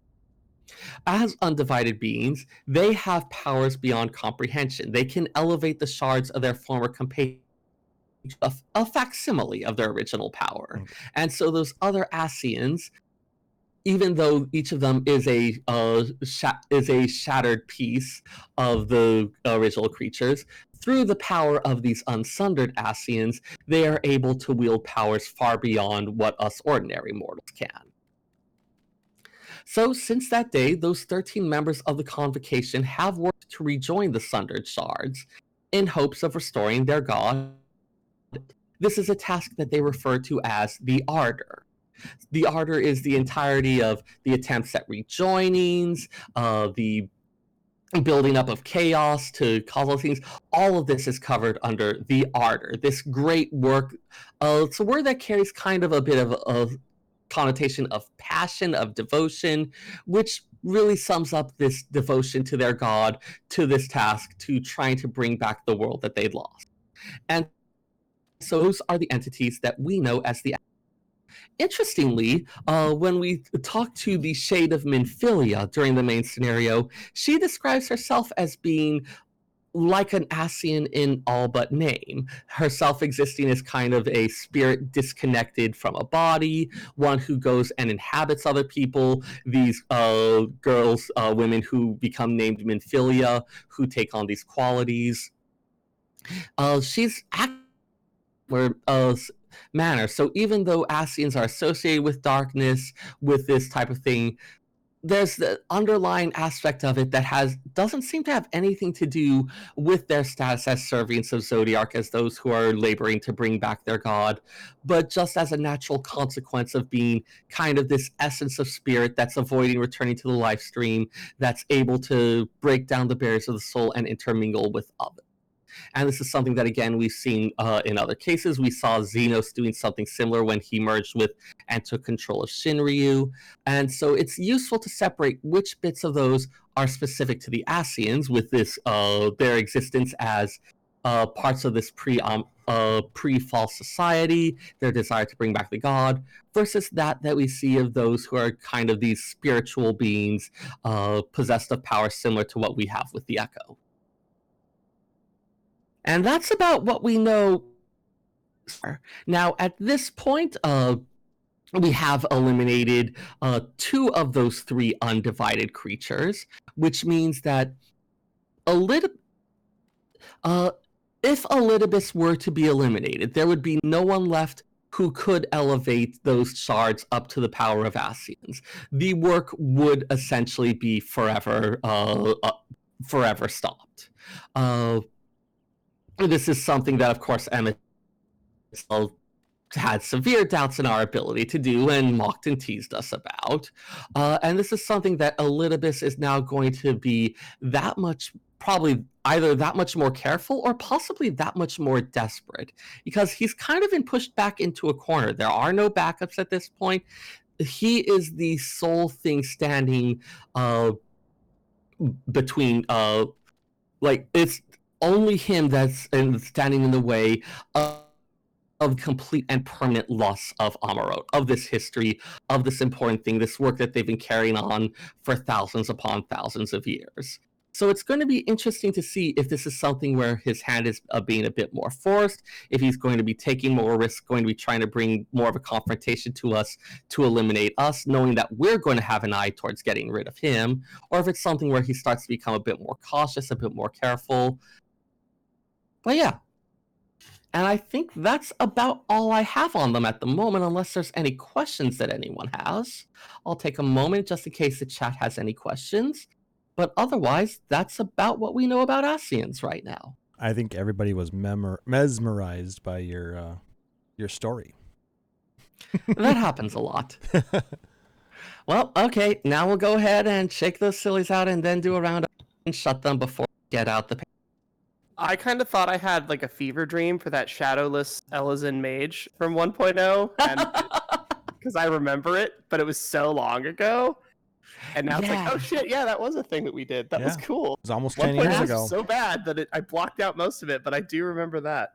As undivided beings, they have powers beyond comprehension. They can elevate the shards of their former companions, a facsimile of their original power. And so those other Ascians, even though each of them is a shattered piece of the original creatures, through the power of these unsundered Ascians, they are able to wield powers far beyond what us ordinary mortals can. So since that day, those 13 members of the Convocation have worked to rejoin the sundered shards in hopes of restoring their god. This is a task that they refer to as the Ardor. The Ardor is the entirety of the attempts at rejoinings, the building up of chaos to cause all things. All of this is covered under the Ardor, this great work. It's a word that carries kind of a bit of a connotation of passion, of devotion, which really sums up this devotion to their god, to this task, to trying to bring back the world that they'd lost. And so those are the entities that we know as the... Interestingly, when we talk to the Shade of Minfilia during the main scenario, she describes herself as being like an Ascian in all but name, herself existing as kind of a spirit disconnected from a body, one who goes and inhabits other people, these women who become named Minfilia, who take on these qualities. She's manner. So even though Ascians are associated with darkness, with this type of thing, there's the underlying aspect of it that doesn't seem to have anything to do with their status as servants of Zodiark, as those who are laboring to bring back their god, but just as a natural consequence of being kind of this essence of spirit that's avoiding returning to the life stream, that's able to break down the barriers of the soul and intermingle with others. And this is something that, again, we've seen in other cases. We saw Xenos doing something similar when he merged with and took control of Shinryu. And so it's useful to separate which bits of those are specific to the Ascians, with this their existence as parts of this pre-false society, their desire to bring back the god, versus that we see of those who are kind of these spiritual beings possessed of power similar to what we have with the Echo. And that's about what we know. Now, at this point, we have eliminated 2 of those 3 undivided creatures, which means that if Elidibus were to be eliminated, there would be no one left who could elevate those shards up to the power of Ascians. The work would essentially be forever stopped. This is something that, of course, Emmett had severe doubts in our ability to do and mocked and teased us about. And this is something that Elidibus is now going to be probably either that much more careful or possibly that much more desperate, because he's kind of been pushed back into a corner. There are no backups at this point. He is the sole thing standing between, it's only him that's standing in the way of complete and permanent loss of Amarot, of this history, of this important thing, this work that they've been carrying on for thousands upon thousands of years. So it's going to be interesting to see if this is something where his hand is being a bit more forced, if he's going to be taking more risks, going to be trying to bring more of a confrontation to us to eliminate us, knowing that we're going to have an eye towards getting rid of him, or if it's something where he starts to become a bit more cautious, a bit more careful. But yeah. And I think that's about all I have on them at the moment, unless there's any questions that anyone has. I'll take a moment just in case the chat has any questions. But otherwise, that's about what we know about Ascians right now. I think everybody was mesmerized by your story. That happens a lot. Well, okay, now we'll go ahead and shake those sillies out and then do a round and shut them before we get out the... I kind of thought I had like a fever dream for that shadowless Elizin mage from 1.0, and because I remember it, but it was so long ago, and now it's like, oh shit, yeah, that was a thing that we did. That was cool. It was almost 10 years ago. Was so bad that I blocked out most of it, but I do remember that.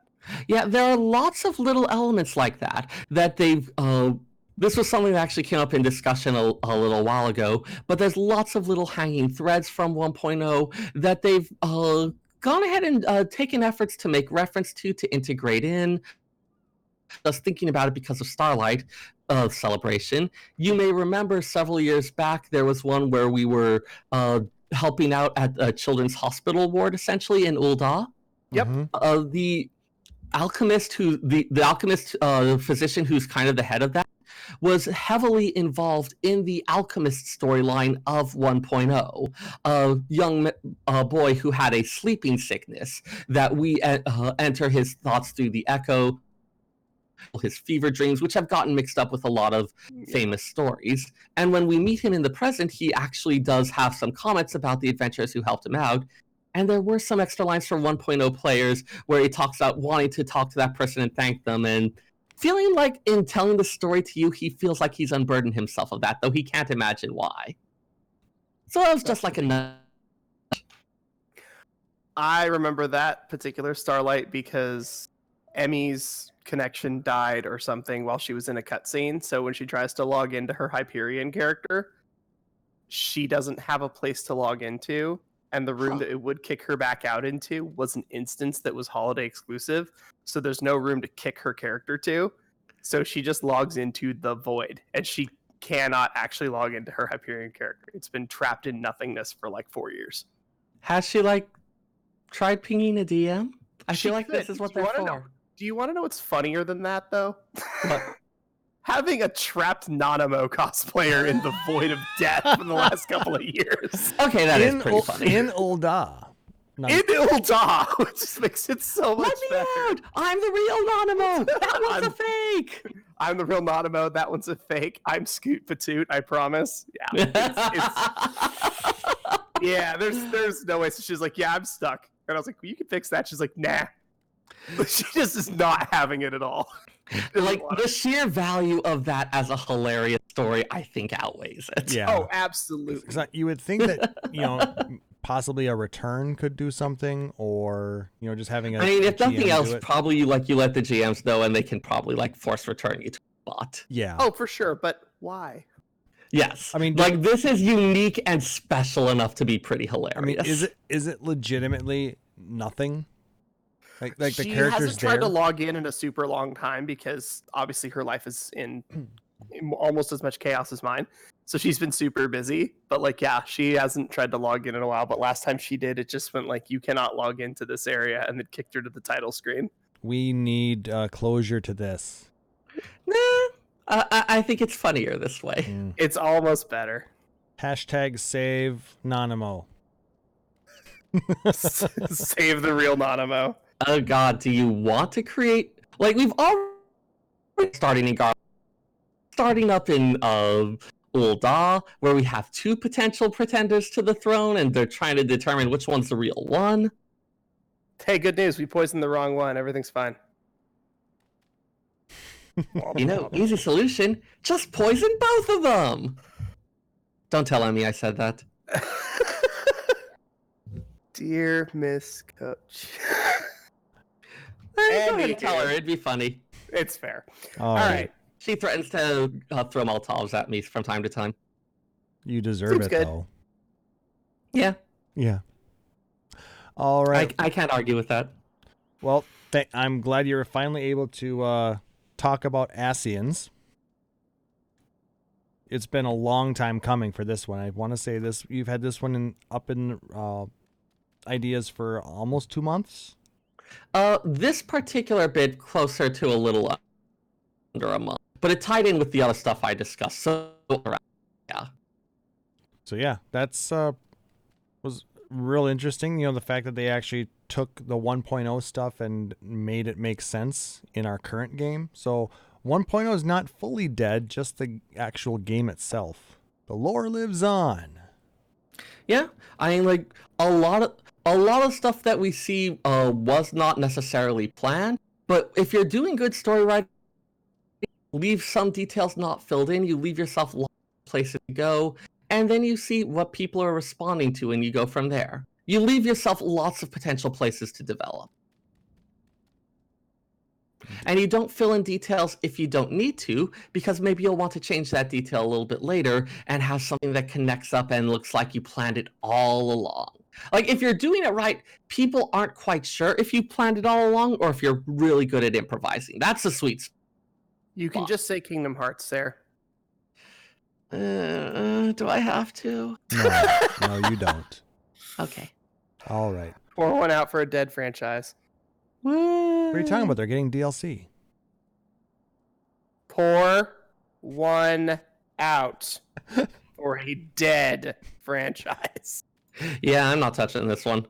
Yeah, there are lots of little elements like that they've. This was something that actually came up in discussion a little while ago, but there's lots of little hanging threads from 1.0 that they've gone ahead and taken efforts to make reference to integrate in. Just thinking about it because of Starlight Celebration. You may remember several years back there was one where we were helping out at a children's hospital ward, essentially in Ul'dah. Yep. The alchemist the alchemist physician who's kind of the head of that was heavily involved in the alchemist storyline of 1.0. A young boy who had a sleeping sickness that we enter his thoughts through the echo, his fever dreams, which have gotten mixed up with a lot of famous stories. And when we meet him in the present, he actually does have some comments about the adventurers who helped him out. And there were some extra lines from 1.0 players where he talks about wanting to talk to that person and thank them, and feeling like in telling the story to you, he feels like he's unburdened himself of that, though he can't imagine why. So that was just like a nudge. I remember that particular Starlight because Emmy's connection died or something while she was in a cutscene. So when she tries to log into her Hyperion character, she doesn't have a place to log into. And the room that it would kick her back out into was an instance that was holiday exclusive. So there's no room to kick her character to. So she just logs into the void. And she cannot actually log into her Hyperion character. It's been trapped in nothingness for like 4 years. Has she tried pinging a DM? I feel like this is what they're for. Do you want to know what's funnier than that, though? Having a trapped Nanamo cosplayer in the void of death for the last couple of years. Okay, that is pretty funny. In Ul'dah. In Ul'dah, which just makes it so much better. Let me out! I'm the real Nanamo! That one's a fake! I'm the real Nanamo, that one's a fake. I'm Scoot Patoot, I promise. Yeah. Yeah, there's no way. So she's like, yeah, I'm stuck. And I was like, well, you can fix that. She's like, nah. She just is not having it at all. The sheer value of that as a hilarious story, I think, outweighs it. Yeah. Oh, absolutely. You would think that, possibly a return could do something, or, just having I mean, if nothing else, probably you let the GMs know and they can probably force return you to a bot. Yeah. Oh, for sure. But why? Yes. I mean, this is unique and special enough to be pretty hilarious. I mean, is it legitimately nothing? Like the character's there. She hasn't tried to log in a super long time because obviously her life is in almost as much chaos as mine. So she's been super busy. But she hasn't tried to log in a while. But last time she did, it just went you cannot log into this area, and it kicked her to the title screen. We need closure to this. Nah, I think it's funnier this way. It's almost better. #save Nanamo. Save the real Nanamo. Oh god, do you want to create we've already starting up in Ul'dah, where we have 2 potential pretenders to the throne and they're trying to determine which one's the real one. Hey, good news, we poisoned the wrong one. Everything's fine. Easy solution. Just poison both of them. Don't tell Emmy I said that. Dear Miss Coach. Go ahead and tell her. It'd be funny. It's fair. All right. She threatens to throw Molotovs at me from time to time. You deserve it, good. though. Yeah. Yeah. All right. I can't argue with that. Well, I'm glad you were finally able to talk about Ascians. It's been a long time coming for this one. I want to say this. You've had this one up in ideas for almost 2 months. This particular bit closer to a little under a month, but it tied in with the other stuff I discussed. So yeah. So yeah, that's was real interesting. You know, the fact that they actually took the 1.0 stuff and made it make sense in our current game. So 1.0 is not fully dead, just the actual game itself. The lore lives on. Yeah, I mean, like a lot of stuff that we see was not necessarily planned, but if you're doing good story writing, leave some details not filled in, you leave yourself lots of places to go, and then you see what people are responding to, and you go from there. You leave yourself lots of potential places to develop. And you don't fill in details if you don't need to, because maybe you'll want to change that detail a little bit later and have something that connects up and looks like you planned it all along. Like, if you're doing it right, people aren't quite sure if you planned it all along or if you're really good at improvising. That's the sweet spot. You can just say Kingdom Hearts there. Do I have to? No, you don't. Okay. All right. Pour one out for a dead franchise. What are you talking about? They're getting DLC. Pour one out for a dead franchise. Yeah, I'm not touching this one.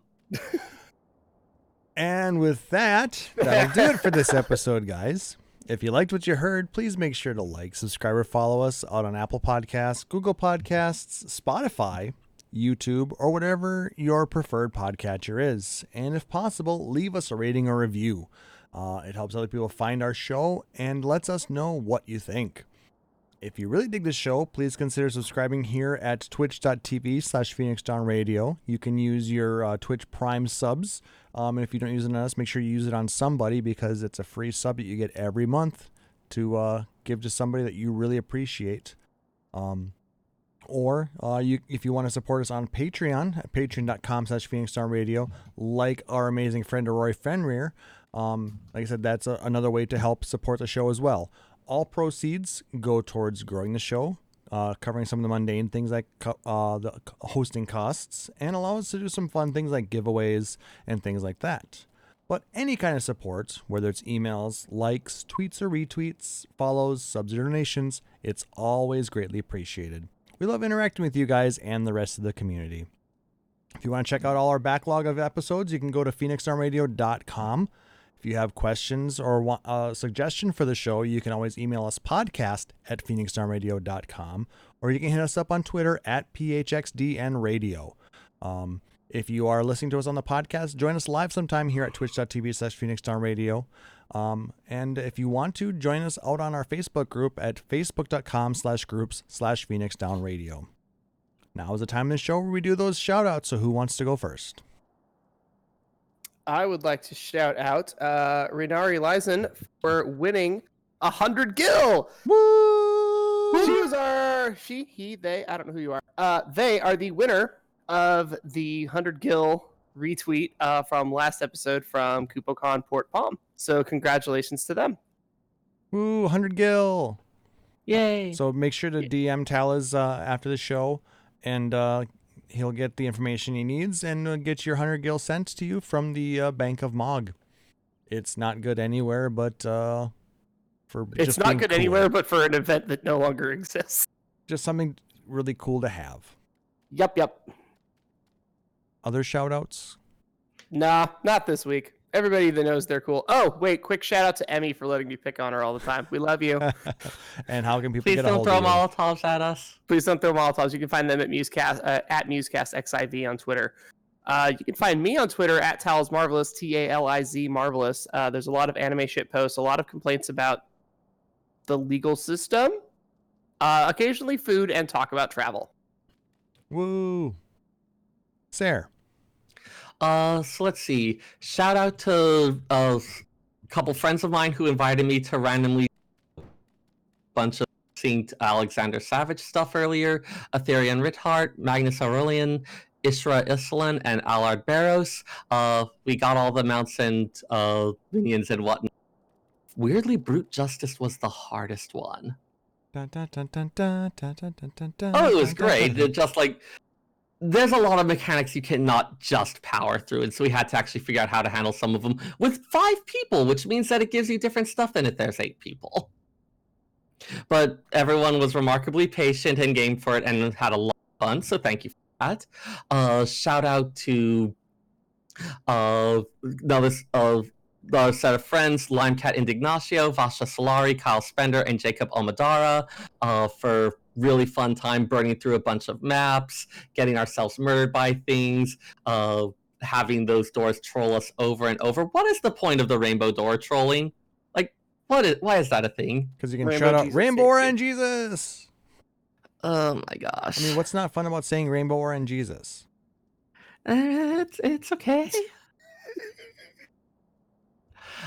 And with that, that'll do it for this episode, guys. If you liked what you heard, please make sure to like, subscribe, or follow us out on Apple Podcasts, Google Podcasts, Spotify, YouTube, or whatever your preferred podcatcher is. And if possible, leave us a rating or review. It helps other people find our show and lets us know what you think. If you really dig the show, please consider subscribing here at twitch.tv/PhoenixDownRadio. You can use your Twitch Prime subs. And if you don't use it on us, make sure you use it on somebody, because it's a free sub that you get every month to give to somebody that you really appreciate. Or if you want to support us on Patreon, at patreon.com/PhoenixDownRadio, like our amazing friend Roy Fenrir. Like I said, that's another way to help support the show as well. All proceeds go towards growing the show, covering some of the mundane things like the hosting costs, and allow us to do some fun things like giveaways and things like that. But any kind of support, whether it's emails, likes, tweets or retweets, follows, subs or donations, it's always greatly appreciated. We love interacting with you guys and the rest of the community. If you want to check out all our backlog of episodes, you can go to PhoenixDownRadio.com. If you have questions or want a suggestion for the show, you can always email us podcast@PhoenixDownRadio.com, or you can hit us up on Twitter at PHXDNRadio. If you are listening to us on the podcast, join us live sometime here at twitch.tv/PhoenixDownRadio. And if you want to, join us out on our Facebook group at facebook.com/groups/PhoenixDownRadio. Now is the time in the show where we do those shout outs. So who wants to go first? I would like to shout out Renari Lizen for winning 100 gil. Woo! She was they, I don't know who you are. They are the winner of the 100 gil retweet from last episode from KupoCon Port Palm. So congratulations to them. Woo, 100 gil. Yay. So make sure to DM Taliz after the show, and he'll get the information he needs and get your 100 gil sent to you from the Bank of Mog. It's not good anywhere, but for it's just not being good cool. anywhere, but for an event that no longer exists. Just something really cool to have. Yep. Other shout outs? Nah, not this week. Everybody that knows they're cool. Oh, wait, quick shout out to Emmy for letting me pick on her all the time. We love you. And how can people Please get a don't hold throw of you? Molotovs at us. Please don't throw Molotovs. You can find them at Musecast, at MusecastXIV on Twitter. You can find me on Twitter at Taliz Marvelous, Taliz Marvelous. There's a lot of anime shit posts, a lot of complaints about the legal system, occasionally food, and talk about travel. Woo. Seyrr. So let's see. Shout out to a couple friends of mine who invited me to randomly bunch of seeing Alexander Savage stuff earlier. Aetherian Rithart, Magnus Aurelian, Ishra Islan, and Allard Barros. We got all the mounts and minions and whatnot. Weirdly, Brute Justice was the hardest one. Oh, it was great. It just like there's a lot of mechanics you cannot just power through, and so we had to actually figure out how to handle some of them with 5 people, which means that it gives you different stuff than if there's 8 people. But everyone was remarkably patient and game for it and had a lot of fun, so thank you for that. Shout out to another set of friends, Limecat Indignatio, Vasha Solari, Kyle Spender, and Jacob Omadara for really fun time burning through a bunch of maps, getting ourselves murdered by things, having those doors troll us over and over. What is the point of the rainbow door trolling? Like, why is that a thing? Because you can shout out Rainbow Orange Jesus. Oh my gosh. I mean, what's not fun about saying Rainbow Orange Jesus? It's okay.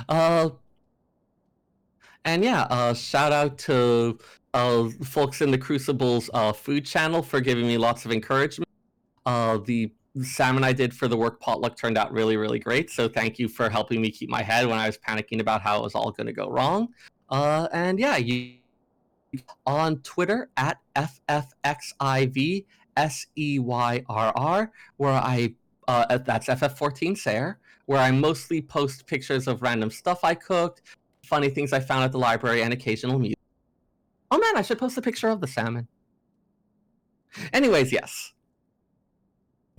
And yeah, shout out to folks in the Crucible's food channel for giving me lots of encouragement. The salmon I did for the work potluck turned out really, really great. So thank you for helping me keep my head when I was panicking about how it was all going to go wrong. And yeah, you on Twitter at FFXIV SEYRR, where I that's FF14 Seyrr, where I mostly post pictures of random stuff I cooked, funny things I found at the library, and occasional music. Oh man, I should post a picture of the salmon. Anyways, yes.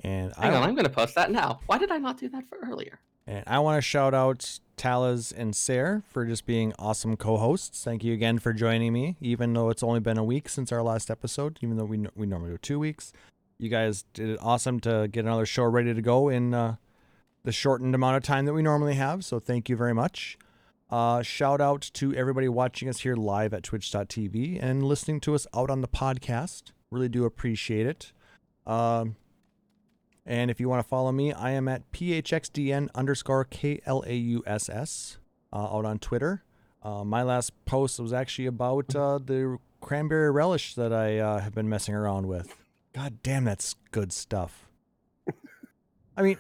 And Hang on, I'm going to post that now. Why did I not do that for earlier? And I want to shout out Taliz and Seyrr for just being awesome co-hosts. Thank you again for joining me, even though it's only been a week since our last episode, even though we normally do 2 weeks. You guys did it awesome to get another show ready to go in the shortened amount of time that we normally have, so thank you very much. Shout out to everybody watching us here live at twitch.tv and listening to us out on the podcast. Really do appreciate it. And if you want to follow me, I am at PHXDN_KLAUSS out on Twitter. My last post was actually about the cranberry relish that I have been messing around with. God damn, that's good stuff. I mean,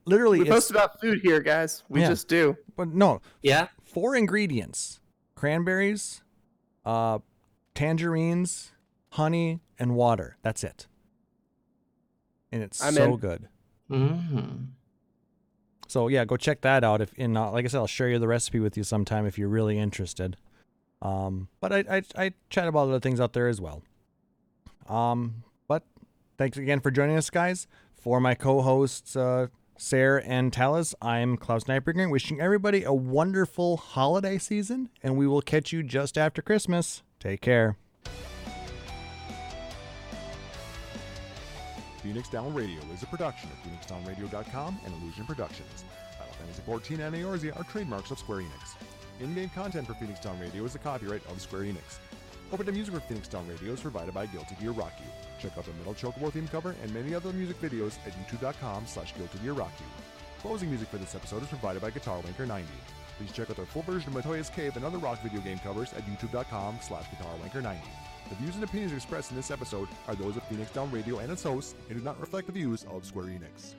literally, we post about food here, guys. We just do. But no. Yeah. 4 ingredients: cranberries, tangerines, honey, and water. That's it. And it's good. Mm-hmm. So yeah, go check that out. Like I said, I'll share you the recipe with you sometime if you're really interested. But I chat about other things out there as well. But thanks again for joining us, guys. For my co-hosts, Seyrr and Taliz, I'm Klauss Nightbringer, wishing everybody a wonderful holiday season, and we will catch you just after Christmas. Take care. Phoenix Down Radio is a production of PhoenixDownRadio.com and Illusion Productions. Final Fantasy XIV and Eorzea are trademarks of Square Enix. In-game content for Phoenix Down Radio is the copyright of Square Enix. Opening music for Phoenix Down Radio is provided by Guilty Gear Rock You. Check out the Metal Chocobo theme cover and many other music videos at youtube.com/Guilty Gear Rock You. Closing music for this episode is provided by Guitar Wanker 90. Please check out their full version of Matoya's Cave and other rock video game covers at youtube.com/Guitar Wanker 90. The views and opinions expressed in this episode are those of Phoenix Down Radio and its hosts and do not reflect the views of Square Enix.